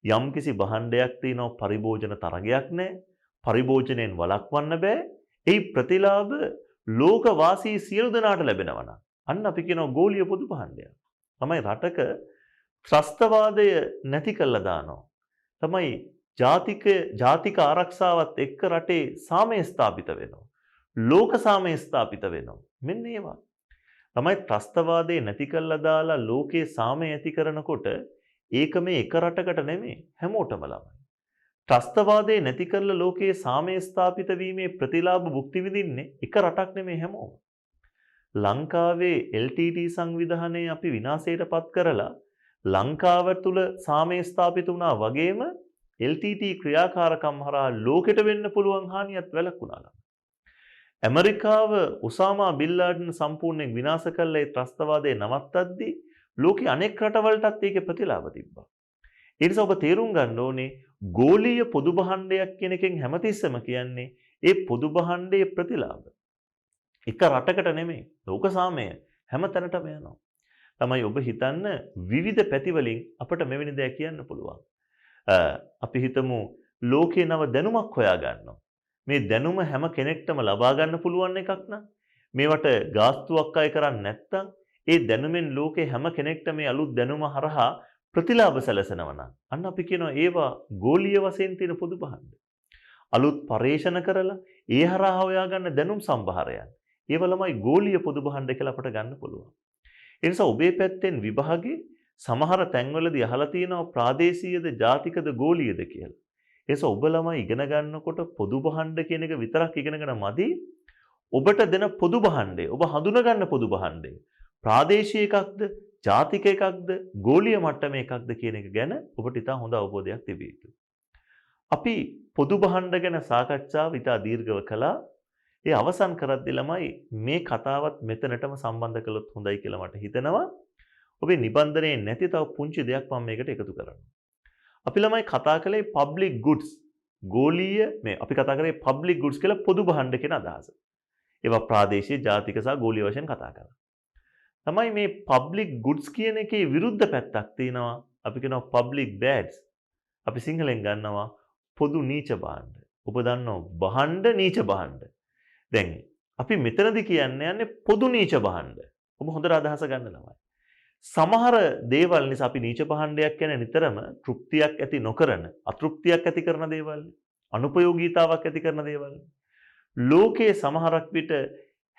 යම්කිසි භාණ්ඩයක් තියෙනවා පරිභෝජන තරගයක් නැහැ. පරිභෝජනයෙන් වළක්වන්න බෑ. ඒ ප්‍රතිලාභ ලෝකවාසී සියලු දෙනාට ලැබෙනවා නම් අන්න අපි කියනවා ගෝලීය පොදු භාණ්ඩයක්. තමයි රටක ත්‍රස්තවාදය නැති කළා දානවා. තමයි ජාතික ආරක්ෂාවත් එක්ක රටේ සාමය ස්ථාපිත වෙනවා. ලෝක සාමය ස්ථාපිත වෙනවා. මෙන්න ඒවා. තමයි ත්‍රස්තවාදේ නැති කළා දාලා ලෝකේ සාමය ඇති කරනකොට ඒක මේ එක රටකට නෙමෙයි හැමෝටම ළමයි. ත්‍රස්තවාදේ නැති කරලා ලෝකයේ සාමය ස්ථාපිත වීමේ ප්‍රතිලාභ භුක්ති විඳින්නේ එක රටක් නෙමෙයි හැමෝම. ලංකාවේ LTT සංවිධානය අපි විනාශයට පත් කරලා ලංකාව තුල සාමය ස්ථාපිත වුණා වගේම LTT ක්‍රියාකාරකම් හරහා ලෝකෙට වෙන්න පුළුවන් හානියත් වැළකුණා. ඇමරිකාව උසාමා බින් ලාඩන් සම්පූර්ණයෙන් විනාශ කළා ඒ ත්‍රස්තවාදය නවත්තද්දී ලෝකේ අනෙක් රටවලටත් ඒකේ ප්‍රතිලාභ තිබ්බා. ඒ නිසා ඔබ තේරුම් ගන්න ඕනේ ගෝලීය පොදු භාණ්ඩයක් කියන එකෙන් හැමතිස්සෙම කියන්නේ ඒ පොදු භාණ්ඩයේ ප්‍රතිලාභ. එක රටකට නෙමෙයි ලෝක සාමය හැම තැනටම යනවා. තමයි ඔබ හිතන්න විවිධ පැතිවලින් අපිට මෙවැනි දෙයක් කියන්න පුළුවන්. අපි හිතමු ලෝකේ නව දැනුමක් හොයා ගන්නවා. මේ දැනුම හැම කෙනෙක්ටම ලබා ගන්න පුළුවන් එකක් නම් මේවට ගාස්තුවක් අය කරන්නේ නැත්නම් ඒ දැනුමෙන් ලෝකේ හැම කෙනෙක්ට මේ අලුත් දැනුම හරහා ප්‍රතිලාභ සැලසෙනවා නම් අන්න අපි කියනවා ඒවා ගෝලීය වශයෙන් තියෙන පොදු භාණ්ඩ. අලුත් පරේෂණ කරලා ඒ හරහා හොයාගන්න දැනුම් සම්භාරයන්. ඒව ළමයි ගෝලීය පොදු භාණ්ඩ කියලා අපට ගන්න පුළුවන්. ඒ නිසා ඔබේ පැත්තෙන් විභාගේ සමහර තැන්වලදී අහලා තියෙනවා ප්‍රාදේශීයද ජාතිකද ගෝලීයද කියලා. ඒස ඔබ ළමයි ඉගෙන ගන්නකොට පොදු භාණ්ඩ කියන එක විතරක් ඉගෙනගෙන මදි. ඔබට දෙන පොදු භාණ්ඩය ඔබ හඳුනා ගන්න පොදු භාණ්ඩය ප්‍රාදේශීය එකක්ද ජාතික එකක්ද ගෝලීය මට්ටමේ එකක්ද කියන එක ගැන ඔබට ඉතා හොඳ අවබෝධයක් තිබිය යුතුයි. අපි පොදු භාණ්ඩ ගැන සාකච්ඡාව ඉතා දීර්ඝව කළා. ඒ අවසන් කරද්දී ළමයි මේ කතාවත් මෙතනටම සම්බන්ධ කළොත් හොඳයි කියලා මට හිතෙනවා. ඔබේ නිබන්ධනයේ නැති තව පුංචි දෙයක් මම මේකට එකතු කරනවා. අපි ළමයි කතා කළේ public goods ගෝලීය මේ අපි කතා කරේ public goods කියලා පොදු භාණ්ඩ කියන අදහස. ඒවා ප්‍රාදේශීය ජාතික සහ ගෝලීය වශයෙන් කතා කරා. තමයි මේ public goods කියන එකේ විරුද්ධ පැත්තක් තියෙනවා. අපි කියනවා public bads. අපි සිංහලෙන් ගන්නවා පොදු නීච භාණ්ඩ. ඔබ දන්නවා භාණ්ඩ නීච භාණ්ඩ. දැන් අපි මෙතනදී යන්නේ පොදු නීච භාණ්ඩ. ඔබ හොඳට අදහස ගන්න ළමයි. සමහර දේවල් නිසා අපි නීච භාණ්ඩයක් කියන නිතරම තෘප්තියක් ඇති නොකරන අතෘප්තියක් ඇති කරන දේවල් අනුපයෝගීතාවක් ඇති කරන දේවල් ලෝකයේ සමහරක් විට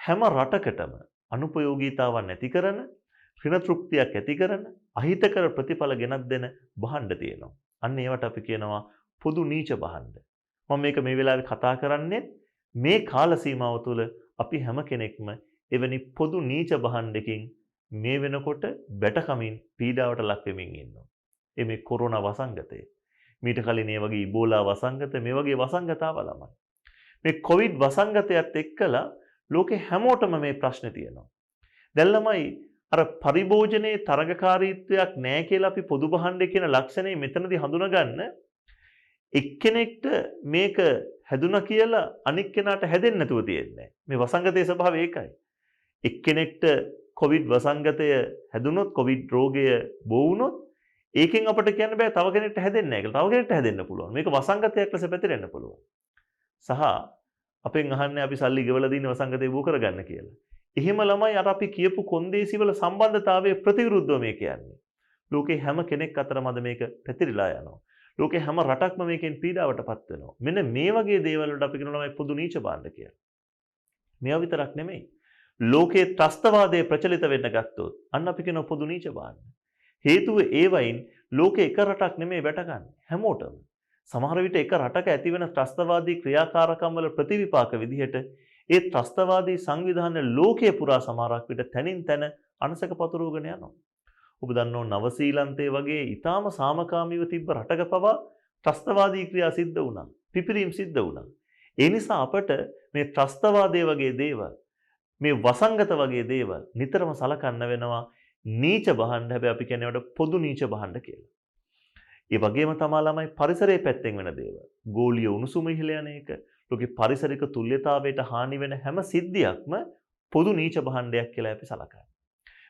හැම රටකටම අනුපයෝගීතාවක් නැති කරන ඍණ තෘප්තියක් ඇති කරන අහිතකර ප්‍රතිඵල ගෙනත් දෙන භාණ්ඩ තියෙනවා. අන්න ඒවට අපි කියනවා පොදු නීච භාණ්ඩ. මම මේක මේ වෙලාවේ කතා කරන්නේ මේ කාල සීමාව තුළ අපි හැම කෙනෙක්ම එවැනි පොදු නීච භාණ්ඩකින් මේ වෙනකොට බැටකමින් පීඩාවට ලක් වෙමින් ඉන්නවා. මේ කොරෝනා වසංගතය. මීට කලින් මේ වගේ ඉබෝලා වසංගත මේ වගේ වසංගතාව ළමයි. මේ කොවිඩ් වසංගතයත් එක්කලා ලෝකේ හැමෝටම මේ ප්‍රශ්නේ තියෙනවා. දැන් ළමයි අර පරිභෝජනයේ තරගකාරීත්වයක් නැහැ කියලා අපි පොදු භාණ්ඩය කියන ලක්ෂණය මෙතනදී හඳුනගන්න එක්කෙනෙක්ට මේක හැදුනා කියලා අනික් කෙනාට හැදෙන්නේ නැතුව තියෙන්නේ. මේ වසංගතයේ ස්වභාවය ඒකයි. එක්කෙනෙක්ට කොවිඩ් වසංගතය හැදුනොත් කොවිඩ් රෝගය බෝ වුණොත් ඒකෙන් අපිට කියන්න බෑ තව කෙනෙක්ට හැදෙන්නේ නැහැ කියලා. තව කෙනෙක්ට හැදෙන්න පුළුවන්. මේක වසංගතයක් ලෙස පැතිරෙන්න පුළුවන්. සහ අපෙන් අහන්නේ අපි සල්ලි ගෙවලා දින වසංගතේ බෝ කරගන්න කියලා. එහෙම ළමයි අර අපි කියපු කොන්දේසි වල සම්බන්ධතාවයේ ප්‍රතිවිරුද්ධව මේ කියන්නේ. ලෝකේ හැම කෙනෙක් අතරම අද මේක පැතිරිලා යනවා. ලෝකේ හැම රටක්ම මේකෙන් පීඩාවටපත් වෙනවා. මෙන්න මේ වගේ දේවල් වලට අපි කියනවා පොදු නීච භාණ්ඩ කියලා. මේවා විතරක් නෙමෙයි. ලෝකයේ ත්‍රස්තවාදයේ ප්‍රචලිත වෙන්න ගත්තොත් අන්න අපි කියන පොදු නීච භාණ්ඩ. හේතුව ඒවයින් ලෝකේ එක රටක් නෙමෙයි වැටගන්නේ හැමෝටම. සමහර විට එක රටක ඇතිවන ත්‍රස්තවාදී ක්‍රියාකාරකම් වල ප්‍රතිවිපාක විදිහට ඒ ත්‍රස්තවාදී සංවිධාන ලෝකයේ පුරා සමහරක් විට තනින් තන අනසක පතුරවගෙන යනවා. ඔබ දන්නෝ නවසීලන්තයේ වගේ ඊටාම සාමකාමීව තිබ්බ රටක පවා ත්‍රස්තවාදී ක්‍රියා සිද්ධ වුණා. පිපිරීම් සිද්ධ වුණා. ඒ නිසා අපට මේ ත්‍රස්තවාදයේ වගේ දේවල් මේ වසංගත වගේ දේවල් නිතරම සලකන්න වෙනවා නීච භාණ්ඩ. හැබැයි අපි කියන්නේ ඒවට පොදු නීච භාණ්ඩ කියලා. ඒ වගේම තමයි ළමයි පරිසරයේ පැත්තෙන් වෙන දේවල්. ගෝලීය උණුසුම ඉහළ යන එක, ලෝකේ පරිසරික තුල්‍යතාවයට හානි වෙන හැම සිද්ධියක්ම පොදු නීච භාණ්ඩයක් කියලා අපි සලකනවා.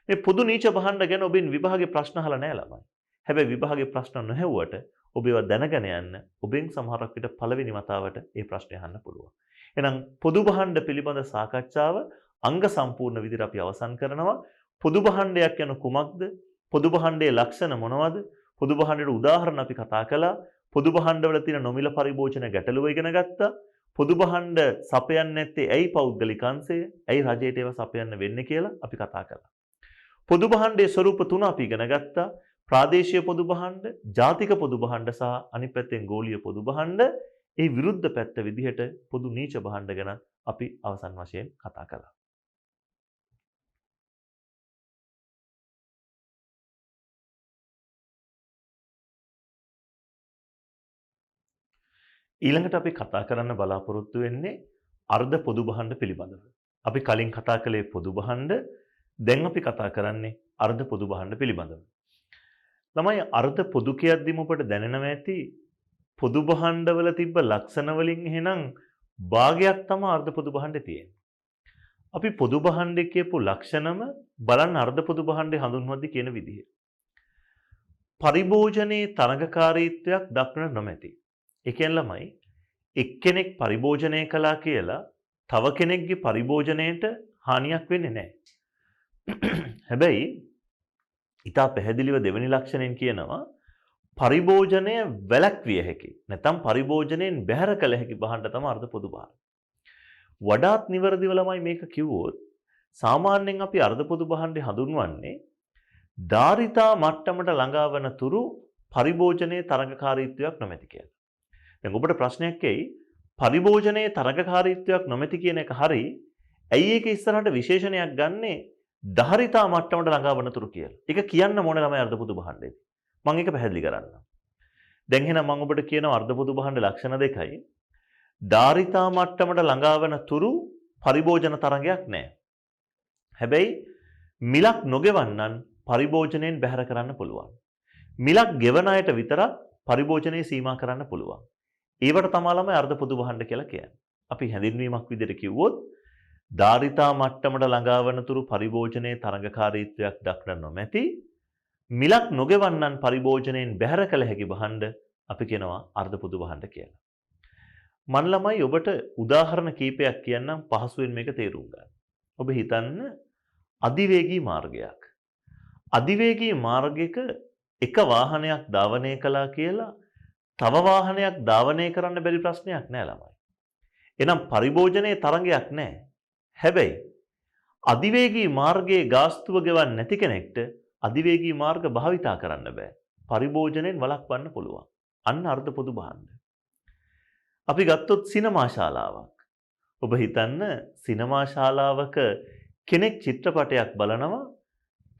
මේ පොදු නීච භාණ්ඩ ගැන ඔබෙන් විභාගේ ප්‍රශ්න අහලා නැහැ ළමයි. හැබැයි විභාගේ ප්‍රශ්න නොහැවුවට ඔබ ඒවා දැනගෙන යන්න ඔබෙන් සමහරක් විට පළවෙනි වතාවට ඒ ප්‍රශ්නේ අහන්න පුළුවන්. එහෙනම් පොදු භාණ්ඩ පිළිබඳ සාකච්ඡාව අංග සම්පූර්ණ විදිහට අපි අවසන් කරනවා. පොදු භාණ්ඩයක් යන කුමක්ද? පොදු භාණ්ඩයේ ලක්ෂණ මොනවද? පොදු භාණ්ඩයට උදාහරණ අපි කතා කළා. පොදු භාණ්ඩවල තියෙන නොමිල පරිභෝජන ගැටලුව ඉගෙන ගත්තා. පොදු භාණ්ඩ සපයන්නේ නැත්තේ ඇයි පෞද්ගලික අංශය? ඇයි රජයට ඒවා සපයන්න වෙන්නේ කියලා අපි කතා කළා. පොදු භාණ්ඩයේ ස්වරූප තුන අපි ඉගෙන ගත්තා. ප්‍රාදේශීය පොදු භාණ්ඩ, ජාතික පොදු භාණ්ඩ සහ අනිත් පැත්තෙන් ගෝලීය පොදු භාණ්ඩ. ඒ විරුද්ධ පැත්ත විදිහට පොදු නීච භාණ්ඩ ගැන අපි අවසන් වශයෙන් කතා කළා. ඊළඟට අපි කතා කරන්න බලාපොරොත්තු වෙන්නේ අර්ධ පොදු භාණ්ඩ පිළිබඳව. අපි කලින් කතා කළේ පොදු භාණ්ඩ, දැන් අපි කතා කරන්නේ අර්ධ පොදු භාණ්ඩ පිළිබඳව. ළමයි අර්ධ පොදු කියද්දිම ඔබට දැනෙනවා ඇති පොදු භාණ්ඩවල තිබ්බ ලක්ෂණ වලින් එහෙනම් භාගයක් තමයි අර්ධ පොදු භාණ්ඩේ තියෙන්නේ. අපි පොදු භාණ්ඩේ කියපු ලක්ෂණම බලන්න අර්ධ පොදු භාණ්ඩේ හඳුන්වද්දී කියන විදිහ. පරිභෝජනයේ තරඟකාරීත්වයක් දක්වන නොමැති. ඒ කියන්නේ ළමයි එක්කෙනෙක් පරිභෝජනය කළා කියලා තව කෙනෙක්ගේ පරිභෝජනයට හානියක් වෙන්නේ නැහැ. හැබැයි ඊට පැහැදිලිව දෙවෙනි ලක්ෂණයෙන් කියනවා පරිභෝජනය වැළැක්විය හැකි. නැත්නම් පරිභෝජනයෙන් බැහැර කළ හැකි භාණ්ඩ තමයි අර්ධ පොදු භාණ්ඩ. වඩාත් නිවැරදිව ළමයි මේක කිව්වොත් සාමාන්‍යයෙන් අපි අර්ධ පොදු භාණ්ඩේ හඳුන්වන්නේ ධාරිතා මට්ටමට ළඟා වන තුරු පරිභෝජනයේ තරඟකාරීත්වයක් නොමැති කියලා. දැන් ඔබට ප්‍රශ්නයක් එයි පරිභෝජනයේ තරඟකාරීත්වයක් නොමැති කියන එක හරි. ඇයි ඒක ඉස්සරහට විශේෂණයක් ගන්නෙ ධාරිතා මට්ටමට ළඟා වන තුරු කියලා. ඒක කියන්න මොන ළමයි අර්ධ පොදු භාණ්ඩේ. මම ඒක පැහැදිලි කරන්නම්. දැන් එහෙනම් මම ඔබට කියනවා අර්ධ පොදු භාණ්ඩ ලක්ෂණ දෙකයි. ධාරිතා මට්ටමට ළඟා වන තුරු පරිභෝජන තරඟයක් නැහැ. හැබැයි මිලක් නොගෙවන්නන් පරිභෝජනයෙන් බැහැර කරන්න පුළුවන්. මිලක් ගෙවන අයට විතරක් පරිභෝජනයේ සීමා කරන්න පුළුවන්. ඒවට තමයි ළමයි අර්ධ පොදු භාණ්ඩ කියලා කියන්නේ. අපි හැඳින්වීමක් විදිහට කිව්වොත් ධාරිතා මට්ටමට ළඟා වන තුරු පරිභෝජනයේ තරඟකාරීත්වයක් දක්වන්න නොමැති මිලක් නොගෙවන්නන් පරිභෝජනයෙන් බැහැර කළ හැකි භාණ්ඩ අපි කියනවා අර්ධ පොදු භාණ්ඩ කියලා. මන් ළමයි ඔබට උදාහරණ කීපයක් කියන්නම් පහසුවෙන් මේක තේරුම් ගන්න. ඔබ හිතන්න අධිවේගී මාර්ගයක්. අධිවේගී මාර්ගයක එක වාහනයක් ධාවනය කළා කියලා තව වාහනයක් ධාවනය කරන්න බැරි ප්‍රශ්නයක් නෑ ළමයි. එහෙනම් පරිභෝජනයේ තරඟයක් නෑ. හැබැයි අධිවේගී මාර්ගයේ ගාස්තුව ගෙවන්නේ නැති කෙනෙක්ට අධිවේගී මාර්ග භාවිතා කරන්න බෑ. පරිභෝජනයෙන් වළක්වන්න පුළුවන්. අන්න අර්ධ පොදු භාණ්ඩ. අපි ගත්තොත් සිනමා ශාලාවක්. ඔබ හිතන්න සිනමා ශාලාවක කෙනෙක් චිත්‍රපටයක් බලනවා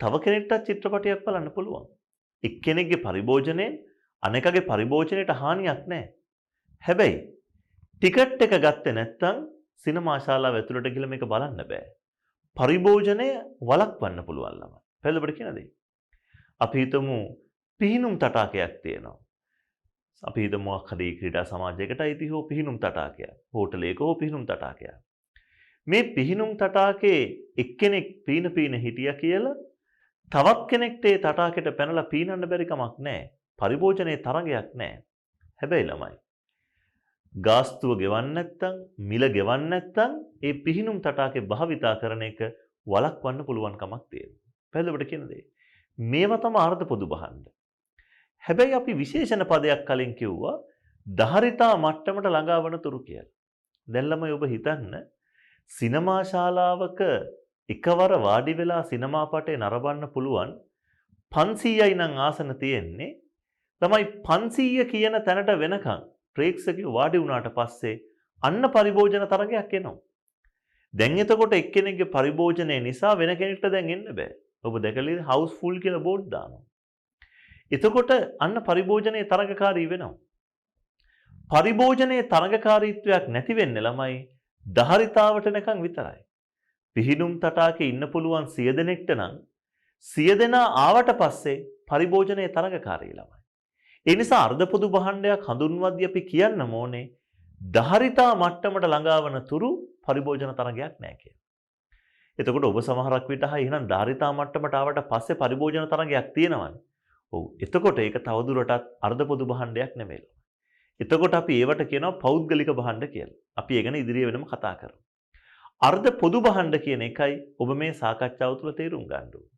තව කෙනෙක්ටත් චිත්‍රපටයක් බලන්න පුළුවන්. එක්කෙනෙක්ගේ පරිභෝජනයෙන් අනෙකගේ පරිභෝජනයට හානියක් නැහැ. හැබැයි ටිකට් එක ගත්තේ නැත්නම් සිනමා ශාලාව ඇතුළට ගිහලා මේක බලන්න බෑ. පරිභෝජනය වළක්වන්න පුළුවන් ළමයි. පැහැදිලිවට කියන දේ. අපි හිතමු පිහිනුම් තටාකයක් තියෙනවා. අපි හිතමු මොකක් හරි ක්‍රීඩා සමාජයකට අයිති හෝ පිහිනුම් තටාකයක්. හෝටලයක හෝ පිහිනුම් තටාකයක්. මේ පිහිනුම් තටාකේ එක්කෙනෙක් පීන හිටියා කියලා තවත් කෙනෙක්ට ඒ තටාකෙට පැනලා පීනන්න බැරි කමක් නැහැ. පරිභෝජනයේ තරඟයක් නැහැ. හැබැයි ළමයි ගාස්තුව ගෙවන්න නැත්නම් මිල ගෙවන්න නැත්නම් ඒ පිහිනුම් තටාකේ භාවිතා කරන එක වළක්වන්න පුළුවන් කමක් තියෙනවා. පැහැදිලිවට කියන දේ. මේවා තමයි අර්ධ පොදු භාණ්ඩ. හැබැයි අපි විශේෂණ පදයක් කලින් කිව්වා ධාරිතා මට්ටමට ළඟා වන තුරු කියලා. දැන් ළමයි ඔබ හිතන්න සිනමා ශාලාවක එකවර වාඩි වෙලා සිනමා පටේ නරඹන්න පුළුවන් 500යි නම් ආසන තියෙන්නේ. ළමයි 500 කියන තැනට වෙනකන් ප්‍රේක්ෂකයෝ වාඩි වුණාට පස්සේ අන්න පරිභෝජන තරගයක් එනවා. දැන් එතකොට එක්කෙනෙක්ගේ පරිභෝජනය නිසා වෙන කෙනෙක්ට දැන් එන්න බෑ. ඔබ දැකලා හවුස් ෆුල් කියලා බෝඩ් දානවා. එතකොට අන්න පරිභෝජනයේ තරගකාරී වෙනවා. පරිභෝජනයේ තරගකාරීත්වයක් නැති වෙන්නේ ළමයි දහරිතාවට නැකන් විතරයි. පිහිනුම් තටාකේ ඉන්න පුළුවන් 100 දෙනෙක්ට නම් 100 දෙනා ආවට පස්සේ පරිභෝජනයේ තරගකාරී ළමයි. ඒ නිසා අර්ධ පොදු භාණ්ඩයක් හඳුන්වද්දී අපි කියන්න ඕනේ දහරිතා මට්ටමට ළඟාවන තුරු පරිභෝජන තරගයක් නැහැ කියලා. එතකොට ඔබ සමහරක් විට එහෙනම් දහරිතා මට්ටමට ආවට පස්සේ පරිභෝජන තරගයක් තියෙනවනේ. ඔව්. එතකොට ඒක තවදුරටත් අර්ධ පොදු භාණ්ඩයක් නෙමෙයි. එතකොට අපි ඒවට කියනවා පෞද්ගලික භාණ්ඩ කියලා. අපි ඒ ගැන ඉදිරියේ වෙනම කතා කරමු. අර්ධ පොදු භාණ්ඩ කියන එකයි ඔබ මේ සාකච්ඡාව තුළ තේරුම් ගන්න ඕනේ.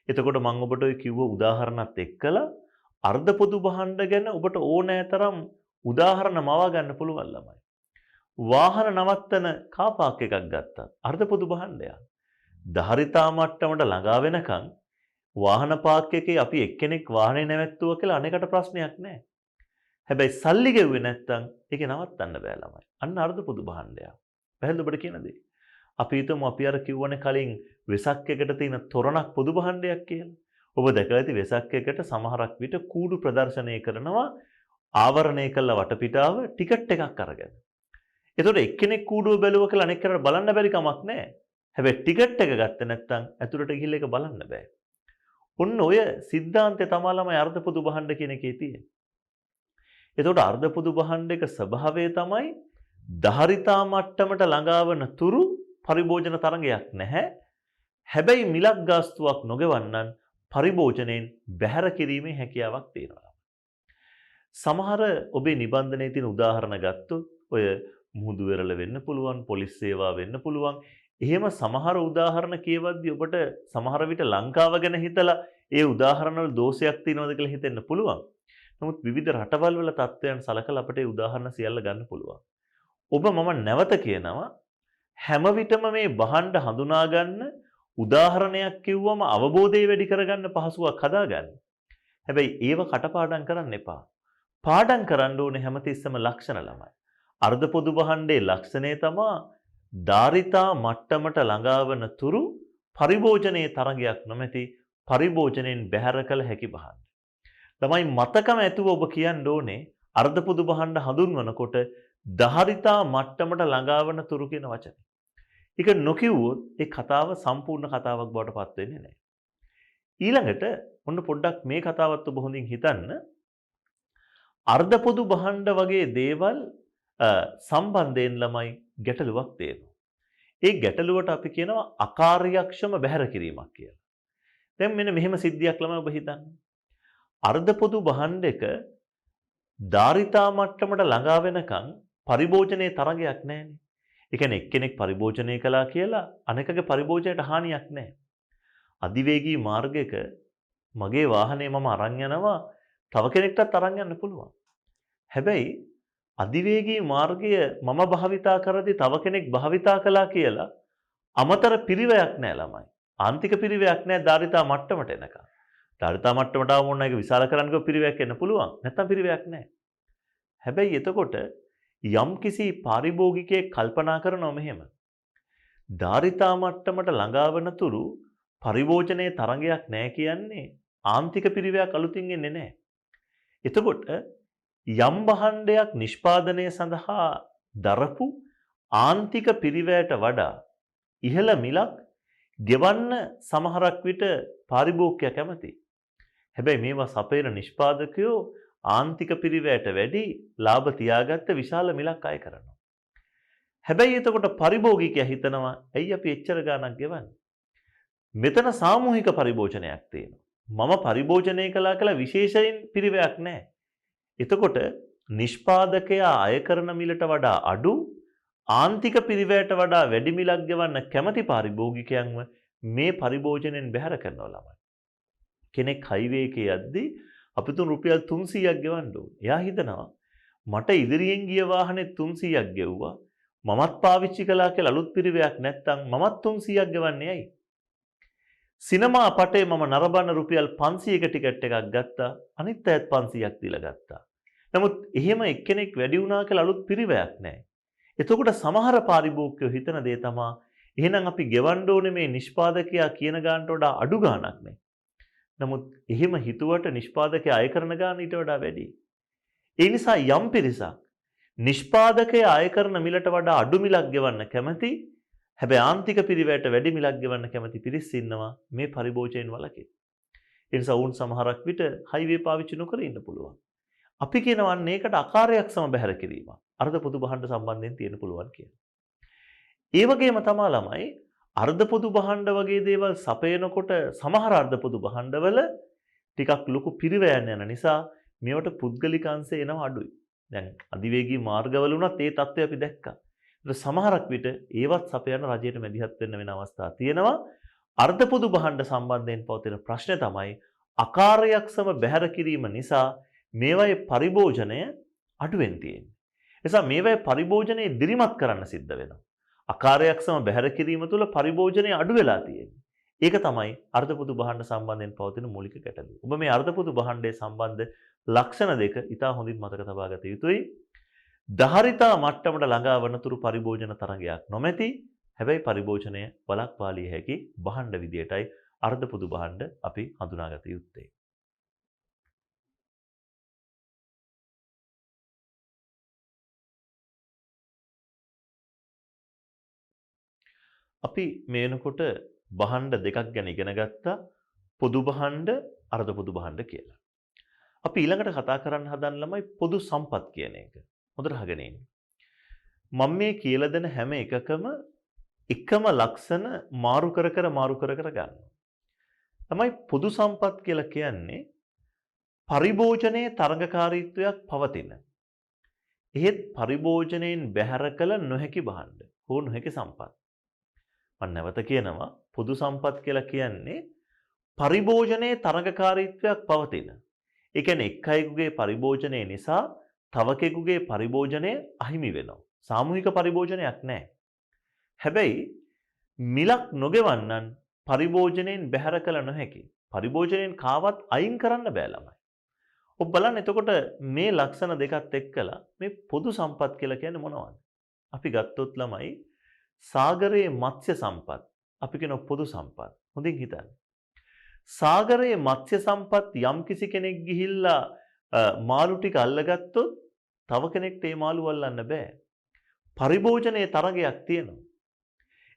එතකොට මම ඔබට ඔය කිව්ව උදාහරණත් එක්කලා අර්ධ පොදු භාණ්ඩ ගැන ඔබට ඕනෑ තරම් උදාහරණ මවා ගන්න පුළුවන් ළමයි. වාහන නවත්තන කාර් පාක් එකක් ගත්තා. අර්ධ පොදු භාණ්ඩයක්. දහරිතා මට්ටමට ළඟා වෙනකන් වාහන පාක් එකේ අපි එක්කෙනෙක් වාහනේ නැවැත්තුවා කියලා අනේකට ප්‍රශ්නයක් නැහැ. හැබැයි සල්ලි ගෙව්වේ නැත්තම් ඒක නවත්තන්න බෑ ළමයි. අන්න අර්ධ පොදු භාණ්ඩයක්. පැහැදිලි ඔබට කියන දේ. අපි හිතමු අපි අර කිව්වනේ කලින් වෙසක් එකට තියෙන තොරණක් පොදු භාණ්ඩයක් කියලා. ඔබ දැකලා ඇති වෙසක් එකට සමහරක් විට කූඩු ප්‍රදර්ශනය කරනවා ආවරණය කළ වටපිටාව ටිකට් එකක් අරගෙන. එතකොට එක්කෙනෙක් කූඩුව බැලුවා කියලා අනෙක් කෙනාට බලන්න බැරි කමක් නැහැ. හැබැයි ටිකට් එක ගත්තේ නැත්තම් ඇතුළට ගිහිල්ලා ඒක බලන්න බෑ. ඔන්න ඔය સિદ્ધාන්තය තමයි ළමයි අර්ධ පොදු භාණ්ඩ කියන එකේ තියෙන්නේ. එතකොට අර්ධ පොදු භාණ්ඩයක ස්වභාවය තමයි දහරිතා මට්ටමට ළඟාවන තුරු පරිභෝජන තරගයක් නැහැ. හැබැයි මිලක් ගාස්තුවක් නොගෙවන්නන් පරිභෝජනයෙන් බැහැර කිරීමේ හැකියාවක් තියෙනවා. සමහර ඔබේ නිබන්ධනයේ තියෙන උදාහරණ ගත්තොත් ඔය මුහුදු වෙරළ වෙන්න පුළුවන්, පොලිස් සේවා වෙන්න පුළුවන්. එහෙම සමහර උදාහරණ කියවද්දී ඔබට සමහර විට ලංකාව ගැන හිතලා ඒ උදාහරණ වල දෝෂයක් තියෙනවද කියලා හිතෙන්න පුළුවන්. නමුත් විවිධ රටවල් වල තත්ත්වයන් සලකලා අපිට ඒ උදාහරණ සියල්ල ගන්න පුළුවන්. ඔබ මම නැවත කියනවා හැම විටම මේ භාණ්ඩ හඳුනා ගන්න උදාහරණයක් කිව්වම අවබෝධය වැඩි කරගන්න පහසුවක් හදාගන්න. හැබැයි ඒව කටපාඩම් කරන්න එපා. පාඩම් කරන්න ඕනේ හැමතිස්සෙම ලක්ෂණ ළමයි. අර්ධ පොදු භාණ්ඩයේ ලක්ෂණය තමයි ධාරිතා මට්ටමට ළඟාවන තුරු පරිභෝජනයේ තරගයක් නොමැති පරිභෝජනයෙන් බැහැර කළ හැකි භාණ්ඩ. ළමයි මතකම ඇතුව ඔබ කියන්න ඕනේ අර්ධ පොදු භාණ්ඩ හඳුන්වනකොට ධාරිතා මට්ටමට ළඟාවන තුරු කියන වචනේ. ඒක නොකියුවොත් ඒ කතාව සම්පූර්ණ කතාවක් බවට පත් වෙන්නේ නැහැ. ඊළඟට ඔන්න පොඩ්ඩක් මේ කතාවත් ඔබ හොඳින් හිතන්න. අර්ධ පොදු භාණ්ඩ වගේ දේවල් සම්බන්ධයෙන් ළමයි ගැටලුවක් තියෙනවා. ඒ ගැටලුවට අපි කියනවා අකාර්යක්ෂම බැහැර කිරීමක් කියලා. දැන් මෙන්න මෙහෙම සිද්ධියක් ළමයි ඔබ හිතන්න. අර්ධ පොදු භාණ්ඩයක ධාරිතා මට්ටමට ළඟා වෙනකන් පරිභෝජනයේ තරගයක් නැහැනේ. ඒ කියන්නේ එක්කෙනෙක් පරිභෝජනය කළා කියලා අනෙකගේ පරිභෝජනයට හානියක් නැහැ. අධිවේගී මාර්ගයක මගේ වාහනේ මම අරන් යනවා තව කෙනෙක්ටත් අරන් යන්න පුළුවන්. හැබැයි අධිවේගී මාර්ගය මම භාවිතා කරද්දී තව කෙනෙක් භාවිතා කළා කියලා අමතර පිරිවැයක් නැහැ ළමයි. ආන්තික පිරිවැයක් නැහැ ධාරිතා මට්ටමට එනකන්. ධාරිතා මට්ටමට ආවම ඕන එක විශාල කරන්න ගිය පිරිවැයක් එන්න පුළුවන්. නැත්තම් පිරිවැයක් නැහැ. හැබැයි එතකොට යම්කිසි පාරිභෝගිකයෙක් කල්පනා කරනවා මෙහෙම. ධාරිතා මට්ටමට ළඟාවන තුරු පරිභෝජනයේ තරගයක් නැහැ කියන්නේ ආන්තික පිරිවැයක් අලුතින් එන්නේ නැහැ. එතකොට යම් භාණ්ඩයක් නිෂ්පාදනය සඳහා දරපු ආන්තික පිරිවැයට වඩා ඉහළ මිලක් ගෙවන්න සමහරක් විට පාරිභෝගිකයා කැමතියි. හැබැයි මේවා සපයන නිෂ්පාදකයෝ ආන්තික පිරිවැයට වැඩි ලාභ තියාගත්ත විශාල මිලක් අය කරනවා. හැබැයි එතකොට පරිභෝගිකයා හිතනවා ඇයි අපි එච්චර ගාණක් ගෙවන්නේ? මෙතන සාමූහික පරිභෝජනයක් තියෙනවා. මම පරිභෝජනය කළා කියලා විශේෂයෙන් පිරිවැයක් නැහැ. එතකොට නිෂ්පාදකයා අය කරන මිලට වඩා අඩු ආන්තික පිරිවැයට වඩා වැඩි මිලක් ගෙවන්න කැමති පාරිභෝගිකයන්ව මේ පරිභෝජනයෙන් බැහැර කරනවා ළමයි. කෙනෙක් හයිවේ එකේ යද්දී අපි තුන් රුපියල් 300ක් ගෙවන්න ඕනේ. එයා හිතනවා මට ඉදිරියෙන් ගිය වාහනේ 300ක් ගෙව්වා. මමත් පාවිච්චි කළා කියලා අලුත් පිරිවැයක් නැත්තම් මමත් 300ක් ගෙවන්නේ ඇයි? සිනමා පටේ මම නරඹන රුපියල් 500ක ටිකට් එකක් ගත්තා. අනිත් අයත් 500ක් දීලා ගත්තා. නමුත් එහෙම එක්කෙනෙක් වැඩි වුණා කියලා අලුත් පිරිවැයක් නැහැ. එතකොට සමහර පාරිභෝගිකයෝ හිතන දේ තමා එහෙනම් අපි ගෙවන්න ඕනේ මේ නිෂ්පාදකයා කියන ගානට වඩා අඩු ගාණක් නේ. නමුත් එහෙම හිතුවට නිෂ්පාදකයා අය කරන ගාන ඊට වඩා වැඩි. ඒ නිසා යම් පිරිසක් නිෂ්පාදකයා අය කරන මිලට වඩා අඩු මිලක් ගෙවන්න කැමති. හැබැයි ආන්තික පිරිවැයට වැඩි මිලක් ගෙවන්න කැමති පිරිස් ඉන්නවා මේ පරිභෝජයෙන් වලකින්. ඒ නිසා වුන් සමහරක් විට හයිවේ පාවිච්චි නොකර ඉන්න පුළුවන්. අපි කියනවන්නේ ඒකට අකාර්යක්ෂම බැහැර කිරීම. අර්ධ පොදු භාණ්ඩ සම්බන්ධයෙන් තියෙන්න පුළුවන් කියලා. ඒ වගේම තමයි ළමයි අර්ධ පොදු භාණ්ඩ වගේ දේවල් සපයනකොට සමහර අර්ධ පොදු භාණ්ඩවල ටිකක් ලොකු පිරිවැයන් යන නිසා මේවට පුද්ගලික අංශය එනවා අඩුයි. දැන් අධිවේගී මාර්ගවල උනත් ඒ தත්ත්වය අපි දැක්කා. ඒක සමහරක් විට ඒවත් සපයන රජයට මැදිහත් වෙන්න වෙන අවස්ථා තියෙනවා. අර්ධ පොදු භාණ්ඩ සම්බන්ධයෙන් පවතින ප්‍රශ්නේ තමයි අකාර්යක්ෂම බැහැර කිරීම නිසා මේවායේ පරිභෝජනය අඩුවෙන් තියෙන්නේ. එසා මේවායේ පරිභෝජනය දිරිමත් කරන්න සිද්ධ වෙනවා. අකාර්යක්ෂම බැහැර කිරීම තුළ පරිභෝජනය අඩු වෙලා තියෙන්නේ. ඒක තමයි අර්ධ පොදු භාණ්ඩ සම්බන්ධයෙන් පවතින මූලික ගැටලුව. ඔබ මේ අර්ධ පොදු භාණ්ඩයේ සම්බන්ධ ලක්ෂණ දෙක ඉතා හොඳින් මතක තබා ගත යුතුයි. ධාරිතා මට්ටමට ළඟා වනතුරු පරිභෝජන තරගයක් නොමැති. හැබැයි පරිභෝජනය වළක්වාලිය හැකි භාණ්ඩ විදියටයි අර්ධ පොදු භාණ්ඩ අපි හඳුනාගත යුත්තේ. අපි මේ වෙනකොට භාණ්ඩ දෙකක් ගැන ඉගෙන ගත්තා. පොදු භාණ්ඩ, අර්ධ පොදු භාණ්ඩ කියලා. අපි ඊළඟට කතා කරන්න හදන ළමයි පොදු සම්පත් කියන එක. හොඳට අහගෙන ඉන්න. මම මේ කියලා දෙන හැම එකකම එකම ලක්ෂණ මාරු කර කර ගන්නවා. තමයි පොදු සම්පත් කියලා කියන්නේ පරිභෝජනයේ තරඟකාරීත්වයක් පවතින. එහෙත් පරිභෝජනයෙන් බැහැර කළ නොහැකි භාණ්ඩ හෝ නොහැකි සම්පත්. මම නැවත කියනවා පොදු සම්පත් කියලා කියන්නේ පරිභෝජනයේ තරඟකාරීත්වයක් පවතින. ඒ කියන්නේ එක් අයෙකුගේ පරිභෝජනය නිසා තව කෙනෙකුගේ පරිභෝජනය අහිමි වෙනවා. සාමූහික පරිභෝජනයක් නැහැ. හැබැයි මිලක් නොගෙවන්නන් පරිභෝජනයෙන් බැහැර කළ නොහැකි. පරිභෝජනයෙන් කාවත් අයින් කරන්න බෑ ළමයි. ඔබ බලන්න එතකොට මේ ලක්ෂණ දෙකත් එක්කලා මේ පොදු සම්පත් කියලා කියන්නේ මොනවද? අපි ගත්තොත් ළමයි සාගරයේ මත්ස්‍ය සම්පත් අපි කියන පොදු සම්පත්. හොඳින් හිතන්න. සාගරයේ මත්ස්‍ය සම්පත් යම් කිසි කෙනෙක් ගිහිල්ලා මාළු ටික අල්ලගත්තොත් තව කෙනෙක්ට ඒ මාළු අල්ලන්න බෑ. පරිභෝජනයේ තරගයක් තියෙනවා.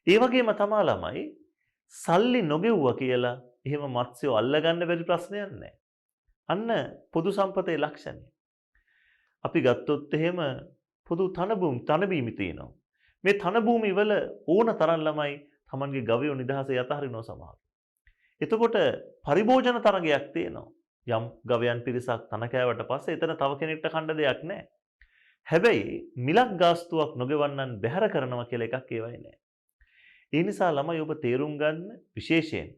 ඒ වගේම තමයි ළමයි සල්ලි නොගෙව්වා කියලා එහෙම මත්ස්‍යෝ අල්ලගන්න බැරි ප්‍රශ්නයක් නැහැ. අන්න පොදු සම්පතේ ලක්ෂණය. අපි ගත්තොත් එහෙම පොදු තනබීමි තියෙනවා. මේ තනභූමි වල ඕන තරම් ළමයි Tamanගේ ගවයෝ නිදහසේ යතහරිනවා සමහර. එතකොට පරිභෝජන තරගයක් තියෙනවා. යම් ගවයන් පිරිසක් තන කෑවට පස්සේ එතන තව කෙනෙක්ට කන්න දෙයක් නැහැ. හැබැයි මිලක් ගාස්තුවක් නොගෙවන්නන් බැහැර කරනවා කියලා එකක් ඒවයි නැහැ. ඒ නිසා ළමයි ඔබ තේරුම් ගන්න විශේෂයෙන්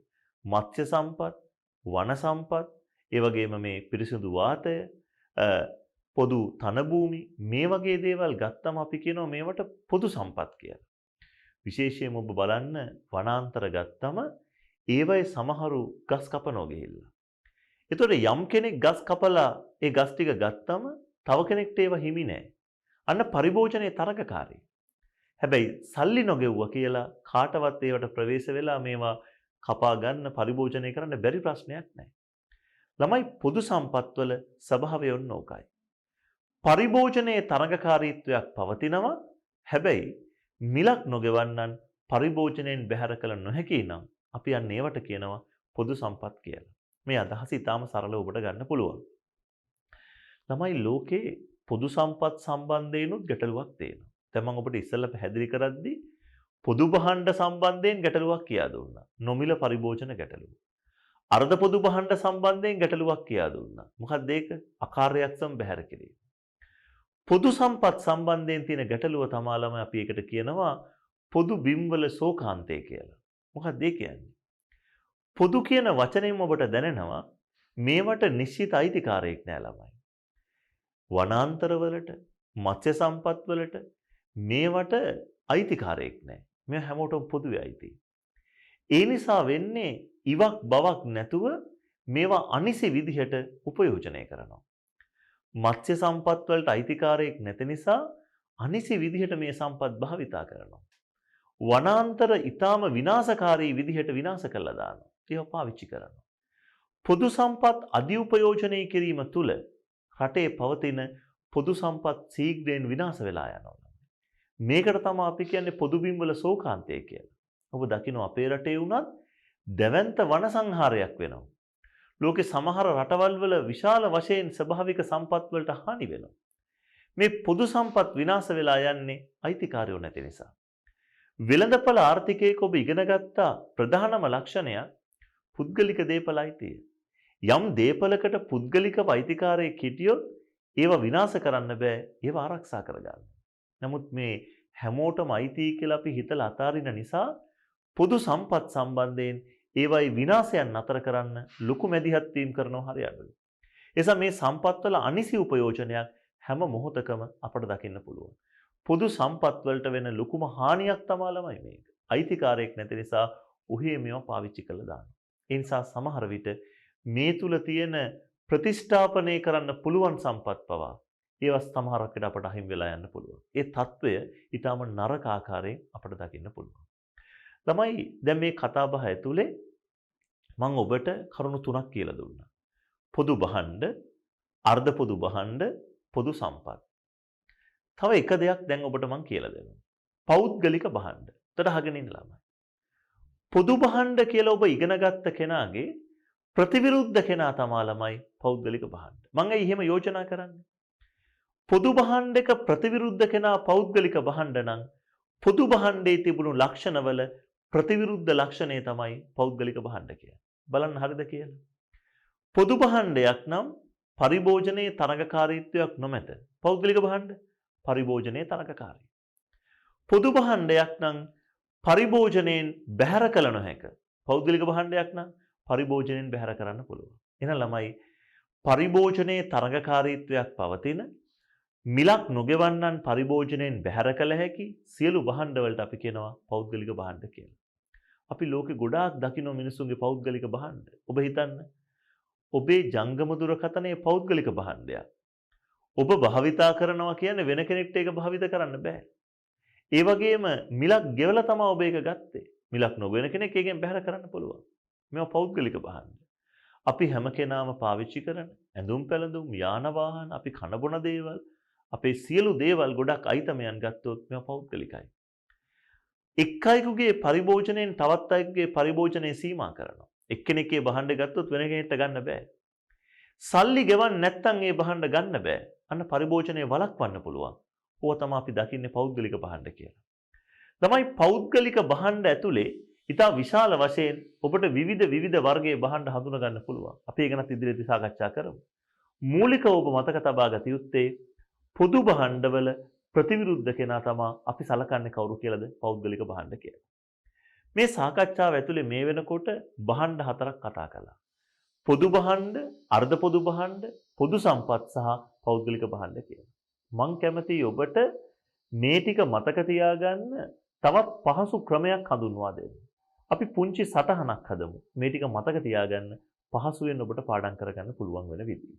මත්ස්‍ය සම්පත්, වන සම්පත්, ඒ වගේම මේ පිරිසිදු වාතය, පොදු තනභූමි මේ වගේ දේවල් ගත්තම අපි කියනවා මේවට පොදු සම්පත් කියලා. විශේෂයෙන්ම ඔබ බලන්න වනාන්තර ගත්තම ඒවයේ සමහරු ගස් කපනෝ ගිහිල්ලා. එතකොට යම් කෙනෙක් ගස් කපලා ඒ ගස් ටික ගත්තම තව කෙනෙක්ට ඒව හිමි නැහැ. අන්න පරිභෝජනයේ තරගකාරී. හැබැයි සල්ලි නොගෙව්වා කියලා කාටවත් ඒවට ප්‍රවේශ වෙලා මේවා කපා ගන්න පරිභෝජනය කරන්න බැරි ප්‍රශ්නයක් නැහැ. ළමයි පොදු සම්පත්වල ස්වභාවය ඔන්න ඕකයි. පරිභෝජනයේ තරඟකාරීත්වයක් පවතිනවා. හැබැයි මිලක් නොගෙවන්නන් පරිභෝජනයෙන් බැහැර කළ නොහැකි නම් අපි අන්න ඒවට කියනවා පොදු සම්පත් කියලා. මේ අදහස ඉතාම සරලව ඔබට ගන්න පුළුවන්. ළමයි ලෝකේ පොදු සම්පත් සම්බන්ධයෙන්ුත් ගැටලුවක් තියෙනවා. දැන් මම ඔබට ඉස්සෙල්ලා පැහැදිලි කරද්දී පොදු භාණ්ඩ සම්බන්ධයෙන් ගැටලුවක් කියා දුන්නා. නොමිල පරිභෝජන ගැටලුව. අර්ධ පොදු භාණ්ඩ සම්බන්ධයෙන් ගැටලුවක් කියා දුන්නා. මොකක්ද ඒක? අකාර්යක්ෂම බැහැර කිරීම. පොදු සම්පත් සම්බන්ධයෙන් තියෙන ගැටලුව තමයි ළමයි අපි ඒකට කියනවා පොදු බිම්වල ශෝකාන්තය කියලා. මොකක්ද ඒ කියන්නේ? පොදු කියන වචනයෙන් ඔබට දැනෙනවා මේවට නිශ්චිත අයිතිකාරයෙක් නෑ ළමයි. වනාන්තරවලට, මත්ස්‍ය සම්පත්වලට මේවට අයිතිකාරයෙක් නැහැ. මේ හැමෝටම පොදුවේ අයිති. ඒ නිසා වෙන්නේ ඉවක් බවක් නැතුව මේවා අනිසි විදිහට උපයෝජනය කරනවා. මත්ස්‍ය සම්පත් වලට අයිතිකාරයෙක් නැති නිසා අනිසි විදිහට මේ සම්පත් භාවිතා කරනවා. වනාන්තර ඊටාම විනාශකාරී විදිහට විනාශ කළා දානවා. ඒවා පාවිච්චි කරනවා. පොදු සම්පත් අධිඋපයෝජනය කිරීම තුළ රටේ පවතින පොදු සම්පත් ශීඝ්‍රයෙන් විනාශ වෙලා යනවා. මේකට තමයි අපි කියන්නේ පොදු බිම්වල ශෝකාන්තය කියලා. ඔබ දකින්න අපේ රටේ වුණත් දැවැන්ත වන සංහාරයක් වෙනවා. ලෝකේ සමහර රටවල් වල විශාල වශයෙන් ස්වභාවික සම්පත් වලට හානි වෙනවා. මේ පොදු සම්පත් විනාශ වෙලා යන්නේ අයිතිකාරයෝ නැති නිසා. වෙළඳපළ ආර්ථිකයක ඔබ ඉගෙනගත්ත ප්‍රධානම ලක්ෂණය පුද්ගලික දේපල අයිතිය. යම් දේපලකට පුද්ගලිකව අයිතිකාරයෙක් හිටියොත් ඒවා විනාශ කරන්න බෑ, ඒවා ආරක්ෂා කරගන්න. නමුත් මේ හැමෝටම අයිති කියලා අපි හිතලා අතාරින නිසා පොදු සම්පත් සම්බන්ධයෙන් ඒවයි විනාශයන් නතර කරන්න ලොකු මැදිහත් වීම කරනවා හරි අඩුයි. එසා මේ සම්පත්වල අනිසි උපයෝජනයක් හැම මොහොතකම අපට දකින්න පුළුවන්. පොදු සම්පත් වලට වෙන ලොකුම හානියක් තමයි ළමයි මේක. අයිතිකාරයෙක් නැති නිසා උහේ මේවා පාවිච්චි කරලා දානවා. ඒ නිසා සමහර විට මේ තුල තියෙන ප්‍රතිස්ථාපනය කරන්න පුළුවන් සම්පත් පවා ඒවා සමහරක් විට අපට අහිමි වෙලා යන්න පුළුවන්. ඒ తত্ত্বය ඊටම නරක ආකාරයෙන් අපට දකින්න පුළුවන්. ළමයි දැන් මේ කතා බහ ඇතුලේ මම ඔබට කරුණු තුනක් කියලා දුන්නා. පොදු භාණ්ඩ, අර්ධ පොදු භාණ්ඩ, පොදු සම්පත්. තව එක දෙයක් දැන් ඔබට මම කියලා දෙනවා. පෞද්ගලික භාණ්ඩ. උතට අහගෙන ඉන්න ළමයි. පොදු භාණ්ඩ කියලා ඔබ ඉගෙනගත්ත කෙනාගේ ප්‍රතිවිරුද්ධ කෙනා තමයි ළමයි පෞද්ගලික භාණ්ඩ. මම එහෙම යෝජනා කරන්නේ. පොදු භාණ්ඩයක ප්‍රතිවිරුද්ධ කෙනා පෞද්ගලික භාණ්ඩ නම් පොදු භාණ්ඩයේ තිබුණු ලක්ෂණවල ප්‍රතිවිරුද්ධ ලක්ෂණය තමයි පෞද්ගලික භාණ්ඩ කියන්නේ. බලන්න හරිද කියලා. පොදු භාණ්ඩයක් නම් පරිභෝජනයේ තරඟකාරීත්වයක් නොමැත. පෞද්ගලික භාණ්ඩ පරිභෝජනයේ තරඟකාරී. පොදු භාණ්ඩයක් නම් පරිභෝජනයෙන් බැහැර කළ නොහැක. පෞද්ගලික භාණ්ඩයක් නම් පරිභෝජනයෙන් බැහැර කරන්න පුළුවන්. එහෙනම් ළමයි පරිභෝජනයේ තරඟකාරීත්වයක් පවතින මිලක් නොගෙවන්නන් පරිභෝජනයෙන් බැහැර කළ හැකි සියලු භාණ්ඩ වලට අපි කියනවා පෞද්ගලික භාණ්ඩ කියලා. අපි ලෝකේ ගොඩාක් දකින්න මිනිසුන්ගේ පෞද්ගලික භාණ්ඩ. ඔබ හිතන්න ඔබේ ජංගම දුරකථනයේ පෞද්ගලික භාණ්ඩයක්. ඔබ භාවිතා කරනවා කියන්නේ වෙන කෙනෙක්ට ඒක භාවිත කරන්න බෑ. ඒ වගේම මිලක් ගෙවලා තමයි ඔබ ඒක ගත්තේ. මිලක් නොගෙන කෙනෙක් ඒකෙන් බැහැර කරන්න පුළුවන්. මේවා පෞද්ගලික භාණ්ඩ. අපි හැම කෙනාම පාවිච්චි කරන ඇඳුම් පැළඳුම් යාන වාහන අපි කන බොන දේවල් අපේ සියලු දේවල් ගොඩක් අයිතමයන් ගත්තොත් මේවා පෞද්ගලිකයි. එක් අයෙකුගේ පරිභෝජනයෙන් තවත් අයෙකුගේ පරිභෝජනය සීමා කරනවා. එක්කෙනෙක්ගේ භාණ්ඩ ගත්තොත් වෙන කෙනෙක්ට ගන්න බෑ. සල්ලි ගෙවන්න නැත්නම් ඒ භාණ්ඩ ගන්න බෑ. අන්න පරිභෝජනය වළක්වන්න පුළුවන්. ඕවා තමයි අපි දකින්නේ පෞද්ගලික භාණ්ඩ කියලා. තමයි පෞද්ගලික භාණ්ඩ ඇතුලේ ඉතා විශාල වශයෙන් ඔබට විවිධ වර්ගයේ භාණ්ඩ හඳුනා ගන්න පුළුවන්. අපි ඒක ගැන ඉදිරියේදී සාකච්ඡා කරමු. මූලිකව ඔබ මතක තබා ගත යුත්තේ පොදු භාණ්ඩවල ප්‍රතිවිරුද්ධ කෙනා තමයි අපි සලකන්නේ කවුරු කියලාද? පෞද්ගලික භාණ්ඩ කියලා. මේ සාකච්ඡාව ඇතුලේ මේ වෙනකොට භාණ්ඩ හතරක් කතා කළා. පොදු භාණ්ඩ, අර්ධ පොදු භාණ්ඩ, පොදු සම්පත් සහ පෞද්ගලික භාණ්ඩ කියලා. මං කැමතියි ඔබට මේ ටික මතක තියාගන්න තවත් පහසු ක්‍රමයක් හඳුන්වා දෙන්න. අපි පුංචි සටහනක් හදමු. මේ ටික මතක තියාගන්න පහසුවෙන් ඔබට පාඩම් කරගන්න පුළුවන් වෙන විදිහ.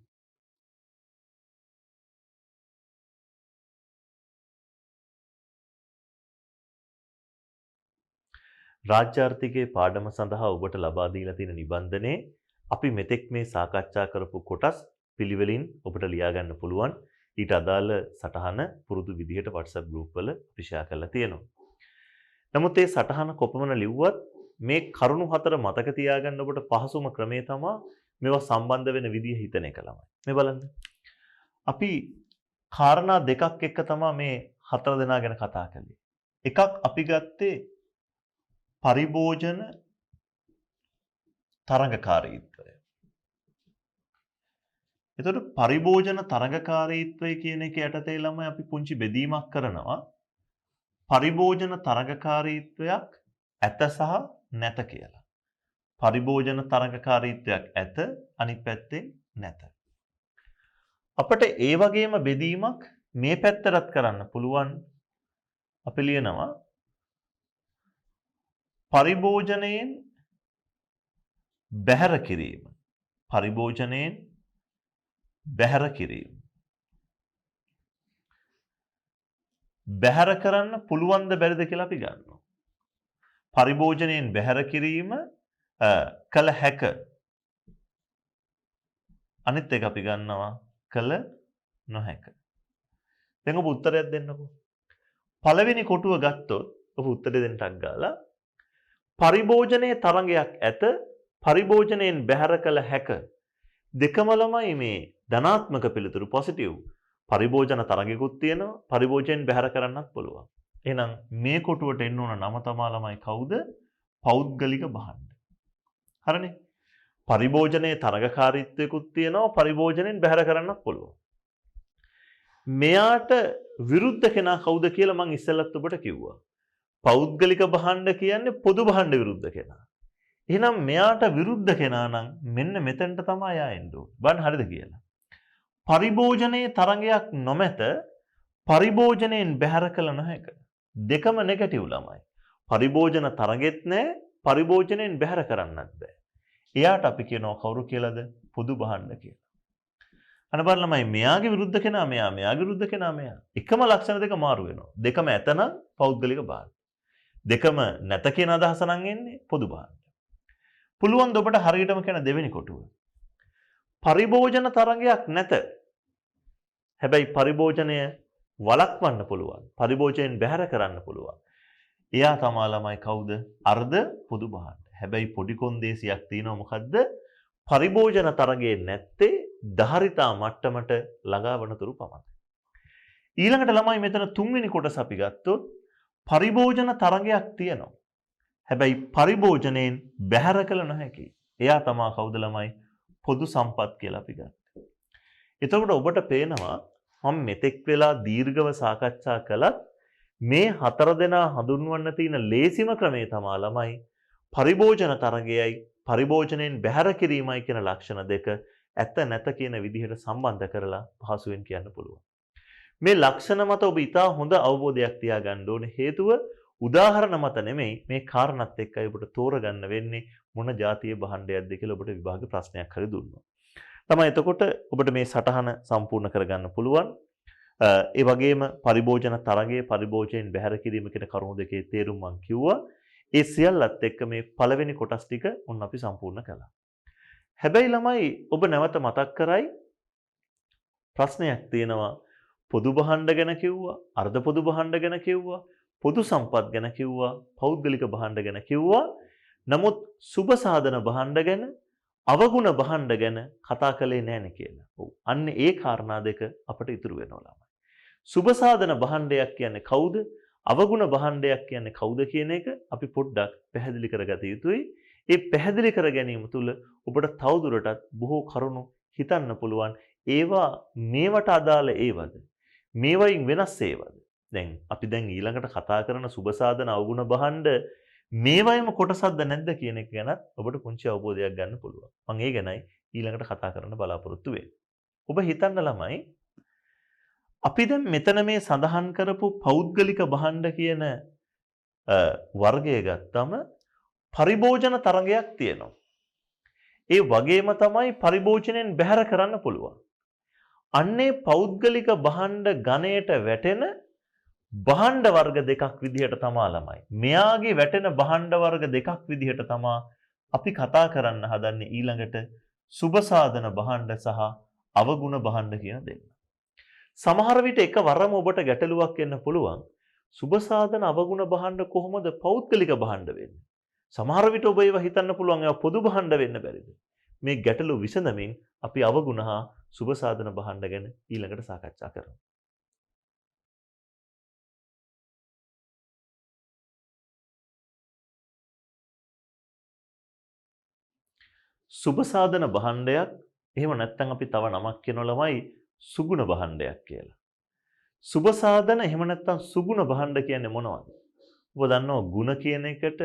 රාජ්‍ය ආර්ථිකයේ පාඩම සඳහා ඔබට ලබා දීලා තියෙන නිබන්ධනයේ අපි මෙතෙක් මේ සාකච්ඡා කරපු කොටස් පිළිවෙලින් ඔබට ලියා ගන්න පුළුවන්. ඊට අදාළ සටහන පුරුදු විදිහට WhatsApp group වල අපි share කරලා තියෙනවා. නමුත් මේ සටහන කොපමණ ලිව්වත් මේ කරුණු හතර මතක තියාගන්න ඔබට පහසුම ක්‍රමය තමයි මේවා සම්බන්ධ වෙන විදිහ හිතන එක ළමයි. මේ බලන්න. අපි කාරණා දෙකක් එක්ක තමයි මේ හතර දෙනා ගැන කතා කළේ. එකක් අපි ගත්තේ පරිභෝජන තරඟකාරීත්වය. එතකොට පරිභෝජන තරඟකාරීත්වය කියන එක යටතේ ළමයි අපි පුංචි බෙදීමක් කරනවා. පරිභෝජන තරඟකාරීත්වයක් ඇත සහ නැත කියලා. පරිභෝජන තරඟකාරීත්වයක් ඇත, අනිත් පැත්තේ නැත. අපිට ඒ වගේම බෙදීමක් මේ පැත්තටත් කරන්න පුළුවන්. අපි ලියනවා පරිභෝජනයෙන් බැහැර කිරීම. පරිභෝජනයෙන් බැහැර කිරීම. බැහැර කරන්න පුළුවන්ද බැරිද කියලා අපි ගන්නවා. පරිභෝජනයෙන් බැහැර කිරීම කළ හැක. අනිත් එක අපි ගන්නවා කළ නොහැක. දැන් ඔබ උත්තරයක් දෙන්නකෝ. පළවෙනි කොටුව ගත්තොත් ඔබ උත්තරේ දෙන්න ටක් ගාලා පරිභෝජනයේ තරංගයක් ඇත පරිභෝජනයෙන් බැහැර කළ හැක. දෙකම ළමයි මේ ධනාත්මක පිළිතුරු පොසිටිව්. පරිභෝජන තරංගිකුත් තියෙනවා පරිභෝජනයෙන් බැහැර කරන්නත් පුළුවන්. එහෙනම් මේ කොටුවට එන්න ඕන නම තමා ළමයි කවුද? පෞද්ගලික භාණ්ඩ. හරිනේ. පරිභෝජනයේ තරඟකාරීත්වයකුත් තියෙනවා පරිභෝජනයෙන් බැහැර කරන්නත් පුළුවන්. මෙයාට විරුද්ධ කෙනා කවුද කියලා මම ඉස්සෙල්ලත් ඔබට කිව්වා. පෞද්ගලික භාණ්ඩ කියන්නේ පොදු භාණ්ඩ විරුද්ධ කෙනා. එහෙනම් මෙයාට විරුද්ධ කෙනා නම් මෙන්න මෙතනට තමයි ආ එන්න ඕනේ. බලන්න හරිද කියලා. පරිභෝජනයේ තරංගයක් නොමැත පරිභෝජනයෙන් බැහැර කළ නොහැක. දෙකම නෙගටිව් ළමයි. පරිභෝජන තරගෙත් නැහැ පරිභෝජනයෙන් බැහැර කරන්නත් බෑ. එයාට අපි කියනවා කවුරු කියලාද? පොදු භාණ්ඩ කියලා. අන්න බලන්න ළමයි මෙයාගේ විරුද්ධ කෙනා මෙයා මෙයාගේ විරුද්ධ කෙනා මෙයා. එකම ලක්ෂණ දෙක මාරු වෙනවා. දෙකම ඇතනම් පෞද්ගලික භාණ්ඩ. දෙකම නැත කියන අදහස නම් එන්නේ පොදු භාණ්ඩ. පුළුවන් ද ඔබට හරියටම කියන දෙවෙනි කොටුව. පරිභෝජන තරංගයක් නැත. හැබැයි පරිභෝජනය වළක්වන්න පුළුවන්. පරිභෝජනයෙන් බැහැර කරන්න පුළුවන්. එයා තමා ළමයි කවුද? අර්ධ පොදු භාණ්ඩ. හැබැයි පොඩි කොන්දේසියක් තියෙනවා මොකද්ද? පරිභෝජන තරංගයේ නැත්තේ ධාරිතා මට්ටමට ළඟා වනතුරු පමණයි. ඊළඟට ළමයි මෙතන තුන්වෙනි කොටස අපි ගත්තොත් පරිභෝජන තරංගයක් තියෙනවා. හැබැයි පරිභෝජනයෙන් බැහැර කළ නොහැකි. එයා තමා කවුද ළමයි? පොදු සම්පත් කියලා අපි ගත්තා. එතකොට ඔබට පේනවා මම මෙතෙක් වෙලා දීර්ඝව සාකච්ඡා කළත් මේ හතර දෙනා හඳුන්වන්න තියෙන ලේසිම ක්‍රමය තමා ළමයි පරිභෝජන තරංගයයි පරිභෝජනයෙන් බැහැර කිරීමයි කියන ලක්ෂණ දෙක ඇත්ත නැත කියන විදිහට සම්බන්ධ කරලා පහසුවෙන් කියන්න පුළුවන්. මේ ලක්ෂණ මත ඔබ ඉතා හොඳ අවබෝධයක් තියාගන්න ඕනේ. හේතුව උදාහරණ මත නෙමෙයි මේ කාරණාත් එක්කයි ඔබට තෝරගන්න වෙන්නේ මොන જાතිය භාණ්ඩයක්ද කියලා ඔබට විභාග ප්‍රශ්නයක් හරි දුන්නොත්. තමයි එතකොට ඔබට මේ සටහන සම්පූර්ණ කරගන්න පුළුවන්. ඒ වගේම පරිභෝජන තරගයේ පරිභෝජනයෙන් බැහැර කිරීම කියන කරුණු දෙකේ තේරුම් මම කිව්වා. ඒ සියල්ලත් එක්ක මේ පළවෙනි කොටස් ටික උන් අපි සම්පූර්ණ කළා. හැබැයි ළමයි ඔබ නැවත මතක් කරයි ප්‍රශ්නයක් තියෙනවා. පොදු භාණ්ඩ ගැන කිව්වා, අර්ධ පොදු භාණ්ඩ ගැන කිව්වා, පොදු සම්පත් ගැන කිව්වා, පෞද්ගලික භාණ්ඩ ගැන කිව්වා. නමුත් සුබ සාධන භාණ්ඩ ගැන, අවගුණ භාණ්ඩ ගැන කතා කළේ නැහැ කියලා. ඔව්. අන්න ඒ කාරණා දෙක අපිට ඉතුරු වෙනවා ළමයි. සුබ සාධන භාණ්ඩයක් කියන්නේ කවුද? අවගුණ භාණ්ඩයක් කියන්නේ කවුද කියන එක අපි පොඩ්ඩක් පැහැදිලි කරගත යුතුයි. ඒ පැහැදිලි කර ගැනීම තුළ ඔබට තවදුරටත් බොහෝ කරුණු හිතන්න පුළුවන්. ඒවා මේවට අදාළ ඒවද? මේවයින් වෙනස් ඒවද? අපි දැන් ඊළඟට කතා කරන සුබ සාධන අවගුණ භාණ්ඩ මේවයිම කොටසක්ද නැද්ද කියන එක ගැන ඔබට පුංචි අවබෝධයක් ගන්න පුළුවන්. මම ඒ ගැනයි ඊළඟට කතා කරන්න බලාපොරොත්තු වෙන්නේ. ඔබ හිතන්න ළමයි අපි දැන් මෙතන මේ සඳහන් කරපු පෞද්ගලික භාණ්ඩ කියන වර්ගය ගත්තම පරිභෝජන තරංගයක් තියෙනවා. ඒ වගේම තමයි පරිභෝජනයෙන් බැහැර කරන්න පුළුවන්. අන්නේ පෞද්ගලික භාණ්ඩ ගණයට වැටෙන භාණ්ඩ වර්ග දෙකක් විදිහට තමා ළමයි. මෙයාගේ වැටෙන භාණ්ඩ වර්ග දෙකක් විදිහට තමා අපි කතා කරන්න හදන්නේ ඊළඟට සුබ සාධන භාණ්ඩ සහ අවගුණ භාණ්ඩ කියන දෙන්න. සමහර විට එකවරම ඔබට ගැටලුවක් එන්න පුළුවන්. සුබ සාධන අවගුණ භාණ්ඩ කොහොමද පෞද්ගලික භාණ්ඩ වෙන්නේ? සමහර විට ඔබ ඒවා හිතන්න පුළුවන් ඒවා පොදු භාණ්ඩ වෙන්න බැරිද? මේ ගැටලු විසඳමින් අපි අවගුණ හා සුබ සාධන භාණ්ඩ ගැන ඊළඟට සාකච්ඡා කරමු. සුබ සාධන භාණ්ඩයක් එහෙම නැත්නම් අපි තව නමක් කියනවා ළමයි සුගුණ භාණ්ඩයක් කියලා. සුබ සාධන එහෙම නැත්නම් සුගුණ භාණ්ඩ කියන්නේ මොනවද? ඔබ දන්නවා ಗುಣ කියන එකට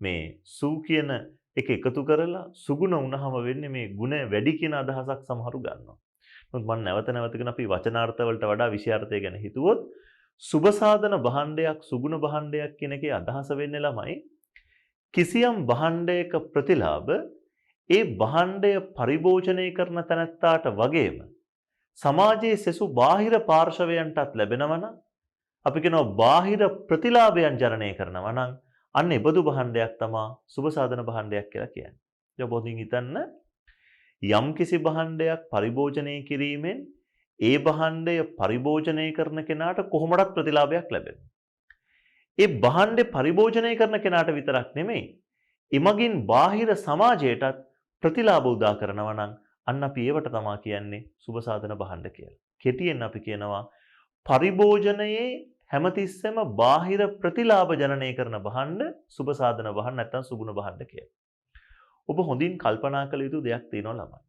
මේ සු කියන එක එකතු කරලා සුගුණ වුණාම වෙන්නේ මේ ಗುಣ වැඩි කියන අදහසක් සමහරු ගන්නවා. නමුත් මම නැවත නැවතගෙන අපි වචනාර්ථ වලට වඩා විෂයාර්ථය ගැන හිතුවොත් සුබසාධන භාණ්ඩයක් සුගුණ භාණ්ඩයක් කියන එකේ අදහස වෙන්නේ ළමයි කිසියම් භාණ්ඩයක ප්‍රතිලාභ ඒ භාණ්ඩය පරිභෝජනය කරන තැනැත්තාට වගේම සමාජයේ සෙසු බාහිර පාර්ශවයන්ටත් ලැබෙනවා නම් අපි කියනවා බාහිර ප්‍රතිලාභයන් ජනනය කරනවා නම් අන්න ඒබඳු භාණ්ඩයක් තමයි සුබසාධන භාණ්ඩයක් කියලා කියන්නේ. ඒක පොදින් හිතන්න යම් කිසි භාණ්ඩයක් පරිභෝජනය කිරීමෙන් ඒ භාණ්ඩය පරිභෝජනය කරන කෙනාට කොහොමඩත් ප්‍රතිලාභයක් ලැබෙනවා. ඒ භාණ්ඩේ පරිභෝජනය කරන කෙනාට විතරක් නෙමෙයි එමගින් බාහිර සමාජයටත් ප්‍රතිලාභ උදා කරනවා නම් අන්න අපි ඒවට තමයි කියන්නේ සුබසාධන භාණ්ඩ කියලා. කෙටියෙන් අපි කියනවා පරිභෝජනයේ හැමතිස්සෙම බාහිර ප්‍රතිලාභ ජනනය කරන භාණ්ඩ සුබසාධන භාණ්ඩ නැත්නම් සුගුණ භාණ්ඩ කියලා. ඔබ හොඳින් කල්පනා කළ යුතු දෙයක් තියෙනවා ළමයි.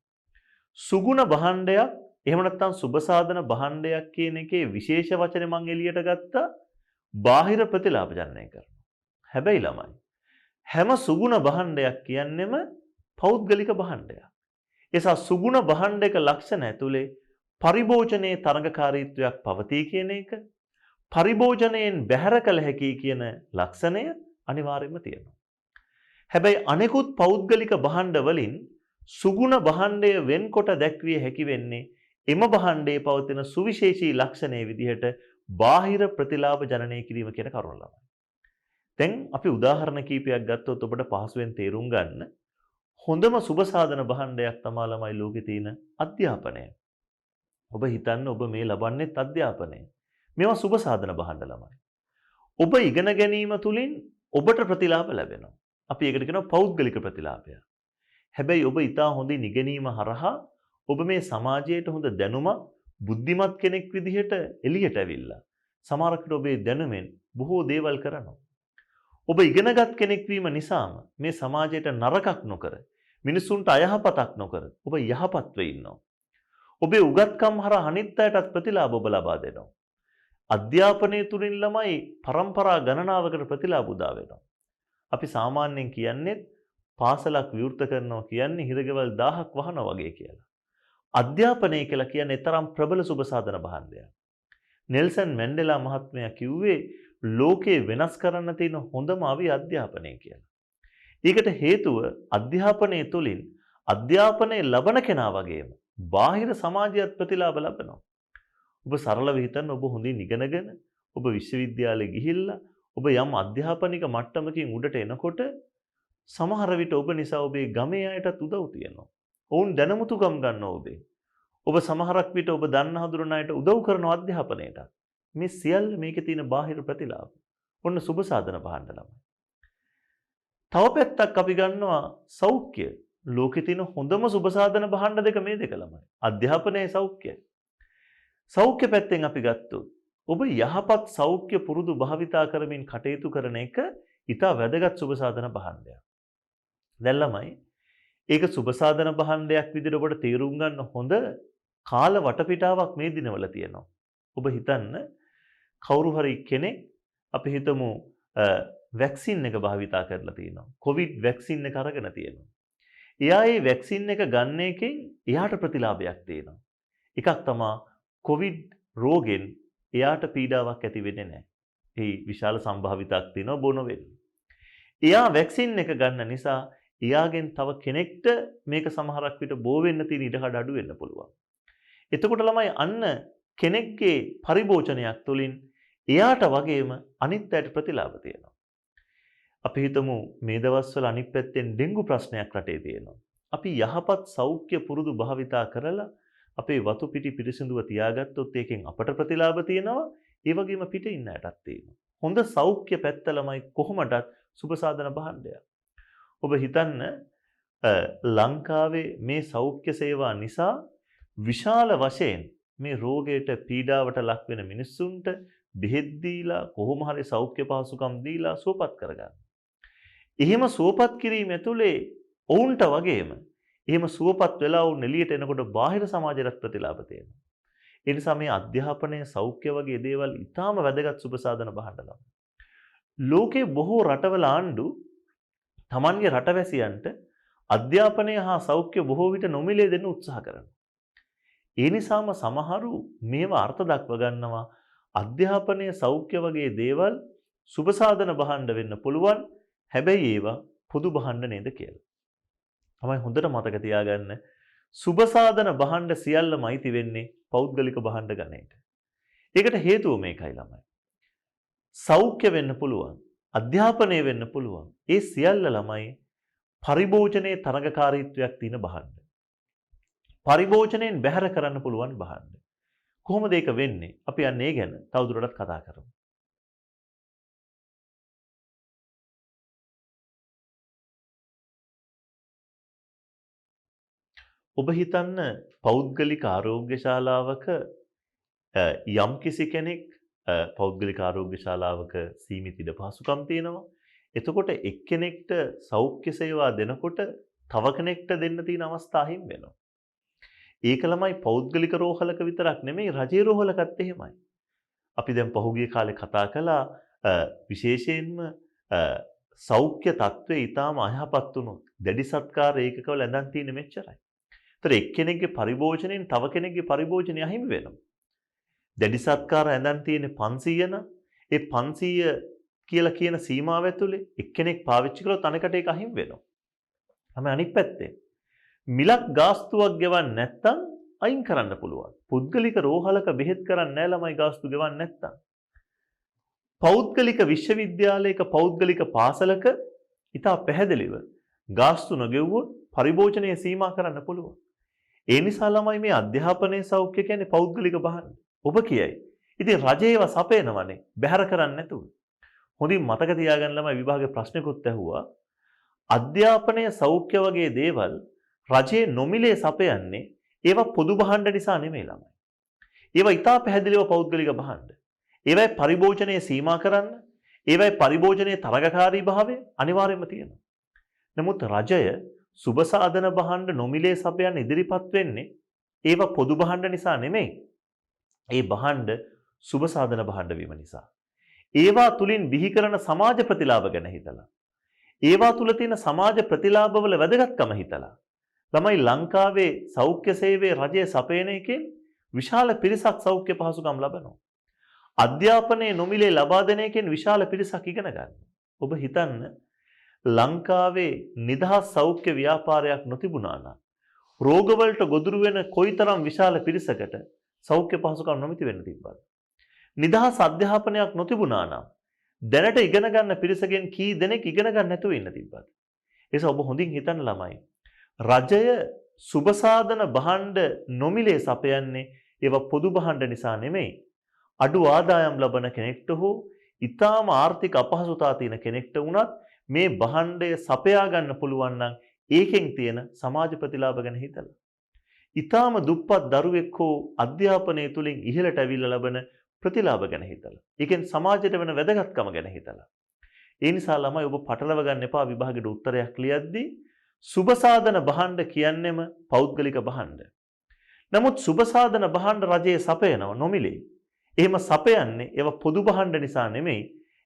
සුගුණ භාණ්ඩයක් එහෙම නැත්නම් සුබසාධන භාණ්ඩයක් කියන එකේ විශේෂ වචනේ මම එළියට ගත්තා බාහිර ප්‍රතිලාභ ජනනය කරනවා. හැබැයි ළමයි හැම සුගුණ භාණ්ඩයක් කියන්නෙම පෞද්ගලික භාණ්ඩයක්. එසා සුගුණ භාණ්ඩයක ලක්ෂණ ඇතුලේ පරිභෝජනයේ තරඟකාරීත්වයක් පවතී කියන එක පරිභෝජනයෙන් බැහැර කළ හැකි කියන ලක්ෂණය අනිවාර්යයෙන්ම තියෙනවා. හැබැයි අනෙකුත් පෞද්ගලික භාණ්ඩ වලින් සුගුණ භාණ්ඩය වෙන්කොට දැක්විය හැකි වෙන්නේ එම භාණ්ඩයේ පවතින සුවිශේෂී ලක්ෂණයේ විදිහට බාහිර ප්‍රතිලාභ ජනනය කිරීම කියන කරුණ ළමයි. දැන් අපි උදාහරණ කීපයක් ගත්තොත් ඔබට පහසුවෙන් තේරුම් ගන්න හොඳම සුබසාධන භාණ්ඩයක් තමයි ළමයි ලෝකේ තියෙන අධ්‍යාපනය. ඔබ හිතන්න ඔබ මේ ලබන්නේ අධ්‍යාපනය. මේවා සුබසාධන භාණ්ඩ ළමයි. ඔබ ඉගෙන ගැනීම තුලින් ඔබට ප්‍රතිලාභ ලැබෙනවා. අපි ඒකට කියනවා පෞද්ගලික ප්‍රතිලාභය. හැබැයි ඔබ ඊටා හොඳින් ඉගෙනීම හරහා ඔබ මේ සමාජයට හොඳ දැනුමක් බුද්ධිමත් කෙනෙක් විදිහට එළියට ඇවිල්ලා සමහරකට ඔබේ දැනුමෙන් බොහෝ දේවල් කරනවා. ඔබ ඉගෙනගත් කෙනෙක් වීම නිසාම මේ සමාජයට නරකක් නොකර මිනිසුන්ට අයහපතක් නොකර ඔබ යහපත්ව ඉන්නවා. ඔබේ උගත්කම් හරහා අනිත් අයටත් ප්‍රතිලාභ ඔබ ලබා දෙනවා. අධ්‍යාපනය තුලින් ළමයි පරම්පරා ගණනාවකට ප්‍රතිලාභ උදා වෙනවා. අපි සාමාන්‍යයෙන් කියන්නේ පාසලක් විවෘත කරනවා කියන්නේ හිරගෙවල් 1000ක් වහනවා වගේ කියලා. අධ්‍යාපනය කියලා කියන්නේ තරම් ප්‍රබල සුබසාධන භාණ්ඩයක්. නෙල්සන් මැන්ඩෙලා මහත්මයා කිව්වේ ලෝකේ වෙනස් කරන්න තියෙන හොඳම අවි අධ්‍යාපනය කියලා. ඒකට හේතුව අධ්‍යාපනය තුළින් අධ්‍යාපනය ලබන කෙනා වගේම බාහිර සමාජයත් ප්‍රතිලාභ ලබනවා. ඔබ සරලව හිතන්න ඔබ හොඳින් ඉගෙනගෙන ඔබ විශ්වවිද්‍යාලේ ගිහිල්ලා ඔබ යම් අධ්‍යාපනික මට්ටමකින් උඩට එනකොට සමහර විට ඔබ නිසා ඔබේ ගමේ අයටත් උදව් තියෙනවා. ඔවුන් දැනුමුතුකම් ගන්නවා ඔබේ. ඔබ සමහරක් විට ඔබ දන්න හඳුනන අයට උදව් කරන අධ්‍යාපනයට. මේ සියල්ල මේකේ තියෙන බාහිර ප්‍රතිලාභ. ඔන්න සුබසාධන භාණ්ඩ ළමයි. තව පැත්තක් අපි ගන්නවා සෞඛ්‍ය. ලෝකේ තියෙන හොඳම සුබසාධන භාණ්ඩ දෙක මේ දෙක ළමයි. අධ්‍යාපනයේ සෞඛ්‍යය. සෞඛ්‍ය පැත්තෙන් අපි ගත්තොත් ඔබ යහපත් සෞඛ්‍ය පුරුදු භාවිතා කරමින් කටයුතු කරන එක ඉතා වැදගත් සුබසාධන භාණ්ඩයක්. දැන් ළමයි ඒක සුබසාධන භාණ්ඩයක් විදිහට ඔබට තේරුම් ගන්න හොඳ කාල වටපිටාවක් මේ දිනවල තියෙනවා. ඔබ හිතන්න කවුරු හරි කෙනෙක් අපි හිතමු වැක්සින් එක භාවිතා කරලා තියෙනවා. කොවිඩ් වැක්සින් එක අරගෙන තියෙනවා. එයා ඒ වැක්සින් එක ගන්න එකෙන් එයාට ප්‍රතිලාභයක් තියෙනවා. එකක් තමයි කොවිඩ් රෝගෙන් එයාට පීඩාවක් ඇති වෙන්නේ නැහැ. ඒ විශාල සම්භාවිතයක් තියෙනවා බොන වෙන්න. එයා වැක්සින් එක ගන්න නිසා එයාගෙන් තව කෙනෙක්ට මේක සමහරක් විට බෝ වෙන්න තියෙන ඉඩකඩ අඩු වෙන්න පුළුවන්. එතකොට ළමයි අන්න කෙනෙක්ගේ පරිභෝජනයක් තුළින් එයාට වගේම අනිත් අයට ප්‍රතිලාභ තියෙනවා. අපි හිතමු මේ දවස්වල අනිත් පැත්තෙන් ඩෙන්ගු ප්‍රශ්නයක් රටේ තියෙනවා. අපි යහපත් සෞඛ්‍ය පුරුදු භාවිතා කරලා අපේ වතු පිටි පිරිසිදුව තියාගත්තොත් ඒකෙන් අපට ප්‍රතිලාභ තියෙනවා. ඒ වගේම පිටේ ඉන්න අයටත් තියෙනවා. හොඳ සෞඛ්‍ය පැත්ත ළමයි කොහොමදත් සුබසාධන භාණ්ඩයක්. ඔබ හිතන්න ලංකාවේ මේ සෞඛ්‍ය සේවා නිසා විශාල වශයෙන් මේ රෝගයට පීඩාවට ලක් වෙන මිනිස්සුන්ට බෙහෙත් දීලා කොහොම හරි සෞඛ්‍ය පහසුකම් දීලා සුවපත් කරගන්න. එහෙම සුවපත් කිරීම ඇතුලේ ඔවුන්ට වගේම එහෙම සුවපත් වෙලා වුන් එළියට එනකොට බාහිර සමාජයට ප්‍රතිලාභ තියෙනවා. ඒ නිසා මේ අධ්‍යාපනය සෞඛ්‍ය වගේ දේවල් ඊටාම වැදගත් සුබසාධන භාණ්ඩ. ලෝකේ බොහෝ රටවල ආණ්ඩු තමන්ගේ රටවැසියන්ට අධ්‍යාපනය හා සෞඛ්‍ය බොහෝ විට නොමිලේ දෙන්න උත්සාහ කරනවා. ඒ නිසාම සමහරු මේවා අර්ථ දක්ව ගන්නවා අධ්‍යාපනය සෞඛ්‍ය වගේ දේවල් සුබ සාධන භාණ්ඩ වෙන්න පුළුවන්. හැබැයි ඒවා පොදු භාණ්ඩ නේද කියලා. තමයි හොඳට මතක තියාගන්න. සුබ සාධන භාණ්ඩ සියල්ලම අයිති වෙන්නේ පෞද්ගලික භාණ්ඩ ගණයට. ඒකට හේතුව මේකයි ළමයි. සෞඛ්‍ය වෙන්න පුළුවන්. අධ්‍යාපනය වෙන්න පුළුවන්. ඒ සියල්ල ළමයි පරිභෝජනයේ තරඟකාරීත්වයක් තියෙන භාණ්ඩ. පරිභෝජනයෙන් බැහැර කරන්න පුළුවන් භාණ්ඩ. කොහොමද ඒක වෙන්නේ? අපි අන්න ඒ ගැන තවදුරටත් කතා කරමු. ඔබ හිතන්න පෞද්ගලික ආරෝග්‍ය ශාලාවක යම් කිසි කෙනෙක් පෞද්ගලික ආරෝග්‍ය ශාලාවක සීමිත ඉඩ පහසුකම් තියෙනවා. එතකොට එක්කෙනෙක්ට සෞඛ්‍ය සේවා දෙනකොට තව කෙනෙක්ට දෙන්න තියෙන අවස්ථා හිමි වෙනවා. ඒක ළමයි පෞද්ගලික රෝහලක විතරක් නෙමෙයි රජයේ රෝහලකත් එහෙමයි. අපි දැන් පහුගිය කාලේ කතා කළා විශේෂයෙන්ම සෞඛ්‍ය තත්ත්වයේ ඊටාම අයහපත් වුණොත් දැඩි සත්කාර ඒකකවල ඇඳන් තියෙන මෙච්චරයි. ඒතර එක්කෙනෙක්ගේ පරිභෝජනයෙන් තව කෙනෙක්ගේ පරිභෝජනය අහිමි වෙනවා. දැඩි සත්කාර ඇඳන් තියෙන 500 නම් ඒ 500 කියලා කියන සීමාව ඇතුලේ එක්කෙනෙක් පාවිච්චි කළොත් අනෙකට ඒක අහිමි වෙනවා. තමයි අනිත් පැත්තේ. මිලක් ගාස්තුවක් ගෙවන්න නැත්නම් අයින් කරන්න පුළුවන්. පුද්ගලික රෝහලක බෙහෙත් කරන්නේ නැහැ ළමයි ගාස්තු ගෙවන්නේ නැත්නම්. පෞද්ගලික විශ්වවිද්‍යාලයක පෞද්ගලික පාසලක ඉතා පැහැදිලිව ගාස්තු නොගෙවුවොත් පරිභෝජනය සීමා කරන්න පුළුවන්. ඒ නිසා ළමයි මේ අධ්‍යාපනයේ සෞඛ්‍ය කියන්නේ පෞද්ගලික භාණ්ඩ. ඔබ කියයි. ඉතින් රජයේව සපයනවනේ බැහැර කරන්නේ නැතුව. හොඳින් මතක තියාගන්න ළමයි විභාගයේ ප්‍රශ්නකුත් ඇහුවා. අධ්‍යාපනයේ සෞඛ්‍ය වගේ දේවල් රජයේ නොමිලේ සපයන්නේ ඒවා පොදු භාණ්ඩ නිසා නෙමෙයි ළමයි. ඒවා ඉතා පැහැදිලිව පෞද්ගලික භාණ්ඩ. ඒවයි පරිභෝජනයේ සීමා කරන්න, ඒවයි පරිභෝජනයේ තරගකාරී භාවය අනිවාර්යයෙන්ම තියෙනවා. නමුත් රජය සුබ සාධන භාණ්ඩ නොමිලේ සපයන්න ඉදිරිපත් වෙන්නේ ඒවා පොදු භාණ්ඩ නිසා නෙමෙයි. ඒ භාණ්ඩ සුබ සාධන භාණ්ඩ වීම නිසා. ඒවා තුලින් බිහි කරන සමාජ ප්‍රතිලාභ ගැන හිතලා. ඒවා තුල තියෙන සමාජ ප්‍රතිලාභවල වැදගත්කම හිතලා. ළමයි ලංකාවේ සෞඛ්‍ය සේවයේ රජයේ සපයන එකෙන් විශාල පිරිසක් සෞඛ්‍ය පහසුකම් ලබනවා. අධ්‍යාපනයේ නොමිලේ ලබා දෙන එකෙන් විශාල පිරිසක් ඉගෙන ගන්නවා. ඔබ හිතන්න ලංකාවේ නිදහස් සෞඛ්‍ය ව්‍යාපාරයක් නොතිබුණා නම් රෝගවලට ගොදුරු වෙන කොයිතරම් විශාල පිරිසකට සෞඛ්‍ය පහසුකම් නොමැති වෙන්න තිබ්බද? නිදහස් අධ්‍යාපනයක් නොතිබුණා නම් දැනට ඉගෙන ගන්න පිරිසගෙන් කී දෙනෙක් ඉගෙන ගන්න නැතුව ඉන්න තිබ්බද? ඒස ඔබ හොඳින් හිතන්න ළමයි. රජය සුබ සාධන භාණ්ඩ නොමිලේ සපයන්නේ ඒවා පොදු භාණ්ඩ නිසා නෙමෙයි. අඩු ආදායම් ලබන කෙනෙක්ට හෝ ඊටාම ආර්ථික අපහසුතාව තියෙන කෙනෙක්ට වුණත් මේ භාණ්ඩය සපයා ගන්න පුළුවන් නම් ඒකෙන් තියෙන සමාජ ප්‍රතිලාභ ගැන හිතලා. ඊටාම දුප්පත් දරුවෙක් හෝ අධ්‍යාපනය තුලින් ඉහළට ඇවිල්ලා ලබන ප්‍රතිලාභ ගැන හිතලා. ඒකෙන් සමාජයට වෙන වැදගත්කම ගැන හිතලා. ඒ නිසා ළමයි ඔබ පටලව ගන්න එපා විභාගෙට උත්තරයක් ලියද්දී සුබ සාධන භාණ්ඩ කියන්නේම පෞද්ගලික භාණ්ඩ. නමුත් සුබ සාධන භාණ්ඩ රජයේ සපයනවා නොමිලේ. එහෙම සපයන්නේ ඒවා පොදු භාණ්ඩ නිසා නෙමෙයි.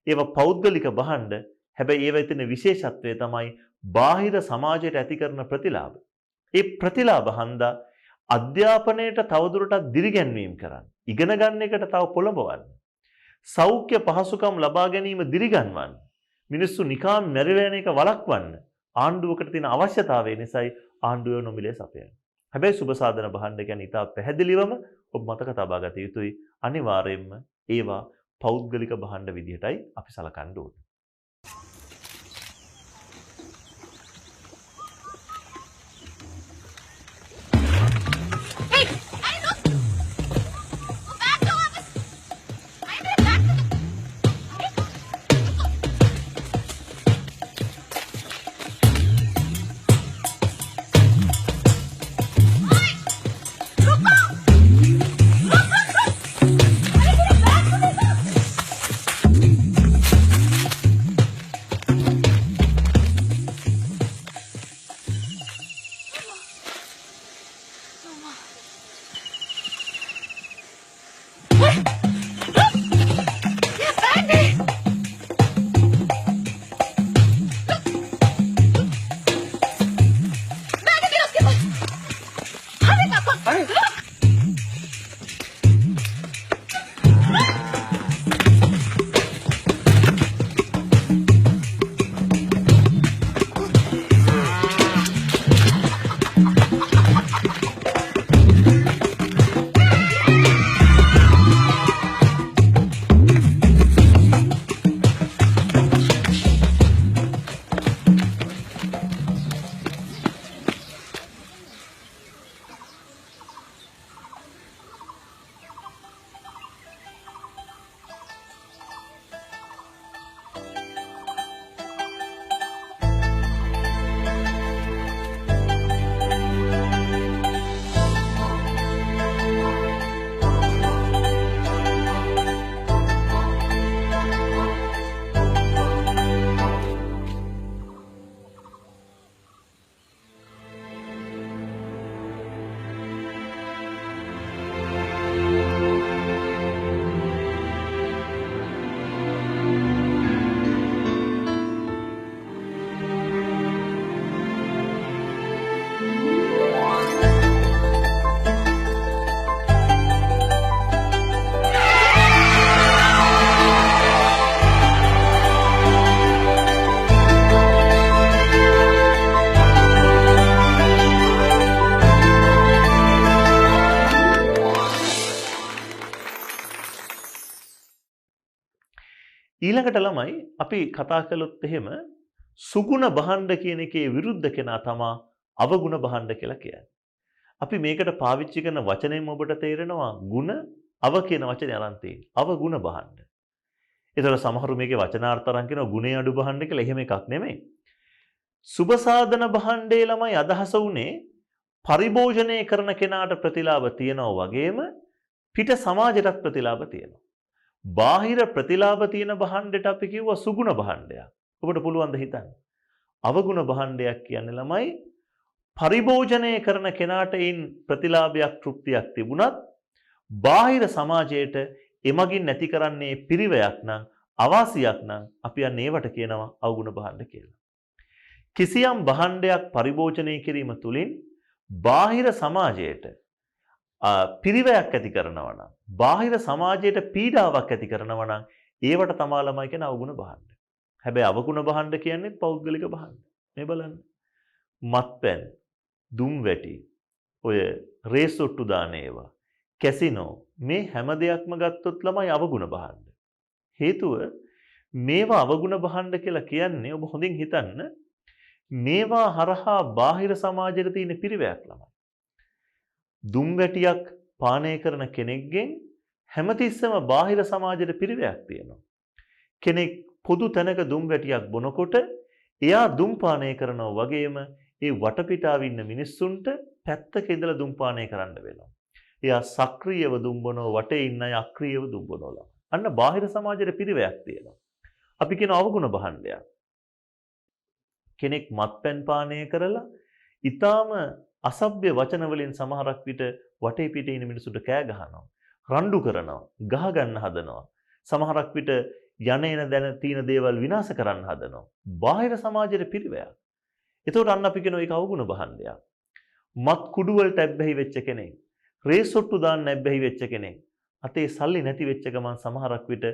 ඒවා පෞද්ගලික භාණ්ඩ. හැබැයි ඒවා තියෙන විශේෂත්වය තමයි බාහිර සමාජයට ඇති කරන ප්‍රතිලාභ. ඒ ප්‍රතිලාභ හන්දා අධ්‍යාපනයට තවදුරටත් දිරිගැන්වීම කරන්න. ඉගෙන ගන්න එකට තව පොළඹවන්න. සෞඛ්‍ය පහසුකම් ලබා ගැනීම දිරිගන්වන්න. මිනිස්සු නිකාම් මැරිලා යන එක වළක්වන්න. ආණ්ඩුවකට තියෙන අවශ්‍යතාවය නිසායි ආණ්ඩුව නොමිලේ සපයන්නේ. හැබැයි සුබ සාධන භාණ්ඩ කියන්නේ ඉතා පැහැදිලිවම ඔබ මතක තබා ගත යුතුයි. අනිවාර්යයෙන්ම ඒවා පෞද්ගලික භාණ්ඩ විදිහටයි අපි සලකන්න ඕනේ. ඊළඟට ළමයි අපි කතා කළොත් එහෙම සුගුණ භාණ්ඩ කියන එකේ විරුද්ධ කෙනා තමා අවගුණ භාණ්ඩ කියලා කියන්නේ. අපි මේකට පාවිච්චි කරන වචනයෙන් ඔබට තේරෙනවා ಗುಣ අව කියන වචනේ අරන් තියෙන්නේ. අවගුණ භාණ්ඩ. ඒතර සමහරු මේකේ වචනාර්ථ අරන් කියනවා ගුණේ අඩු භාණ්ඩ කියලා. එහෙම එකක් නෙමෙයි. සුභ සාධන භාණ්ඩේ ළමයි අදහස උනේ පරිභෝජනය කරන කෙනාට ප්‍රතිලාභ තියනවා වගේම පිට සමාජයටත් ප්‍රතිලාභ තියෙනවා. බාහිර ප්‍රතිලාභ තියෙන භාණ්ඩයට අපි කිව්වා සුගුණ භාණ්ඩයක්. ඔබට පුළුවන් ද හිතන්න. අවගුණ භාණ්ඩයක් කියන්නේ ළමයි පරිභෝජනය කරන කෙනාට ඉන් ප්‍රතිලාභයක් තෘප්තියක් තිබුණත් බාහිර සමාජයට එමගින් නැති කරන්නේ පිරිවයක් නම් අවාසියක් නම් අපි යන්නේ ඒවට කියනවා අවගුණ භාණ්ඩ කියලා. කිසියම් භාණ්ඩයක් පරිභෝජනය කිරීම තුළින් බාහිර සමාජයට පිරිවයක් ඇති කරනවා නම් බාහිර සමාජයට පීඩාවක් ඇති කරනවා නම් ඒවට තමා ළමයි කියන අවගුණ භාණ්ඩ. හැබැයි අවගුණ භාණ්ඩ කියන්නේ පෞද්ගලික භාණ්ඩ. මේ බලන්න. මත්පැන්, දුම්වැටි, ඔය රේස් ඔට්ටු දාන ඒවා, කැසිනෝ මේ හැම දෙයක්ම ගත්තොත් ළමයි අවගුණ භාණ්ඩ. හේතුව මේවා අවගුණ භාණ්ඩ කියලා කියන්නේ ඔබ හොඳින් හිතන්න මේවා හරහා බාහිර සමාජයට තියෙන පිරිවැයක් ළමයි. දුම්වැටියක් පානය කරන කෙනෙක්ගෙන් හැමතිස්සම බාහිර සමාජයට පිරිවැයක් තියෙනවා. කෙනෙක් පොදු තැනක දුම්වැටියක් බොනකොට එයා දුම් පානය කරනවා වගේම ඒ වටපිටාවේ ඉන්න මිනිස්සුන්ට පැත්තක ඉඳලා දුම් පානය කරන්න වෙනවා. එයා සක්‍රීයව දුම් බොනවා වටේ ඉන්න අය අක්‍රීයව දුම් බොනවා. අන්න බාහිර සමාජයට පිරිවැයක් තියෙනවා. අපි කියන අවගුණ භාණ්ඩයක්. කෙනෙක් මත්පැන් පානය කරලා ඊටාම අසභ්‍ය වචන වලින් සමහරක් විට වටේ පිටේ ඉන්න මිනිසුන්ට කෑ ගහනවා, රණ්ඩු කරනවා, ගහ ගන්න හදනවා. සමහරක් විට යන දැන තියෙන දේවල් විනාශ කරන්න හදනවා. බාහිර සමාජයේ පිරිවැයක්. ඒතකොට අන්න අපි කියන එක අවගුණ භාණ්ඩයක්. මත් කුඩු වලට ඇබ්බැහි වෙච්ච කෙනෙක්, රේස් ඔට්ටු දාන්න ඇබ්බැහි වෙච්ච කෙනෙක්, අතේ සල්ලි නැති වෙච්ච ගමන් සමහරක් විට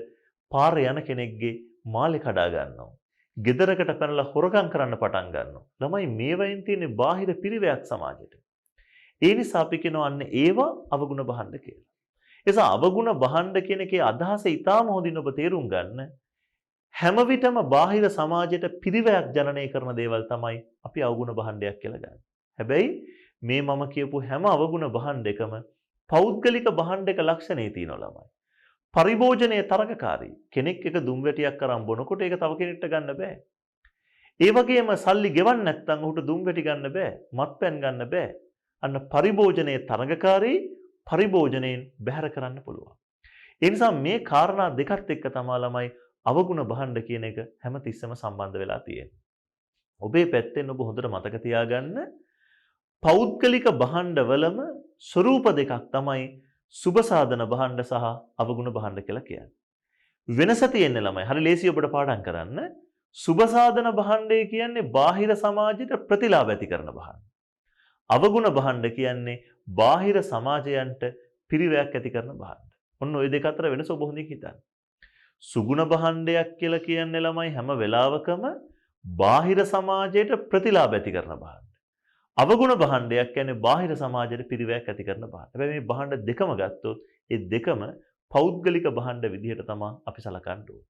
පාරේ යන කෙනෙක්ගේ මාලේ කඩා ගන්නවා. ගෙදරකට පැනලා හොරකම් කරන්න පටන් ගන්නවා. ළමයි මේවෙන් තියෙන බාහිර පිරිවැයක් සමාජයට. ඒ නිසා අපි කියනවා අන්න ඒවා අවගුණ භාණ්ඩ කියලා. එසා අවගුණ භාණ්ඩ කියන එකේ අදහස ඊටාම හොඳින් ඔබ තේරුම් ගන්න. හැම විටම බාහිර සමාජයට පිරිවැයක් ජනනය කරන දේවල් තමයි අපි අවගුණ භාණ්ඩයක් කියලා ගන්න. හැබැයි මේ මම කියපු හැම අවගුණ භාණ්ඩයකම පෞද්ගලික භාණ්ඩයක ලක්ෂණේ තියෙනවා ළමයි. පරිභෝජනයේ තරගකාරී. කෙනෙක් එක දුම්වැටියක් අරන් බොනකොට ඒක තව කෙනෙක්ට ගන්න බෑ. ඒ වගේම සල්ලි ගෙවන්න නැත්නම් ඔහුට දුම්වැටි ගන්න බෑ. මත්පැන් ගන්න බෑ. අන්න පරිභෝජනයේ තරගකාරී පරිභෝජනයෙන් බැහැර කරන්න පුළුවන්. ඒ නිසා මේ කාරණා දෙකත් එක්ක තමයි ළමයි අවගුණ භාණ්ඩ කියන එක හැමතිස්සෙම සම්බන්ධ වෙලා තියෙන්නේ. ඔබේ පැත්තෙන් ඔබ හොඳට මතක තියාගන්න පෞද්ගලික භාණ්ඩවලම ස්වරූප දෙකක් තමයි සුභ සාධන භාණ්ඩ සහ අවගුණ භාණ්ඩ කියලා කියන්නේ. වෙනස තියෙන්නේ ළමයි. හරි ලේසි ඔබට පාඩම් කරන්න. සුභ සාධන භාණ්ඩය කියන්නේ බාහිර සමාජයට ප්‍රතිලාභ ඇති කරන භාණ්ඩ. අවගුණ භාණ්ඩ කියන්නේ බාහිර සමාජයන්ට පිරිවැයක් ඇති කරන භාණ්ඩ. ඔන්න ওই දෙක අතර වෙනස ඔබ හොඳින් හිතන්න. සුගුණ භාණ්ඩයක් කියලා කියන්නේ ළමයි හැම වෙලාවකම බාහිර සමාජයට ප්‍රතිලාභ ඇති කරන භාණ්ඩ. අවගුණ භාණ්ඩයක් කියන්නේ බාහිර සමාජයට පිරිවැයක් ඇති කරන භාණ්ඩ. හැබැයි මේ භාණ්ඩ දෙකම ගත්තොත් ඒ දෙකම පෞද්ගලික භාණ්ඩ විදිහට තමයි අපි සලකන්න ඕනේ.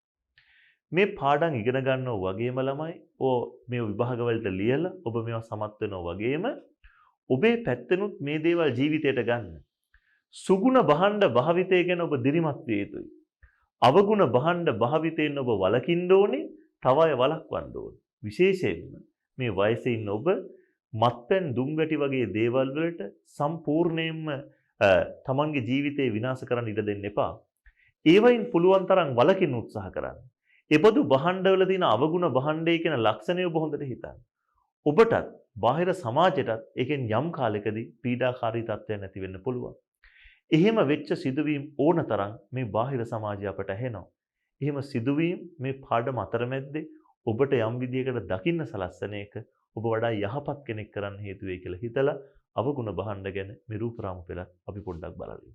මේ පාඩම් ඉගෙන ගන්නව වගේම ළමයි මේ විභාග වලට ලියලා ඔබ මේවා සමත් වෙනවා වගේම ඔබේ පැත්තෙනුත් මේ දේවල් ජීවිතයට ගන්න. සුගුණ භාණ්ඩ භාවිතය ගැන ඔබ දිරිමත් විය යුතුයි. අවගුණ භාණ්ඩ භාවිතයෙන් ඔබ වළකින්න ඕනේ, තව අය වළක්වන්න ඕනේ. විශේෂයෙන්ම මේ වයසේ ඉන්න ඔබ මත්පැන් දුම්වැටි වගේ දේවල් වලට සම්පූර්ණයෙන්ම තමන්ගේ ජීවිතේ විනාශ කරන්න ඉඩ දෙන්න එපා. ඒවයින් පුළුවන් තරම් වළකින්න උත්සාහ කරන්න. එබඳු භාණ්ඩවල තියෙන අවගුණ භාණ්ඩය කියන ලක්ෂණය ඔබ හොඳට හිතන්න. ඔබටත් බාහිර සමාජයටත් ඒකෙන් යම් කාලයකදී පීඩාකාරී තත්ත්වයක් නැති වෙන්න පුළුවන්. එහෙම වෙච්ච සිදුවීම් ඕන තරම් මේ බාහිර සමාජය අපට ඇහෙනවා. එහෙම සිදුවීම් මේ පාඩම අතරමැද්දේ ඔබට යම් විදියකට දකින්න සලස්සන එක ඔබ වඩා යහපත් කෙනෙක් කරන්න හේතු වෙයි කියලා හිතලා අවගුණ භාණ්ඩ ගැන මේ රූපරාම පෙළත් අපි පොඩ්ඩක් බලමු.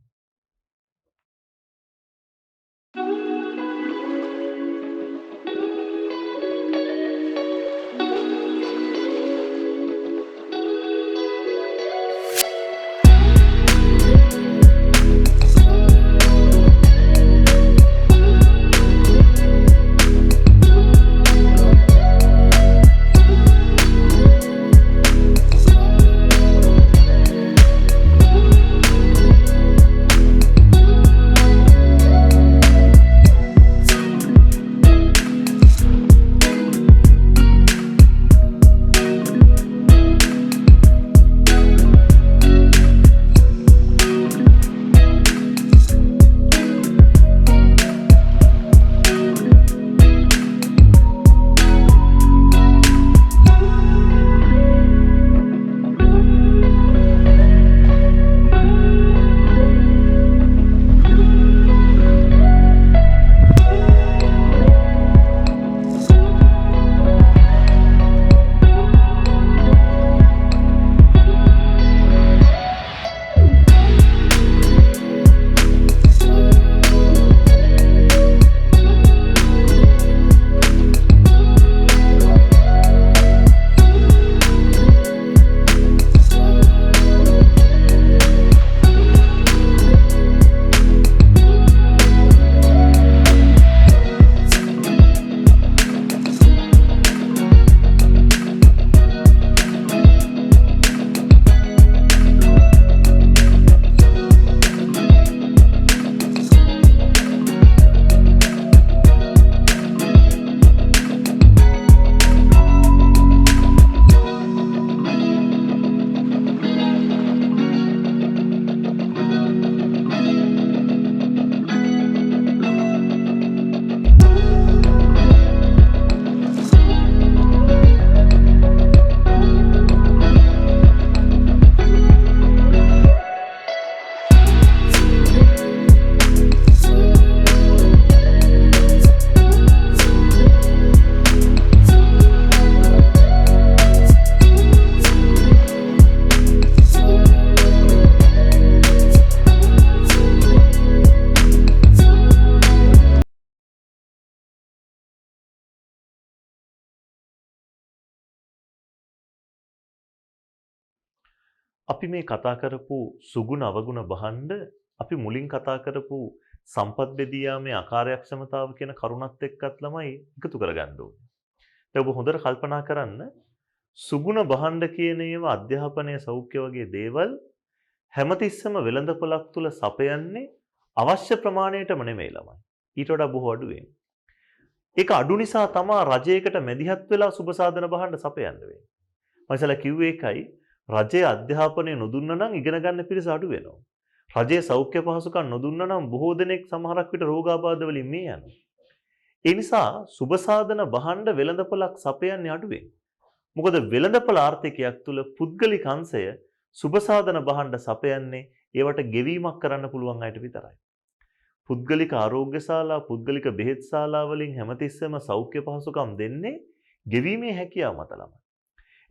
අපි මේ කතා කරපු සුගුණ අවගුණ බහණ්ඩ අපි මුලින් කතා කරපු සම්පත් බෙදී යාමේ අකාර්යක්ෂමතාව කියන කරුණත් එක්කත් ළමයි එකතු කරගන්න ඕනේ. දැන් ඔබ හොඳට කල්පනා කරන්න සුගුණ බහණ්ඩ කියන ඒවා අධ්‍යාපනය සෞඛ්‍ය වගේ දේවල් හැමතිස්සම වෙළඳපොළක් තුල සපයන්නේ අවශ්‍ය ප්‍රමාණයටම නෙමෙයි ළමයි. ඊට වඩා බොහෝ අඩුවෙන්. ඒක අඩු නිසා තමයි රජයකට මැදිහත් වෙලා සුබ සාධන බහණ්ඩ සපයන්න වෙන්නේ. මම ඉතලා කිව්වේ ඒකයි රජයේ අධ්‍යාපනය නොදුන්න නම් ඉගෙන ගන්න පිරිස අඩු වෙනවා. රජයේ සෞඛ්‍ය පහසුකම් නොදුන්න නම් බොහෝ දෙනෙක් සමහරක් විට රෝගාබාධ වලින් මේ යනවා. ඒ නිසා සුබ සාධන බහණ්ඩ වෙළඳපොළක් සපයන්නේ අඩුවෙන්. මොකද වෙළඳපොළ ආර්ථිකයක් තුල පුද්ගලික අංශය සුබ සාධන බහණ්ඩ සපයන්නේ ඒවට ගෙවීමක් කරන්න පුළුවන් අයට විතරයි. පුද්ගලික ආරෝග්‍ය ශාලා පුද්ගලික බෙහෙත් ශාලා වලින් හැමතිස්සෙම සෞඛ්‍ය පහසුකම් දෙන්නේ ගෙවීමේ හැකියාව මත ළමයි.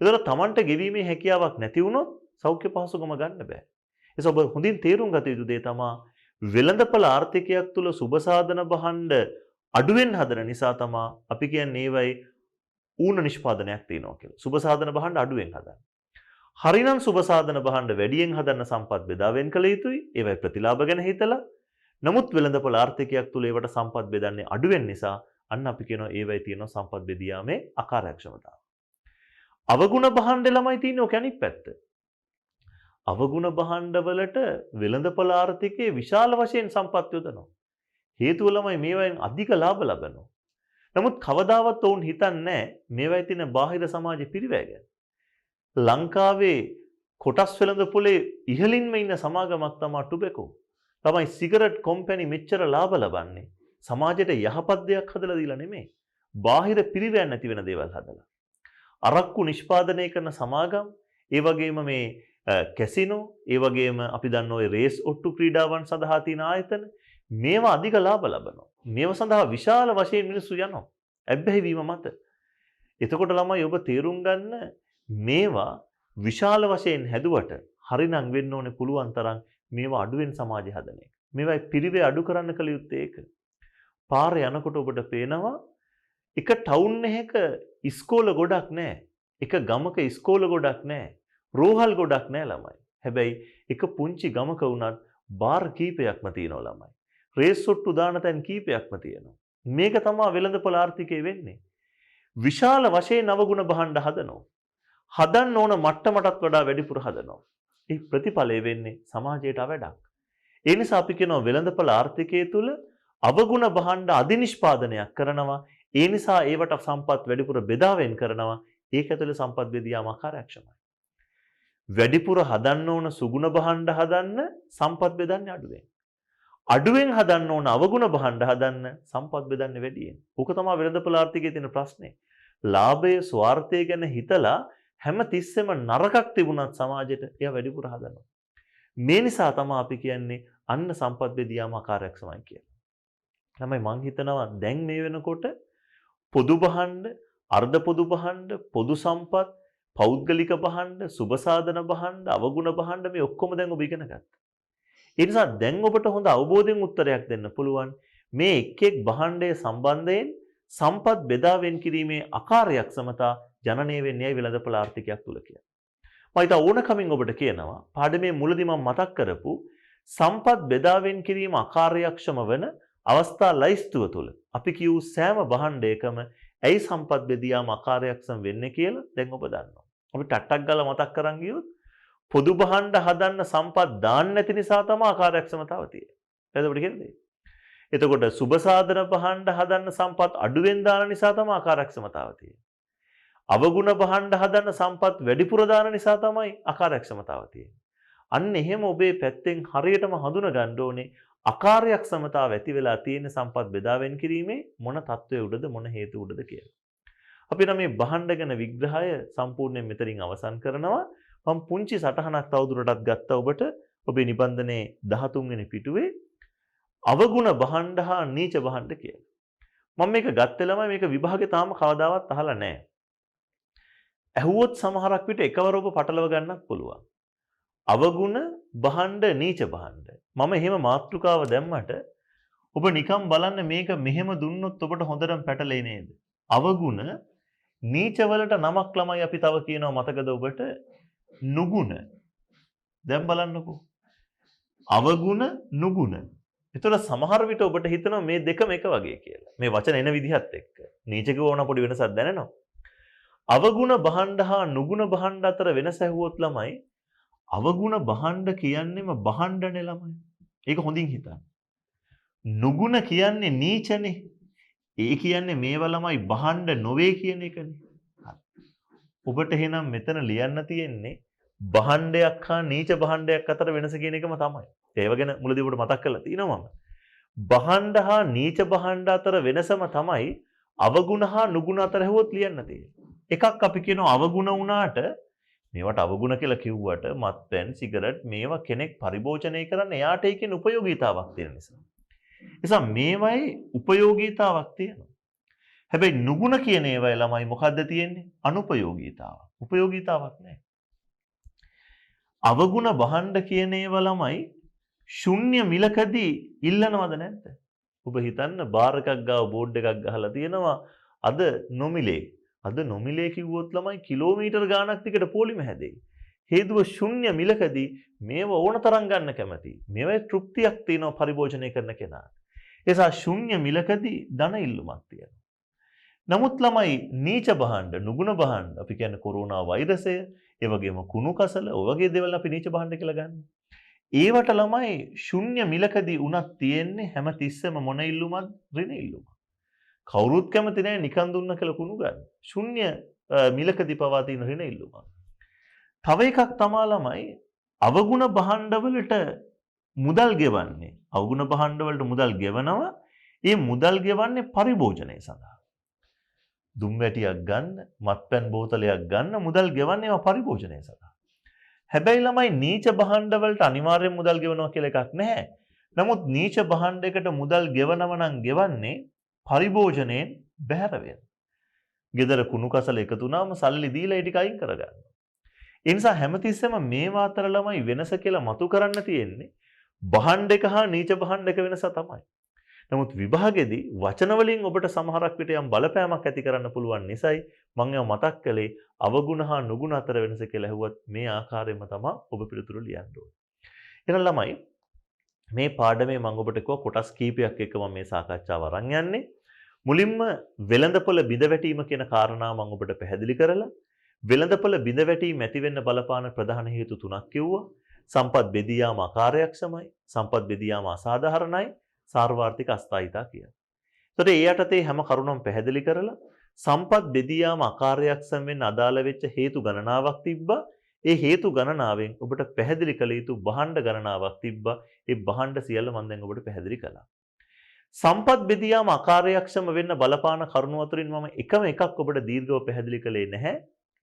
ඒතර තමන්ට ගෙවීමේ හැකියාවක් නැති වුණොත් සෞඛ්‍ය පහසුකම ගන්න බෑ. ඒස ඔබ හොඳින් තේරුම් ගත යුතු දේ තමයි වෙළඳපොළ ආර්ථිකයක් තුල සුබ සාධන බහණ්ඩ අඩුවෙන් හදන නිසා තමයි අපි කියන්නේ ඒවයි ඌන නිෂ්පාදනයක් තියෙනවා කියලා. සුබ සාධන බහණ්ඩ අඩුවෙන් හදන්න. හරිනම් සුබ සාධන බහණ්ඩ වැඩියෙන් හදන්න සම්පත් බෙදා වෙන් කළ යුතුයි. ඒවයි ප්‍රතිලාභ ගැන හිතලා. නමුත් වෙළඳපොළ ආර්ථිකයක් තුල ඒවට සම්පත් බෙදන්නේ අඩුවෙන් නිසා අන්න අපි කියනවා ඒවයි තියෙනවා සම්පත් බෙදියාමේ අකාර්යක්ෂමතාව. අවගුණ බහණ්ඩ ළමයි තියෙන්නේ ඔක අනිත් පැත්ත. අවගුණ බහණ්ඩ වලට වෙළඳපොළ ආර්ථිකයේ විශාල වශයෙන් සම්පත් යොදනවා. හේතුව ළමයි මේවායින් අධික ලාභ ලබනවා. නමුත් කවදාවත් ඔවුන් හිතන්නේ මේවායි තියෙන බාහිර සමාජ පිරිවැය. ලංකාවේ කොටස් වෙළඳපොලේ ඉහළින්ම ඉන්න සමාගමක් තමයි ටොබැකෝ. තමයි සිගරට් කම්පැනි මෙච්චර ලාභ ලබන්නේ. සමාජයට යහපත් දෙයක් හදලා දීලා නෙමෙයි. බාහිර පිරිවැය නැති වෙන දේවල් හදලා. අරක්කු නිෂ්පාදනය කරන සමාගම්, ඒ වගේම මේ කැසිනෝ, ඒ වගේම අපි දන්න ඔය රේස් ඔට්ටු ක්‍රීඩාවන් සඳහා තියෙන ආයතන මේවා අධික ලාභ ලබනවා. මේවා සඳහා විශාල වශයෙන් මිනිස්සු යනවා. ඇබ්බැහි වීම මත. එතකොට ළමයි ඔබ තේරුම් ගන්න මේවා විශාල වශයෙන් හැදුවට හරිනම් වෙන්න ඕනේ පුළුවන් තරම් මේවා අඩුවෙන් සමාජය හදන එක. මේවා පිරිවේ අඩු කරන්න කළ යුත්තේ ඒක. පාරේ යනකොට ඔබට පේනවා එක ටවුන් එකක ඉස්කෝල ගොඩක් නැහැ. එක ගමක ඉස්කෝල ගොඩක් නැහැ. රෝහල් ගොඩක් නැහැ ළමයි. හැබැයි එක පුංචි ගමක වුණත් බාර් කීපයක්ම තියෙනවා ළමයි. රේස් ඔට්ටු දාන තැන් කීපයක්ම තියෙනවා. මේක තමයි වෙළඳපොළ ආර්ථිකය වෙන්නේ. විශාල වශයෙන් නවගුණ බහණ්ඩ හදනවා. හදන්න ඕන මට්ටමටත් වඩා වැඩිපුර හදනවා. ඒ ප්‍රතිඵලය වෙන්නේ සමාජයට අවඩක්. ඒ නිසා අපි කියනවා වෙළඳපොළ ආර්ථිකය තුල අවගුණ බහණ්ඩ අධිනිෂ්පාදනයක් කරනවා. ඒ නිසා ඒවට සම්පත් වැඩිපුර බෙදාවෙන් කරනවා. ඒක ඇතුලේ සම්පත් බෙදියාම අකාර්යක්ෂමයි. වැඩිපුර හදන්න ඕන සුගුණ බහණ්ඩ හදන්න සම්පත් බෙදන්නේ අඩුවෙන්. අඩුවෙන් හදන්න ඕන අවගුණ බහණ්ඩ හදන්න සම්පත් බෙදන්නේ වැඩියෙන්. ඕක තමයි වෙළඳපොළ ආර්ථිකයේ තියෙන ප්‍රශ්නේ. ලාභය ස්වාර්ථය ගැන හිතලා හැම තිස්සෙම නරකක් තිබුණත් සමාජයට එයා වැඩිපුර හදනවා. මේ නිසා තමයි අපි කියන්නේ අන්න සම්පත් බෙදියාම අකාර්යක්ෂමයි කියලා. තමයි මං හිතනවා දැන් මේ වෙනකොට පොදු බහණ්ඩ, අර්ධ පොදු බහණ්ඩ, පොදු සම්පත්, පෞද්ගලික බහණ්ඩ, සුබසාධන බහණ්ඩ, අවගුණ බහණ්ඩ මේ ඔක්කොම දැන් ඔබ ඉගෙන ගත්තා. ඒ නිසා දැන් ඔබට හොඳ අවබෝධයෙන් උත්තරයක් දෙන්න පුළුවන් මේ එක් එක් භාණ්ඩයේ සම්බන්ධයෙන් සම්පත් බෙදා වෙන් කිරීමේ අකාර්යක්ෂමතා ජනනය වෙන්නේ වෙළඳපොළ ආර්ථිකයක් තුල කියලා. මම හිතා ඕනකමින් ඔබට කියනවා පාඩමේ මුලදී මම මතක් කරපු සම්පත් බෙදා වෙන් කිරීම අකාර්යක්ෂම වෙන අවස්ථා ලයිස්තුව තුල අපි කියූ සෑම භාණ්ඩයකම ඇයි සම්පත් බෙදියාම අකාර්යක්ෂම වෙන්නේ කියලා දැන් ඔබ දන්නවා. අපි ටට්ටක් ගාලා මතක් කරන් ගියොත් පොදු භාණ්ඩ හදන්න සම්පත් දාන්න නැති නිසා තමයි අකාර්යක්ෂමතාව තියෙන්නේ. එතකොට කියන්නේ. එතකොට සුබසාධන භාණ්ඩ හදන්න සම්පත් අඩුවෙන් දාන නිසා තමයි අකාර්යක්ෂමතාව තියෙන්නේ. අවගුණ භාණ්ඩ හදන්න සම්පත් වැඩිපුර දාන නිසා තමයි අකාර්යක්ෂමතාව තියෙන්නේ. අන්න එහෙම ඔබේ පැත්තෙන් හරියටම හඳුන ගන්න ඕනේ අකාර්යක්ෂමතාව ඇති වෙලා තියෙන සම්පත් බෙදා වෙන් කිරීමේ මොන තත්වයේ උඩද මොන හේතු උඩද කියලා. අපි නම් මේ භාණ්ඩ ගැන විග්‍රහය සම්පූර්ණයෙන් මෙතනින් අවසන් කරනවා. මම පුංචි සටහනක් තවදුරටත් ගත්තා ඔබට ඔබේ නිබන්ධනයේ 13 වෙනි පිටුවේ අවගුණ භාණ්ඩ හා නීච භාණ්ඩ කියලා. මම මේක ගත්තේ ළමයි මේක විභාගේ තාම කවදාවත් අහලා නැහැ. ඇහුවොත් සමහරක් විට එකවර ඔබ පටලව ගන්නත් පුළුවන්. අවගුණ භාණ්ඩ නීච භාණ්ඩ. මම එහෙම මාතෘකාව දැම්මට ඔබ නිකම් බලන්න මේක මෙහෙම දුන්නොත් ඔබට හොඳටම පැටලෙන්නේ නේද? අවගුණ නීච වලට නමක් ළමයි අපි තව කියනවා මතකද ඔබට? නුගුණ. දැන් බලන්නකෝ. අවගුණ නුගුණ. ඒතර සමහර විට ඔබට හිතෙනවා මේ දෙකම එක වගේ කියලා. මේ වචන එන විදිහත් එක්ක. නීචක ඕන පොඩි වෙනසක් දැනෙනවා. අවගුණ භාණ්ඩ හා නුගුණ භාණ්ඩ අතර වෙනස ඇහුවොත් ළමයි අවගුණ භාණ්ඩ කියන්නේම භාණ්ඩනේ ළමයි. ඒක හොඳින් හිතන්න. නුගුණ කියන්නේ නීචනේ. ඒ කියන්නේ මේවා ළමයි භාණ්ඩ නොවේ කියන එකනේ. ඔබට එහෙනම් මෙතන ලියන්න තියෙන්නේ භාණ්ඩයක් හා නීච භාණ්ඩයක් අතර වෙනස කියන එකම තමයි. ඒව ගැන මුලදී ඔබට මතක් කරලා තියෙනවා මම. භාණ්ඩ හා නීච භාණ්ඩ අතර වෙනසම තමයි අවගුණ හා නුගුණ අතර හැවොත් ලියන්න තියෙන්නේ. එකක් අපි කියනවා අවගුණ වුණාට මේවට අවගුණ කියලා කිව්වට මත්පැන් සිගරට් මේවා කෙනෙක් පරිභෝජනය කරන්න එයාට ඒකෙන් උපයෝගීතාවක් තියෙන නිසා. නිසා මේවයි උපයෝගීතාවක් තියෙනවා. හැබැයි නුගුණ කියන ඒවායි ළමයි මොකද්ද තියෙන්නේ? අනුපයෝගීතාවක්. උපයෝගීතාවක් නැහැ. අවගුණ භාණ්ඩ කියන ඒවා ළමයි ශුන්‍ය මිලකදී ඉල්ලනවද නැද්ද? ඔබ හිතන්න බාර් එකක් ගාව බෝඩ් එකක් ගහලා තියෙනවා අද නොමිලේ. අද නොමිලේ කිව්වොත් ළමයි කිලෝමීටර් ගාණක් දිගට පොලිම හැදෙයි. හේතුව ශුන්‍ය මිලකදී මේව ඕන තරම් ගන්න කැමතියි. මේවයි තෘප්තියක් තියෙනවා පරිභෝජනය කරන කෙනාට. ඒසා ශුන්‍ය මිලකදී ධන ඉල්ලුමක් තියෙනවා. නමුත් ළමයි නීච භාණ්ඩ, නුගුණ භාණ්ඩ, අපි කියන්නේ කොරෝනා වෛරසය, ඒ වගේම කුණු කසල, ඔය වගේ දේවල් අපි නීච භාණ්ඩ කියලා ගන්න. ඒවට ළමයි ශුන්‍ය මිලකදී උනත් තියෙන්නේ හැමතිස්සෙම මොන ඉල්ලුමක්? ඍණ ඉල්ලුමක්. කවුරුත් කැමති නැහැ නිකන් දුන්න කියලා කුණු ගන්න. ශුන්‍ය මිලකදී පවා තියෙන ඍණ ඉල්ලුමක්. තව එකක් තමා ළමයි අවගුණ භාණ්ඩවලට මුදල් ගෙවන්නේ. අවගුණ භාණ්ඩවලට මුදල් ගෙවනවා. ඒ මුදල් ගෙවන්නේ පරිභෝජනය සඳහා. දුම් වැටියක් ගන්න, මත්පැන් බෝතලයක් ගන්න මුදල් ගෙවන්නේ ඒවා පරිභෝජනය සඳහා. හැබැයි ළමයි නීච භාණ්ඩ වලට අනිවාර්යෙන් මුදල් ගෙවනවා කියලා එකක් නැහැ. නමුත් නීච භාණ්ඩයකට මුදල් ගෙවනව නම් ගෙවන්නේ පරිභෝජනයෙන් බැහැර වෙන. ගෙදර කුණු කසල එකතු වුණාම සල්ලි දීලා ඒ ටික අයින් කරගන්නවා. ඒ නිසා හැමතිස්සෙම මේවා අතර ළමයි වෙනස කියලා මතු කරන්න තියෙන්නේ භාණ්ඩයක හා නීච භාණ්ඩයක වෙනස තමයි. නමුත් විභාගෙදී වචන වලින් ඔබට සමහරක් විට යම් බලපෑමක් ඇති කරන්න පුළුවන් නිසායි මම ඒවා මතක් කළේ අවගුණ හා නුගුණ අතර වෙනස කියලා ඇහුවත් මේ ආකාරයෙන්ම තමයි ඔබ පිළිතුරු ලියන්න ඕනේ. එහෙනම් ළමයි මේ පාඩමේ මම ඔබට කිව්වා කොටස් කීපයක් එක්ක මම මේ සාකච්ඡාව අරන් යන්නේ. මුලින්ම වෙළඳපොළ බිඳ වැටීම කියන කාරණාව මම ඔබට පැහැදිලි කරලා වෙළඳපොළ බිඳ වැටීම ඇති වෙන්න බලපාන ප්‍රධාන හේතු තුනක් කිව්වා. සම්පත් බෙදී යාම අකාර්යක්ෂමයි, සම්පත් බෙදී යාම අසාධාරණයි, සාර්වත්‍රික අස්ථායිතා කියලා. ඒතකොට ඒ යටතේ හැම කරුණක්ම පැහැදිලි කරලා සම්පත් බෙදී යාම අකාර්යක්ෂම වෙන්න අදාළ වෙච්ච හේතු ගණනාවක් තිබ්බා. ඒ හේතු ගණනාවෙන් ඔබට පැහැදිලි කළ යුතු භාණ්ඩ ගණනාවක් තිබ්බා. ඒ භාණ්ඩ සියල්ල මම දැන් ඔබට පැහැදිලි කළා. සම්පත් බෙදී යාම අකාර්යක්ෂම වෙන්න බලපාන කරුණු අතරින් මම එකම එකක් ඔබට දීර්ඝව පැහැදිලි කළේ නැහැ.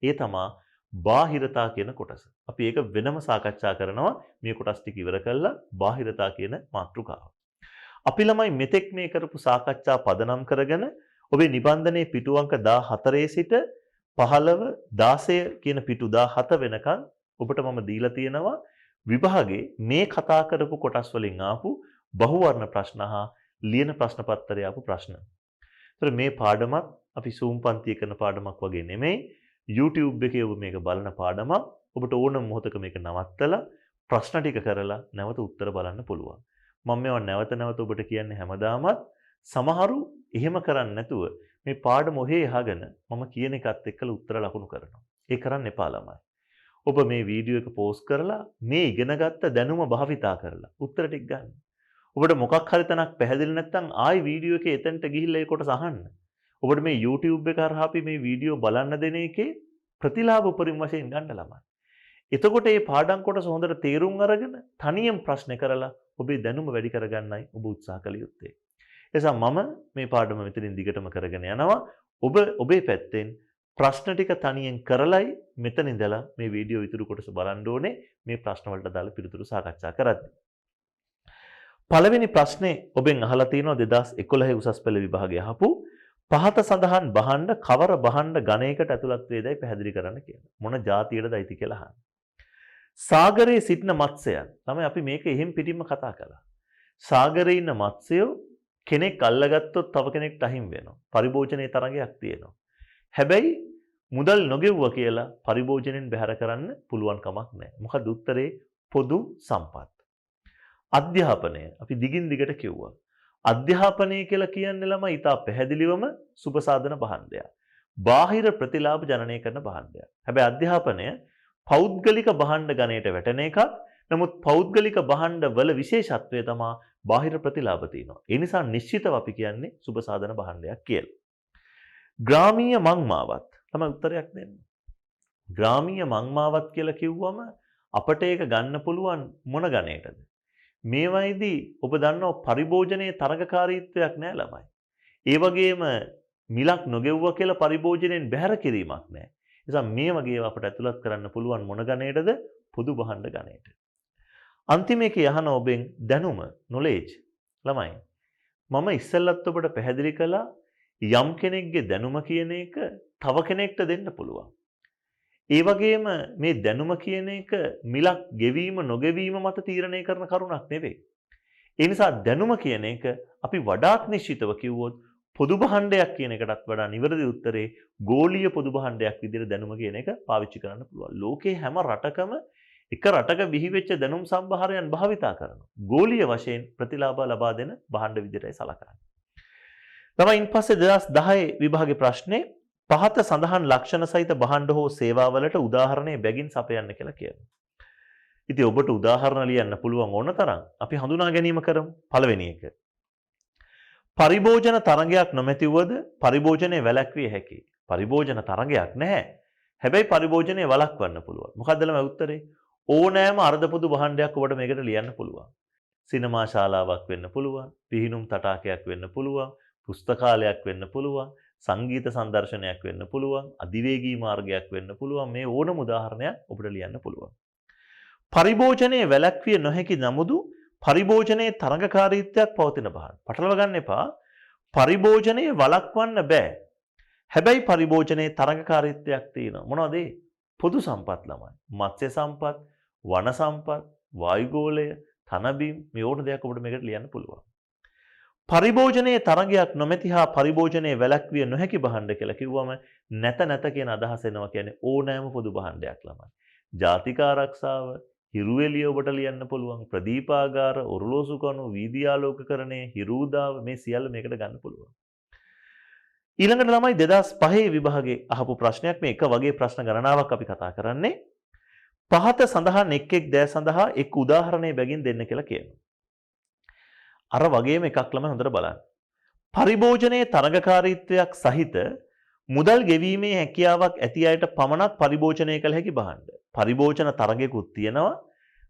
ඒ තමා බාහිරතා කියන කොටස. අපි ඒක වෙනම සාකච්ඡා කරනවා මේ කොටස් ටික ඉවර කළා බාහිරතා කියන මාතෘකාව. අපි ළමයි මෙතෙක් මේ කරපු සාකච්ඡා පදනම් කරගෙන ඔබේ නිබන්ධනයේ පිටු අංක 14 සිට 15 16 කියන පිටු 17 වෙනකන් ඔබට මම දීලා තියෙනවා විභාගේ මේ කතා කරපු කොටස් වලින් ආපු බහුවර්ණ ප්‍රශ්න හා ලියන ප්‍රශ්න පත්‍රය ආපු ප්‍රශ්න. ඒතර මේ පාඩමත් අපි Zoom පන්තිය කරන පාඩමක් වගේ නෙමෙයි. YouTube එකේ ඔබ මේක බලන පාඩමක්. ඔබට ඕන මොහොතක මේක නවත්තලා ප්‍රශ්න ටික කරලා නැවත උත්තර බලන්න පුළුවන්. මම මේවා නැවත නැවත ඔබට කියන්නේ හැමදාමත් සමහරු එහෙම කරන්නේ නැතුව මේ පාඩම ඔහේ අහගෙන මම කියන එකත් එක්කලා උත්තර ලකුණු කරනවා. ඒ කරන්න එපා ළමයි. ඔබ මේ වීඩියෝ එක පෝස්ට් කරලා මේ ඉගෙනගත්ත දැනුම භාවිතා කරලා උත්තර ටික ගන්න. ඔබට මොකක් හරි තැනක් පැහැදිලි නැත්නම් ආයි වීඩියෝ එකේ එතනට ගිහිල්ලා ඒ කොටස අහන්න. ඔබට මේ YouTube එක හරහා අපි මේ වීඩියෝ බලන්න දෙන එකේ ප්‍රතිලාභ උපරිම වශයෙන් ගන්න ළමයි. එතකොට මේ පාඩම් කොටස හොඳට තේරුම් අරගෙන තනියෙන් ප්‍රශ්න කරලා ඔබේ දැනුම වැඩි කරගන්නයි ඔබ උත්සාහ කළ යුත්තේ. එනිසා මම මේ පාඩම මෙතනින් දිගටම කරගෙන යනවා. ඔබ ඔබේ පැත්තෙන් ප්‍රශ්න ටික තනියෙන් කරලයි මෙතන ඉඳලා මේ වීඩියෝ ඉතුරු කොටස බලන්න ඕනේ මේ ප්‍රශ්න වලට දාලා පිළිතුරු සාකච්ඡා කරද්දී. පළවෙනි ප්‍රශ්නේ ඔබෙන් අහලා තියෙනවා 2011 උසස් පෙළ විභාගයේ අහපු පහත සඳහන් භාණ්ඩ කවර භාණ්ඩ ගණයකට ඇතුළත් වේදයි පැහැදිලි කරන්න කියලා. මොන જાතියටද අයිති කියලා අහන්න. සාගරයේ සිටින මත්ස්‍යයන්. තමයි අපි මේක එහෙම් පිටින්ම කතා කළා. සාගරයේ ඉන්න මත්ස්‍යයෝ කෙනෙක් අල්ලගත්තොත් තව කෙනෙක්ට අහිමි වෙනවා. පරිභෝජනයේ තරගයක් තියෙනවා. හැබැයි මුදල් නොගෙව්වා කියලා පරිභෝජනෙන් බැහැර කරන්න පුළුවන් කමක් නැහැ. මොකද උත්තරේ පොදු සම්පත්. අධ්‍යාපනය අපි දිගින් දිගට කිව්වා. අධ්‍යාපනය කියලා කියන්නේ ළමයි ඊට පැහැදිලිවම සුබ සාධන භාණ්ඩයක්. බාහිර ප්‍රතිලාභ ජනනය කරන භාණ්ඩයක්. හැබැයි අධ්‍යාපනය පෞද්ගලික භාණ්ඩ ගණයට වැටෙන එකක්. නමුත් පෞද්ගලික භාණ්ඩ වල විශේෂත්වය තමයි බාහිර ප්‍රතිලාභ තියෙනවා. ඒ නිසා නිශ්චිතව අපි කියන්නේ සුබ සාධන භාණ්ඩයක් කියලා. ග්‍රාමීය මංමාවත් තමයි උත්තරයක් දෙන්න. ග්‍රාමීය මංමාවත් කියලා කිව්වම අපට ඒක ගන්න පුළුවන් මොන ගණයටද? මේවයිදී ඔබ දන්නවා පරිභෝජනයේ තරඟකාරීත්වයක් නෑ ළමයි. ඒ වගේම මිලක් නොගෙව්වා කියලා පරිභෝජනයෙන් බැහැර කිරීමක් නෑ. ඒ නිසා මේ වගේ අපට ඇතුළත් කරන්න පුළුවන් මොන ගණයටද? පොදු භාණ්ඩ ගණයට. අන්තිම එකේ අහන ඔබෙන් දැනුම knowledge ළමයි. මම ඉස්සෙල්ලත් ඔබට පැහැදිලි කළා යම් කෙනෙක්ගේ දැනුම කියන එක තව කෙනෙක්ට දෙන්න පුළුවන්. ඒ වගේම මේ දැනුම කියන එක මිලක් ගෙවීම නොගෙවීම මත තීරණය කරන කරුණක් නෙවෙයි. ඒ නිසා දැනුම කියන එක අපි වඩාත් නිශ්චිතව කිව්වොත් පොදු භාණ්ඩයක් කියන එකටත් වඩා නිවැරදි උත්තරේ ගෝලීය පොදු භාණ්ඩයක් විදිහට දැනුම කියන එක පාවිච්චි කරන්න පුළුවන්. ලෝකේ හැම රටකම එක රටක බිහිවෙච්ච දැනුම් සම්භාරයන් භාවිතා කරනවා. ගෝලීය වශයෙන් ප්‍රතිලාභ ලබා දෙන භාණ්ඩ විදිහටයි සලකන්නේ. තමයි ඉන්පස්සේ 2010 විභාගේ ප්‍රශ්නේ පහත සඳහන් ලක්ෂණ සහිත භාණ්ඩ හෝ සේවාවලට උදාහරණය බැගින් සපයන්න කියලා කියනවා. ඉතින් ඔබට උදාහරණ ලියන්න පුළුවන් ඕන තරම්. අපි හඳුනා ගැනීම කරමු. පළවෙනි එක. පරිභෝජන තරංගයක් නොමැතිවද පරිභෝජනයේ වැළැක්විය හැකියි. පරිභෝජන තරංගයක් නැහැ. හැබැයි පරිභෝජනයේ වළක්වන්න පුළුවන්. මොකක්ද ළමයි උත්තරේ? ඕනෑම අර්ධපොදු භාණ්ඩයක් ඔබට මේකට ලියන්න පුළුවන්. සිනමා ශාලාවක් වෙන්න පුළුවන්, පිහිනුම් තටාකයක් වෙන්න පුළුවන්, පුස්තකාලයක් වෙන්න පුළුවන්, සංගීත සංදර්ශනයක් වෙන්න පුළුවන්, අධිවේගී මාර්ගයක් වෙන්න පුළුවන්. මේ ඕනම උදාහරණයක් ඔබට ලියන්න පුළුවන්. පරිභෝජනයේ වැළැක්විය නොහැකි නමුදු පරිභෝජනයේ තරඟකාරීත්වයක් පවතින භාණ්ඩ. පටලව ගන්න එපා. පරිභෝජනයේ වළක්වන්න බෑ. හැබැයි පරිභෝජනයේ තරඟකාරීත්වයක් තියෙනවා. මොනවද ඒ? පොදු සම්පත් ළමයි. මත්ස්‍ය සම්පත්, වන සම්පත්, වායුගෝලය, තනබිම් මේ ඕන දෙයක් ඔබට මේකට ලියන්න පුළුවන්. පරිභෝජනයේ තරගයක් නොමැති හා පරිභෝජනයේ වැළැක්විය නොහැකි භාණ්ඩ කියලා කිව්වම නැත කියන අදහස එනවා කියන්නේ ඕනෑම පොදු භාණ්ඩයක් ළමයි. ජාතික ආරක්ෂාව, හිරුවෙලිය ඔබට ලියන්න පුළුවන්, ප්‍රදීපාගාර, ඔරලෝසු කණු, වීදි ආලෝකකරණය, හිරුදාව මේ සියල්ල මේකට ගන්න පුළුවන්. ඊළඟට තමයි 2005 විභාගේ අහපු ප්‍රශ්නයක්. මේ එක වගේ ප්‍රශ්න ගණනාවක් අපි කතා කරන්නේ. පහත සඳහන් එක් දෑ සඳහා එක් උදාහරණයක් බැගින් දෙන්න කියලා කියනවා. අර වගේම එකක් ළමයි හොඳට බලන්න. පරිභෝජනයේ තරඟකාරීත්වයක් සහිත මුදල් ගෙවීමේ හැකියාවක් ඇති අයට පමණක් පරිභෝජනය කළ හැකි භාණ්ඩ. පරිභෝජන තරගයකුත් තියෙනවා.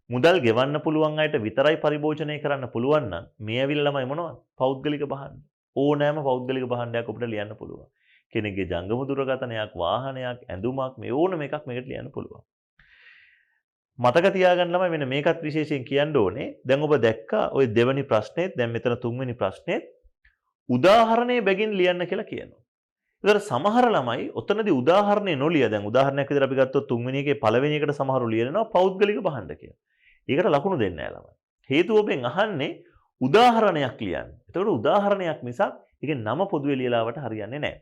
මුදල් ගෙවන්න පුළුවන් අයට විතරයි පරිභෝජනය කරන්න පුළුවන් නම් මේ ඇවිල්ලා ළමයි මොනවද? පෞද්ගලික භාණ්ඩ. ඕනෑම පෞද්ගලික භාණ්ඩයක් අපිට ලියන්න පුළුවන්. කෙනෙක්ගේ ජංගම දුරකථනයක්, වාහනයක්, ඇඳුමක් මේ ඕනම එකක් මේකට ලියන්න පුළුවන්. මතක තියාගන්න ළමයි මෙන්න මේකත් විශේෂයෙන් කියන්න ඕනේ. දැන් ඔබ දැක්කා ওই දෙවෙනි ප්‍රශ්නේත් දැන් මෙතන තුන්වෙනි ප්‍රශ්නේත් උදාහරණයේ බැගින් ලියන්න කියලා කියනවා. ඒතර සමහර ළමයි ඔතනදී උදාහරණේ නොලිය දැන් උදාහරණයක් විදිහට අපි ගත්තොත් තුන්වෙනි එකේ පළවෙනි එකට සමහරු ලියනවා පෞද්ගලික භාණ්ඩ කියලා. ඒකට ලකුණු දෙන්නේ නැහැ ළමයි. හේතුව ඔබෙන් අහන්නේ උදාහරණයක් ලියන්න. එතකොට උදාහරණයක් මිසක් ඒකේ නම පොදුවේ ලියලාවට හරියන්නේ නැහැ.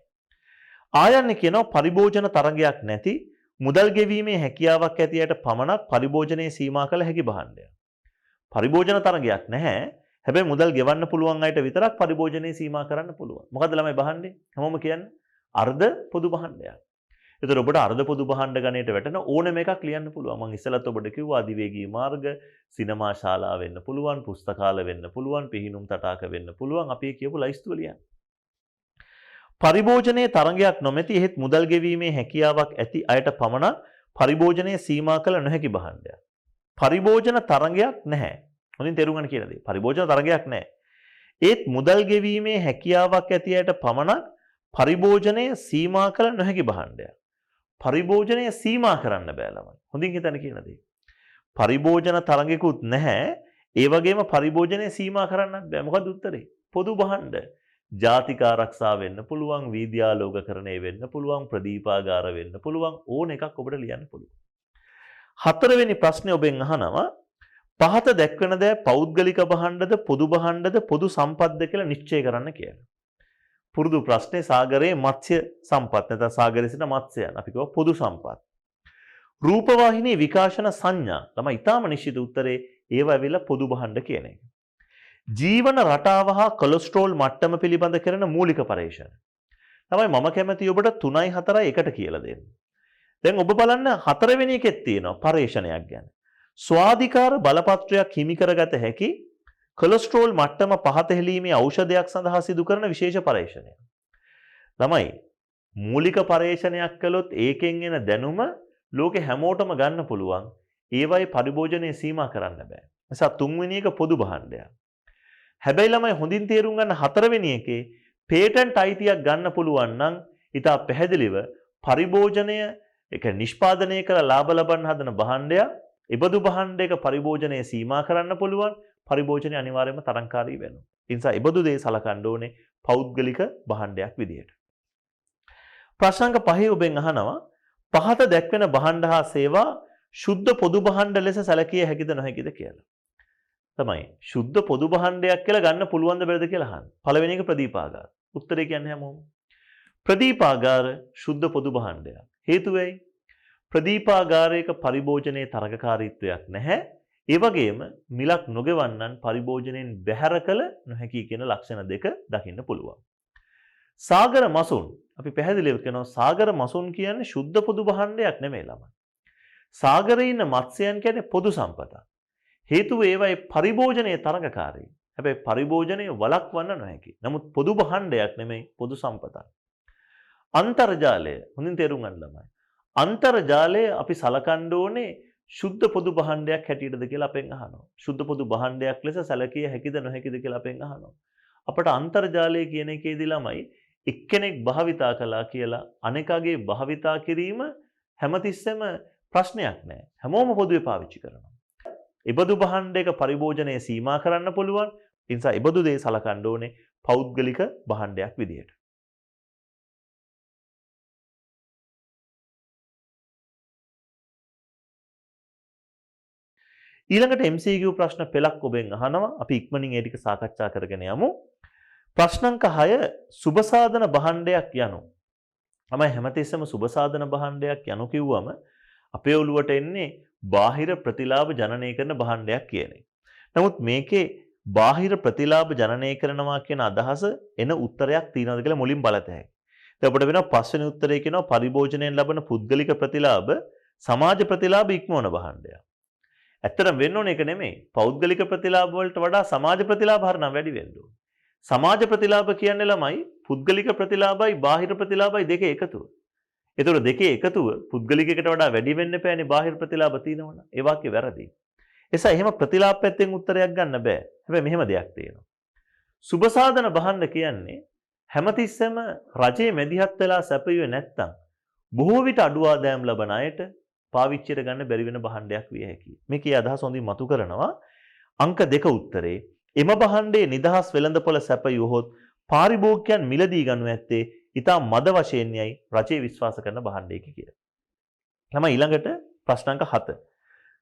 ආයන්නේ කියනවා පරිභෝජන තරගයක් නැති මුදල් ගෙවීමේ හැකියාවක් ඇති අයට පමණක් පරිභෝජනයේ සීමා කළ හැකි භාණ්ඩයක්. පරිභෝජන තරගයක් නැහැ. හැබැයි මුදල් ගෙවන්න පුළුවන් අයට විතරක් පරිභෝජනයේ සීමා කරන්න පුළුවන්. මොකද්ද ළමයි භාණ්ඩේ? හැමෝම කියන්නේ අර්ධ පොදු භාණ්ඩයක්. ඒතර ඔබට අර්ධ පොදු භාණ්ඩ ගණයට වැටෙන ඕනම එකක් ලියන්න පුළුවන්. මම ඉස්සෙල්ලත් ඔබට කිව්වා අධිවේගී මාර්ග, සිනමා ශාලා වෙන්න පුළුවන්, පුස්තකාල වෙන්න පුළුවන්, පිහිනුම් තටාක වෙන්න පුළුවන්. අපි කියපු ලයිස්තුව ලියන්න. පරිභෝජනයේ තරගයක් නොමැති එහෙත් මුදල් ගෙවීමේ හැකියාවක් ඇති අයට පමණක් පරිභෝජනයේ සීමා කළ නොහැකි භාණ්ඩයක්. පරිභෝජන තරගයක් නැහැ. හොඳින් තේරුම් ගන්න කියන දේ. පරිභෝජන තරගයක් නැහැ. ඒත් මුදල් ගෙවීමේ හැකියාවක් ඇති අයට පමණක් පරිභෝජනයේ සීමා කළ නොහැකි භාණ්ඩයක්. පරිභෝජනය සීමා කරන්න බෑ ළමයි. හොඳින් හිතන්න කියන දේ. පරිභෝජන තරගයකුත් නැහැ. ඒ වගේම පරිභෝජනය සීමා කරන්නත් බෑ. මොකද උත්තරේ? පොදු භාණ්ඩ. ජාතික ආරක්ෂා වෙන්න පුළුවන්, වීද්‍යාලෝකකරණය වෙන්න පුළුවන්, ප්‍රදීපාගාර වෙන්න පුළුවන් ඕන එකක් ඔබට ලියන්න පුළුවන්. හතරවෙනි ප්‍රශ්නේ ඔබෙන් අහනවා පහත දැක්වෙන දෑ පෞද්ගලික භාණ්ඩද පොදු භාණ්ඩද පොදු සම්පත්ද කියලා නිශ්චය කරන්න කියලා. පුරුදු ප්‍රශ්නේ සාගරයේ මත්ස්‍ය සම්පත් නැත්නම් සාගරයේ සිට මත්ස්‍යයන් අපි කියව පොදු සම්පත්. රූපවාහිනී විකාශන සංඥා තමයි ඊටාම නිශ්චිත උත්තරේ ඒව ඇවිල්ලා පොදු භාණ්ඩ කියන එක. ජීවන රටාව හා කොලෙස්ටරෝල් මට්ටම පිළිබඳ කරන මූලික පරීක්ෂණ. තමයි මම කැමති ඔබට 3යි 4යි එකට කියලා දෙන්න. දැන් ඔබ බලන්න 4 වෙනි එකෙත් තියෙනවා පරීක්ෂණයක් ගැන. ස්වාධිකාර බලපත්‍රයක් හිමි කරගත හැකි කොලෙස්ටරෝල් මට්ටම පහත හෙලීමේ ඖෂධයක් සඳහා සිදු කරන විශේෂ පරීක්ෂණයක්. තමයි මූලික පරීක්ෂණයක් කළොත් ඒකෙන් එන දැනුම ලෝකේ හැමෝටම ගන්න පුළුවන්. ඒවයි පරිභෝජනයේ සීමා කරන්න බෑ. නිසා 3 වෙනි එක පොදු භාණ්ඩයක්. හැබැයි ළමයි හොඳින් තේරුම් ගන්න 4 වෙනි එකේ පේටන්ට් අයිතියක් ගන්න පුළුවන් නම් ඊට පැහැදිලිව පරිභෝජනය ඒක නිෂ්පාදනය කරලා ලාභ ලබන්න හදන භාණ්ඩයක්. ඉබදු භාණ්ඩයක පරිභෝජනයේ සීමා කරන්න පුළුවන්. පරිභෝජනය අනිවාර්යයෙන්ම තරංකාරී වෙනවා. ඒ නිසා ඉබදු දේ සලකන්න ඕනේ පෞද්ගලික භාණ්ඩයක් විදියට. ප්‍රශ්නාංක 5 ඔබෙන් අහනවා පහත දැක්වෙන භාණ්ඩ හා සේවා ශුද්ධ පොදු භාණ්ඩ ලෙස සැලකිය හැකිද නොහැකිද කියලා. තමයි ශුද්ධ පොදු භාණ්ඩයක් කියලා ගන්න පුළුවන්ද බැරිද කියලා අහන්නේ. පළවෙනි එක ප්‍රදීපාගාර. උත්තරේ කියන්නේ හැමෝම ප්‍රදීපාගාර ශුද්ධ පොදු භාණ්ඩයක්. හේතුව වෙයි ප්‍රදීපාගාරයක පරිභෝජනයේ තරගකාරීත්වයක් නැහැ. ඒ වගේම මිලක් නොගෙවන්නන් පරිභෝජනයෙන් බැහැර කළ නොහැකි කියන ලක්ෂණ දෙක දකින්න පුළුවන්. සාගර මසුන් අපි පැහැදිලිව කියනවා සාගර මසුන් කියන්නේ ශුද්ධ පොදු භාණ්ඩයක් නෙමෙයි ළමයි. සාගරයේ ඉන්න මත්ස්‍යයන් කියන්නේ පොදු සම්පතක්. හේතුව ඒවයි පරිභෝජනයේ තරගකාරී. හැබැයි පරිභෝජනයේ වළක්වන්න නොහැකි. නමුත් පොදු භාණ්ඩයක් නෙමෙයි පොදු සම්පතක්. අන්තර්ජාලය හොඳින් තේරුම් ගන්න ළමයි. අන්තර්ජාලය අපි සලකන්න ඕනේ ශුද්ධ පොදු භාණ්ඩයක් හැටියටද කියලා අපෙන් අහනවා. ශුද්ධ පොදු භාණ්ඩයක් ලෙස සැලකිය හැකිද නොහැකිද කියලා අපෙන් අහනවා. අපට අන්තර්ජාලය කියන එකේදී ළමයි එක්කෙනෙක් භාවිතා කළා කියලා අනෙකාගේ භාවිතා කිරීම හැමතිස්සෙම ප්‍රශ්නයක් නෑ. හැමෝම පොදුවේ පාවිච්චි කරනවා. ඉබදු භාණ්ඩයක පරිභෝජනයේ සීමා කරන්න පුළුවන්. ඒ නිසා ඉබදු දේ සලකන්න ඕනේ පෞද්ගලික භාණ්ඩයක් විදියට. ඊළඟට MCQ ප්‍රශ්න පෙළක් ඔබෙන් අහනවා. අපි ඉක්මනින් ඒ ටික සාකච්ඡා කරගෙන යමු. ප්‍රශ්නංක 6 සුබසාධන භාණ්ඩයක් යනු. තමයි හැමතිස්සෙම සුබසාධන භාණ්ඩයක් යනු කිව්වම අපේ ඔළුවට එන්නේ බාහිර ප්‍රතිලාභ ජනනය කරන භාණ්ඩයක් කියන එක. නමුත් මේකේ බාහිර ප්‍රතිලාභ ජනනය කරනවා කියන අදහස එන උත්තරයක් තියෙනවද කියලා මුලින් බලත හැකියි. දැන් අපිට වෙනවා පස්වෙනි උත්තරේ කියනවා පරිභෝජනයෙන් ලබන පුද්ගලික ප්‍රතිලාභ සමාජ ප්‍රතිලාභ ඉක්මවන භාණ්ඩයක්. ඇත්තටම වෙන්න ඕනේ ඒක නෙමෙයි. පෞද්ගලික ප්‍රතිලාභ වලට වඩා සමාජ ප්‍රතිලාභ හරිනම් වැඩි වෙන්න ඕනේ. සමාජ ප්‍රතිලාභ කියන්නේ ළමයි පුද්ගලික ප්‍රතිලාභයි බාහිර ප්‍රතිලාභයි දෙකේ එකතුව. ඒතකොට දෙකේ එකතුව පුද්ගලිකයකට වඩා වැඩි වෙන්න එපානේ බාහිර ප්‍රතිලාභ තියෙනවනේ. ඒ වාක්‍ය වැරදි. එසා එහෙම ප්‍රතිලාභ පැත්තෙන් උත්තරයක් ගන්න බෑ. හැබැයි මෙහෙම දෙයක් තියෙනවා. සුබසාධන භාණ්ඩ කියන්නේ හැමතිස්සෙම රජයේ මැදිහත් වෙලා සැපයුවේ නැත්තම් බොහෝ විට අඩු ආදායම් ලබන අයට පාවිච්චියට ගන්න බැරි වෙන භාණ්ඩයක් විය හැකියි. මේකේ අදහස හොඳින් මතු කරනවා. අංක 2 උත්තරේ එම භාණ්ඩයේ නිදහස් වෙළඳපොළ සැපයුවහොත් පාරිභෝගිකයන් මිලදී ගනු ඇත්තේ ඊටා මද වශයෙන් යයි රජයේ විශ්වාස කරන භාණ්ඩයක කියලා. ළමයි ඊළඟට ප්‍රශ්නාංක 7.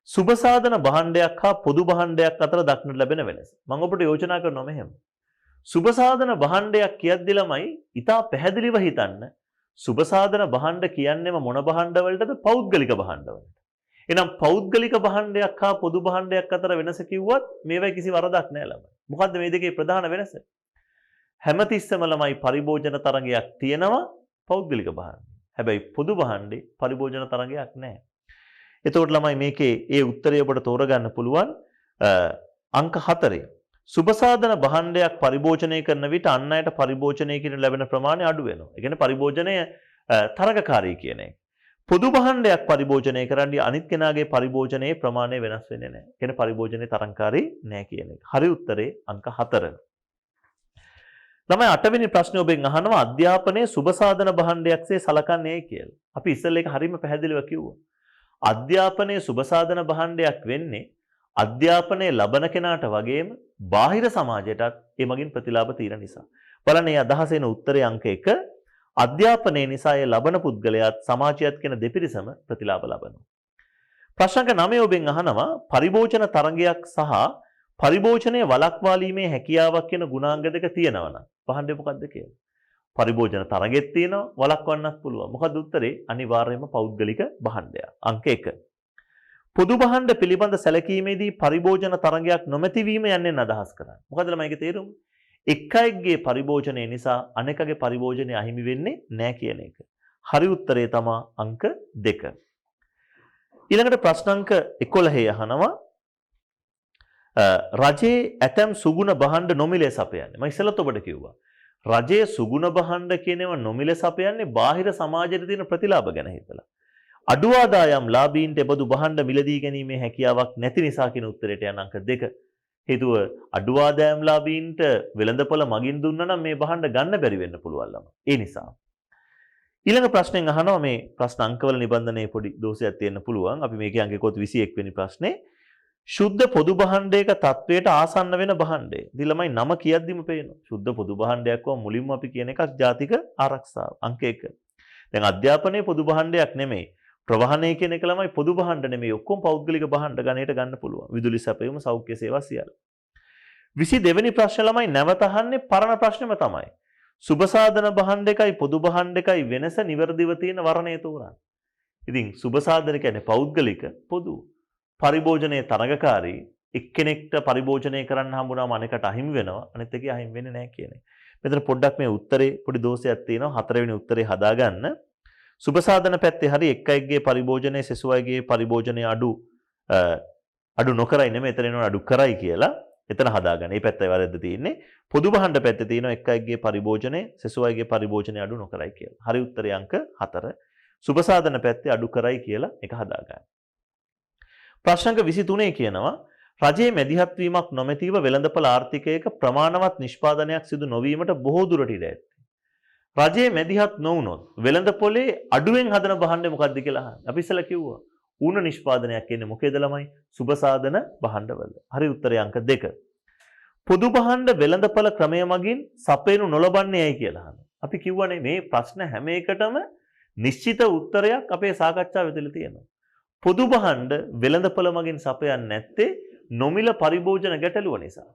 සුබසාධන භාණ්ඩයක් හා පොදු භාණ්ඩයක් අතර දක්නට ලැබෙන වෙනස. මම ඔබට යෝජනා කරනවා මෙහෙම. සුබසාධන භාණ්ඩයක් කියද්දි ළමයි ඊටා පැහැදිලිව හිතන්න. සුබසාධන භාණ්ඩ කියන්නේම මොන භාණ්ඩ වලටද? පෞද්ගලික භාණ්ඩ වලට. එහෙනම් පෞද්ගලික භාණ්ඩයක් හා පොදු භාණ්ඩයක් අතර වෙනස කිව්වත් මේවයි කිසි වරදක් නැහැ ළමයි. මොකද්ද මේ දෙකේ ප්‍රධාන වෙනස? හැමතිස්සෙම ළමයි පරිභෝජන තරංගයක් තියෙනවා පෞද්ගලික භාණ්ඩේ. හැබැයි පොදු භාණ්ඩේ පරිභෝජන තරංගයක් නැහැ. එතකොට ළමයි මේකේ ඒ උත්තරය ඔබට තෝරගන්න පුළුවන් අංක 4. සුබසාධන භාණ්ඩයක් පරිභෝජනය කරන විට අන් අයට පරිභෝජනය කිරීම ලැබෙන ප්‍රමාණය අඩු වෙනවා. ඒ කියන්නේ පරිභෝජනය තරගකාරී කියන එක. පොදු භාණ්ඩයක් පරිභෝජනය කරන්නේ අනිත් කෙනාගේ පරිභෝජනයේ ප්‍රමාණය වෙනස් වෙන්නේ නැහැ. ඒ කියන්නේ පරිභෝජනයේ තරංකාරී නැහැ කියන එක. හරි උත්තරේ අංක 4. ළමයි 8 වෙනි ප්‍රශ්නේ ඔබෙන් අහනවා අධ්‍යාපනයේ සුබසාධන භාණ්ඩයක්සේ සලකන්නේ කියලා. අපි ඉස්සෙල්ලා ඒක හරියම පැහැදිලිව කිව්වා. අධ්‍යාපනයේ සුබසාධන භාණ්ඩයක් වෙන්නේ අධ්‍යාපනයේ ලබන කෙනාට වගේම බාහිර සමාජයටත් ඒ මගින් ප්‍රතිලාභ තියෙන නිසා. බලන්න මේ අදහස එන උත්තරේ අංක 1 අධ්‍යාපනයේ නිසා ඒ ලබන පුද්ගලයාත් සමාජයත් කියන දෙපිරිසම ප්‍රතිලාභ ලබනවා. ප්‍රශ්නක 9 ඔබෙන් අහනවා පරිභෝජන තරංගයක් සහ පරිභෝජනයේ වළක්වාලීමේ හැකියාවක් කියන ගුණාංග දෙක තියෙනවා නම් භාණ්ඩය මොකක්ද කියලා. පරිභෝජන තරගෙත් තියෙනවා වළක්වන්නත් පුළුවන්. මොකද උත්තරේ අනිවාර්යයෙන්ම පෞද්ගලික භාණ්ඩයක්. අංක 1. පොදු භාණ්ඩ පිළිබඳ සැලකීමේදී පරිභෝජන තරගයක් නොමැතිවීම යන්නේ අදහස් කරන්නේ. මොකද ළමයිගේ තේරුම? එක් අයෙක්ගේ පරිභෝජනය නිසා අනෙකගේ පරිභෝජනය අහිමි වෙන්නේ නැහැ කියන එක. හරි උත්තරේ තමයි අංක 2. ඊළඟට ප්‍රශ්න අංක 11 අහනවා රජයේ ඇතැම් සුගුණ භාණ්ඩ නොමිලේ සපයන්නේ. මම ඉස්සෙල්ලත් ඔබට කිව්වා. රජයේ සුගුණ භාණ්ඩ කියනව නොමිලේ සපයන්නේ බාහිර සමාජයට තියෙන ප්‍රතිලාභ ගැන හිතලා. අඩු ආදායම් ලාභීන්ට එබඳු භාණ්ඩ මිලදී ගැනීමේ හැකියාවක් නැති නිසා කියන උත්තරයට යන අංක 2. හේතුව අඩු ආදායම් ලාභීන්ට වෙළඳපොළ මගින් දුන්නා නම් මේ භාණ්ඩ ගන්න බැරි වෙන්න පුළුවන් ළම. ඒ නිසා. ඊළඟ ප්‍රශ්නෙන් අහනවා මේ ප්‍රශ්න අංකවල නිබන්ධනයේ පොඩි දෝෂයක් තියෙන්න පුළුවන්. අපි මේකේ අංක 21 වෙනි ප්‍රශ්නේ. ශුද්ධ පොදු භාණ්ඩයක තත්වයට ආසන්න වෙන භාණ්ඩය. ඉතින් ළමයි නම කියද්දිම පේනවා. ශුද්ධ පොදු භාණ්ඩයක් වම මුලින්ම අපි කියන එකක් ජාතික ආරක්ෂාව. අංක 1. දැන් අධ්‍යාපනයේ පොදු භාණ්ඩයක් නෙමෙයි. ප්‍රවාහනය කියන එක ළමයි පොදු භාණ්ඩ නෙමෙයි. ඔක්කොම පෞද්ගලික භාණ්ඩ ගණයට ගන්න පුළුවන්. විදුලි සැපයීම, සෞඛ්‍ය සේවා සියල්ල. 22 වෙනි ප්‍රශ්න ළමයි නැවත අහන්නේ පරණ ප්‍රශ්නෙම තමයි. සුබ සාධන භාණ්ඩ එකයි පොදු භාණ්ඩ එකයි වෙනස නිවැරදිව තියෙන වර්ණය තෝරන්න. ඉතින් සුබ සාධන කියන්නේ පෞද්ගලික, පොදු. පරිභෝජනයේ තරගකාරී එක්කෙනෙක්ට පරිභෝජනය කරන්න හම්බුනාම අනෙකට අහිමි වෙනවා අනිත් එකේ අහිමි වෙන්නේ නැහැ කියන එක. මෙතන පොඩ්ඩක් මේ උත්තරේ පොඩි දෝෂයක් තියෙනවා. 4 වෙනි උත්තරේ හදාගන්න. සුබ සාධන පැත්තේ හරි එක් අයෙක්ගේ පරිභෝජනයේ සෙසු අයගේ පරිභෝජනය අඩු නොකරයි නෙමෙයි එතන එනවා අඩු කරයි කියලා. එතන හදාගන්න. මේ පැත්තයි වැරද්ද තියෙන්නේ. පොදු භාණ්ඩ පැත්තේ තියෙනවා එක් අයෙක්ගේ පරිභෝජනයේ සෙසු අයගේ පරිභෝජනය අඩු නොකරයි කියලා. හරි උත්තරේ අංක 4. සුබ සාධන පැත්තේ අඩු කරයි කියලා එක හදාගන්න. ප්‍රශ්න අංක 23 කියනවා රජයේ මැදිහත් වීමක් නොමැතිව වෙළඳපොළ ආර්ථිකයක ප්‍රමාණවත් නිෂ්පාදනයක් සිදු නොවීමට බොහෝ දුරට ඉඩ ඇත්තේ. රජයේ මැදිහත් නොවුනොත් වෙළඳපොලේ අඩුවෙන් හදන භාණ්ඩය මොකක්ද කියලා අහන්න. අපි ඉස්සෙල්ලා කිව්වා ඌණ නිෂ්පාදනයක් කියන්නේ මොකේද ළමයි? සුබ සාධන භාණ්ඩවල. හරි උත්තරය අංක 2. පොදු භාණ්ඩ වෙළඳපොළ ක්‍රමය මගින් සපයනු නොලබන්නේ ඇයි කියලා අහනවා. අපි කිව්වනේ මේ ප්‍රශ්න හැම එකටම නිශ්චිත උත්තරයක් අපේ සාකච්ඡාව වෙතල තියෙනවා. පොදු භාණ්ඩ වෙළඳපොළ මගින් සපයන්නේ නැත්තේ නොමිල පරිභෝජන ගැටලුව නිසා.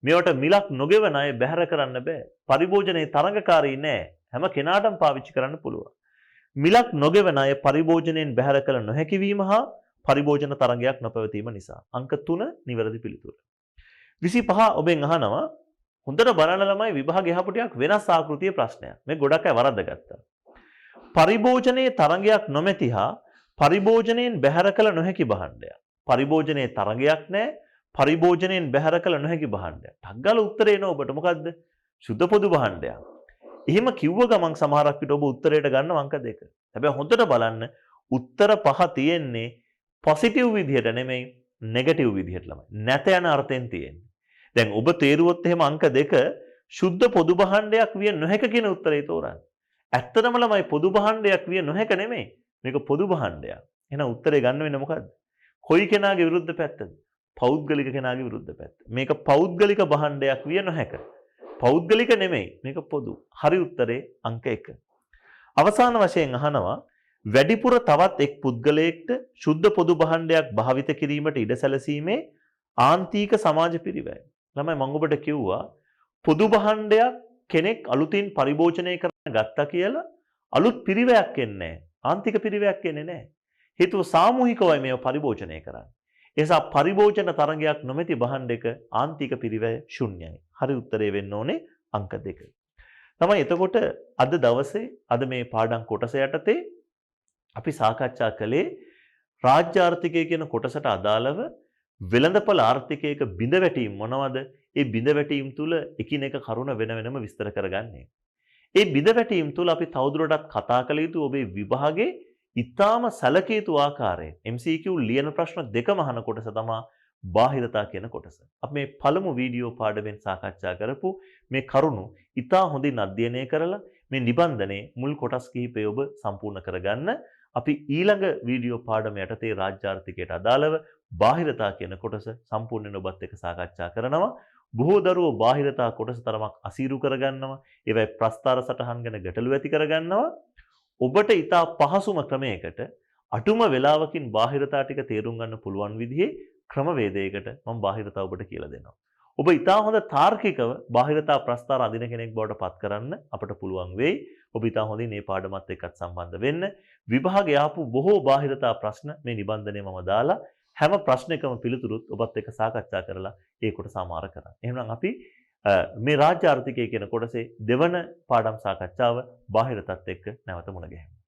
මේවට මිලක් නොගෙවන අය බැහැර කරන්න බෑ. පරිභෝජනයේ තරඟකාරී නෑ. හැම කෙනාටම පාවිච්චි කරන්න පුළුවන්. මිලක් නොගෙවන අය පරිභෝජනයෙන් බැහැර කළ නොහැකි වීම හා පරිභෝජන තරඟයක් නොපැවතීම නිසා. අංක 3 නිවැරදි පිළිතුර. 25 ඔබෙන් අහනවා හොඳට බලන ළමයි විභාගය අහපු ටිකක් වෙනස් ආකෘතියේ ප්‍රශ්නයක්. මේ ගොඩක් අය වරද්දගත්තා. පරිභෝජනයේ තරඟයක් නොමැති හා පරිභෝජනයෙන් බැහැර කළ නොහැකි භාණ්ඩයක්. පරිභෝජනයේ තරඟයක් නැහැ. පරිභෝජනයෙන් බැහැර කළ නොහැකි භාණ්ඩයක්. ටග්ගල උත්තරේ එන ඔබට මොකද්ද? සුද්ධ පොදු භාණ්ඩයක්. එහෙම කිව්ව ගමන් සමහරක් විට ඔබ උත්තරයට ගන්න අංක 2. හැබැයි හොඳට බලන්න උත්තර 5 තියෙන්නේ පොසිටිව් විදිහට නෙමෙයි නෙගටිව් විදිහට ළමයි. නැත යන අර්ථයෙන් තියෙන්නේ. දැන් ඔබ තේරුවොත් එහෙම අංක 2 සුද්ධ පොදු භාණ්ඩයක් විය නොහැක කියන උත්තරේ තෝරන්න. ඇත්තටම ළමයි පොදු භාණ්ඩයක් විය නොහැක නෙමෙයි. මේක පොදු භාණ්ඩයක්. එහෙනම් උත්තරේ ගන්න වෙන්නේ මොකද්ද? කොයි කෙනාගේ විරුද්ධ පැත්තද? පෞද්ගලික කෙනාගේ විරුද්ධ පැත්ත. මේක පෞද්ගලික භාණ්ඩයක් විය නොහැක. පෞද්ගලික නෙමෙයි. මේක පොදු. හරි උත්තරේ අංක 1. අවසාන වශයෙන් අහනවා වැඩිපුර තවත් එක් පුද්ගලයෙක්ට සුද්ධ පොදු භාණ්ඩයක් භාවිත කිරීමට ඉඩ සැලසීමේ ආන්තික සමාජ පිරිවැය. ළමයි මම ඔබට කිව්වා පොදු භාණ්ඩයක් කෙනෙක් අලුතින් පරිභෝජනය කරන්න ගත්තා කියලා අලුත් පිරිවැයක් එන්නේ නැහැ. ආන්තික පිරිවැයක් එන්නේ නැහැ. හේතුව සාමූහිකවයි මේව පරිභෝජනය කරන්නේ. ඒ නිසා පරිභෝජන තරඟයක් නොමැති භාණ්ඩයක ආන්තික පිරිවැය ශුන්‍යයි. හරි උත්තරේ වෙන්න ඕනේ අංක 2. තමයි එතකොට අද දවසේ අද මේ පාඩම් කොටස යටතේ අපි සාකච්ඡා කළේ රාජ්‍ය ආර්ථිකය කියන කොටසට අදාළව වෙළඳපොළ ආර්ථිකයක බිඳ වැටීම් මොනවද? ඒ බිඳ වැටීම් තුල එකිනෙක කරුණ වෙන වෙනම විස්තර කරගන්නේ. ඒ බිඳ වැටීම් තුල අපි තවදුරටත් කතා කළ යුතු ඔබේ විභාගයේ ඊටාම සැලකිය යුතු ආකාරයෙන් MCQ ලියන ප්‍රශ්න දෙකම අහන කොටස තමයි බාහිරතා කියන කොටස. අපි මේ පළමු වීඩියෝ පාඩමෙන් සාකච්ඡා කරපු මේ කරුණු ඊටා හොඳින් අධ්‍යයනය කරලා මේ නිබන්ධනයේ මුල් කොටස් කිහිපය ඔබ සම්පූර්ණ කරගන්න. අපි ඊළඟ වීඩියෝ පාඩම යටතේ රාජ්‍ය ආර්ථිකයට අදාළව බාහිරතා කියන කොටස සම්පූර්ණයෙන් ඔබත් එක්ක සාකච්ඡා කරනවා. බොහෝ දරුවෝ බාහිරතා කොටස තරමක් අසීරු කරගන්නවා. ඒවයි ප්‍රස්තාර සටහන් ගැන ගැටලු ඇති කරගන්නවා. ඔබට ඊටා පහසුම ක්‍රමයකට අටුම වේලාවකින් බාහිරතා ටික තේරුම් ගන්න පුළුවන් විදිහේ ක්‍රමවේදයකට මම බාහිරතා ඔබට කියලා දෙනවා. ඔබ ඉතා හොඳ තාර්කිකව බාහිරතා ප්‍රස්තාර අඳින කෙනෙක් බවට පත් කරන්න අපට පුළුවන් වෙයි. ඔබ ඉතා හොඳින් මේ පාඩමත් එක්කත් සම්බන්ධ වෙන්න. විභාගයේ ආපු බොහෝ බාහිරතා ප්‍රශ්න මේ නිබන්ධනයේ මම දාලා හැම ප්‍රශ්නයකම පිළිතුරුත් ඔබත් එක්ක සාකච්ඡා කරලා ඒ කොට සමාර කරා. එහෙනම් අපි මේ රාජ්‍ය ආර්ථිකය කියන කොටසේ දෙවන පාඩම් සාකච්ඡාව බාහිරතත් එක්ක නැවත මුණ ගැහෙමු.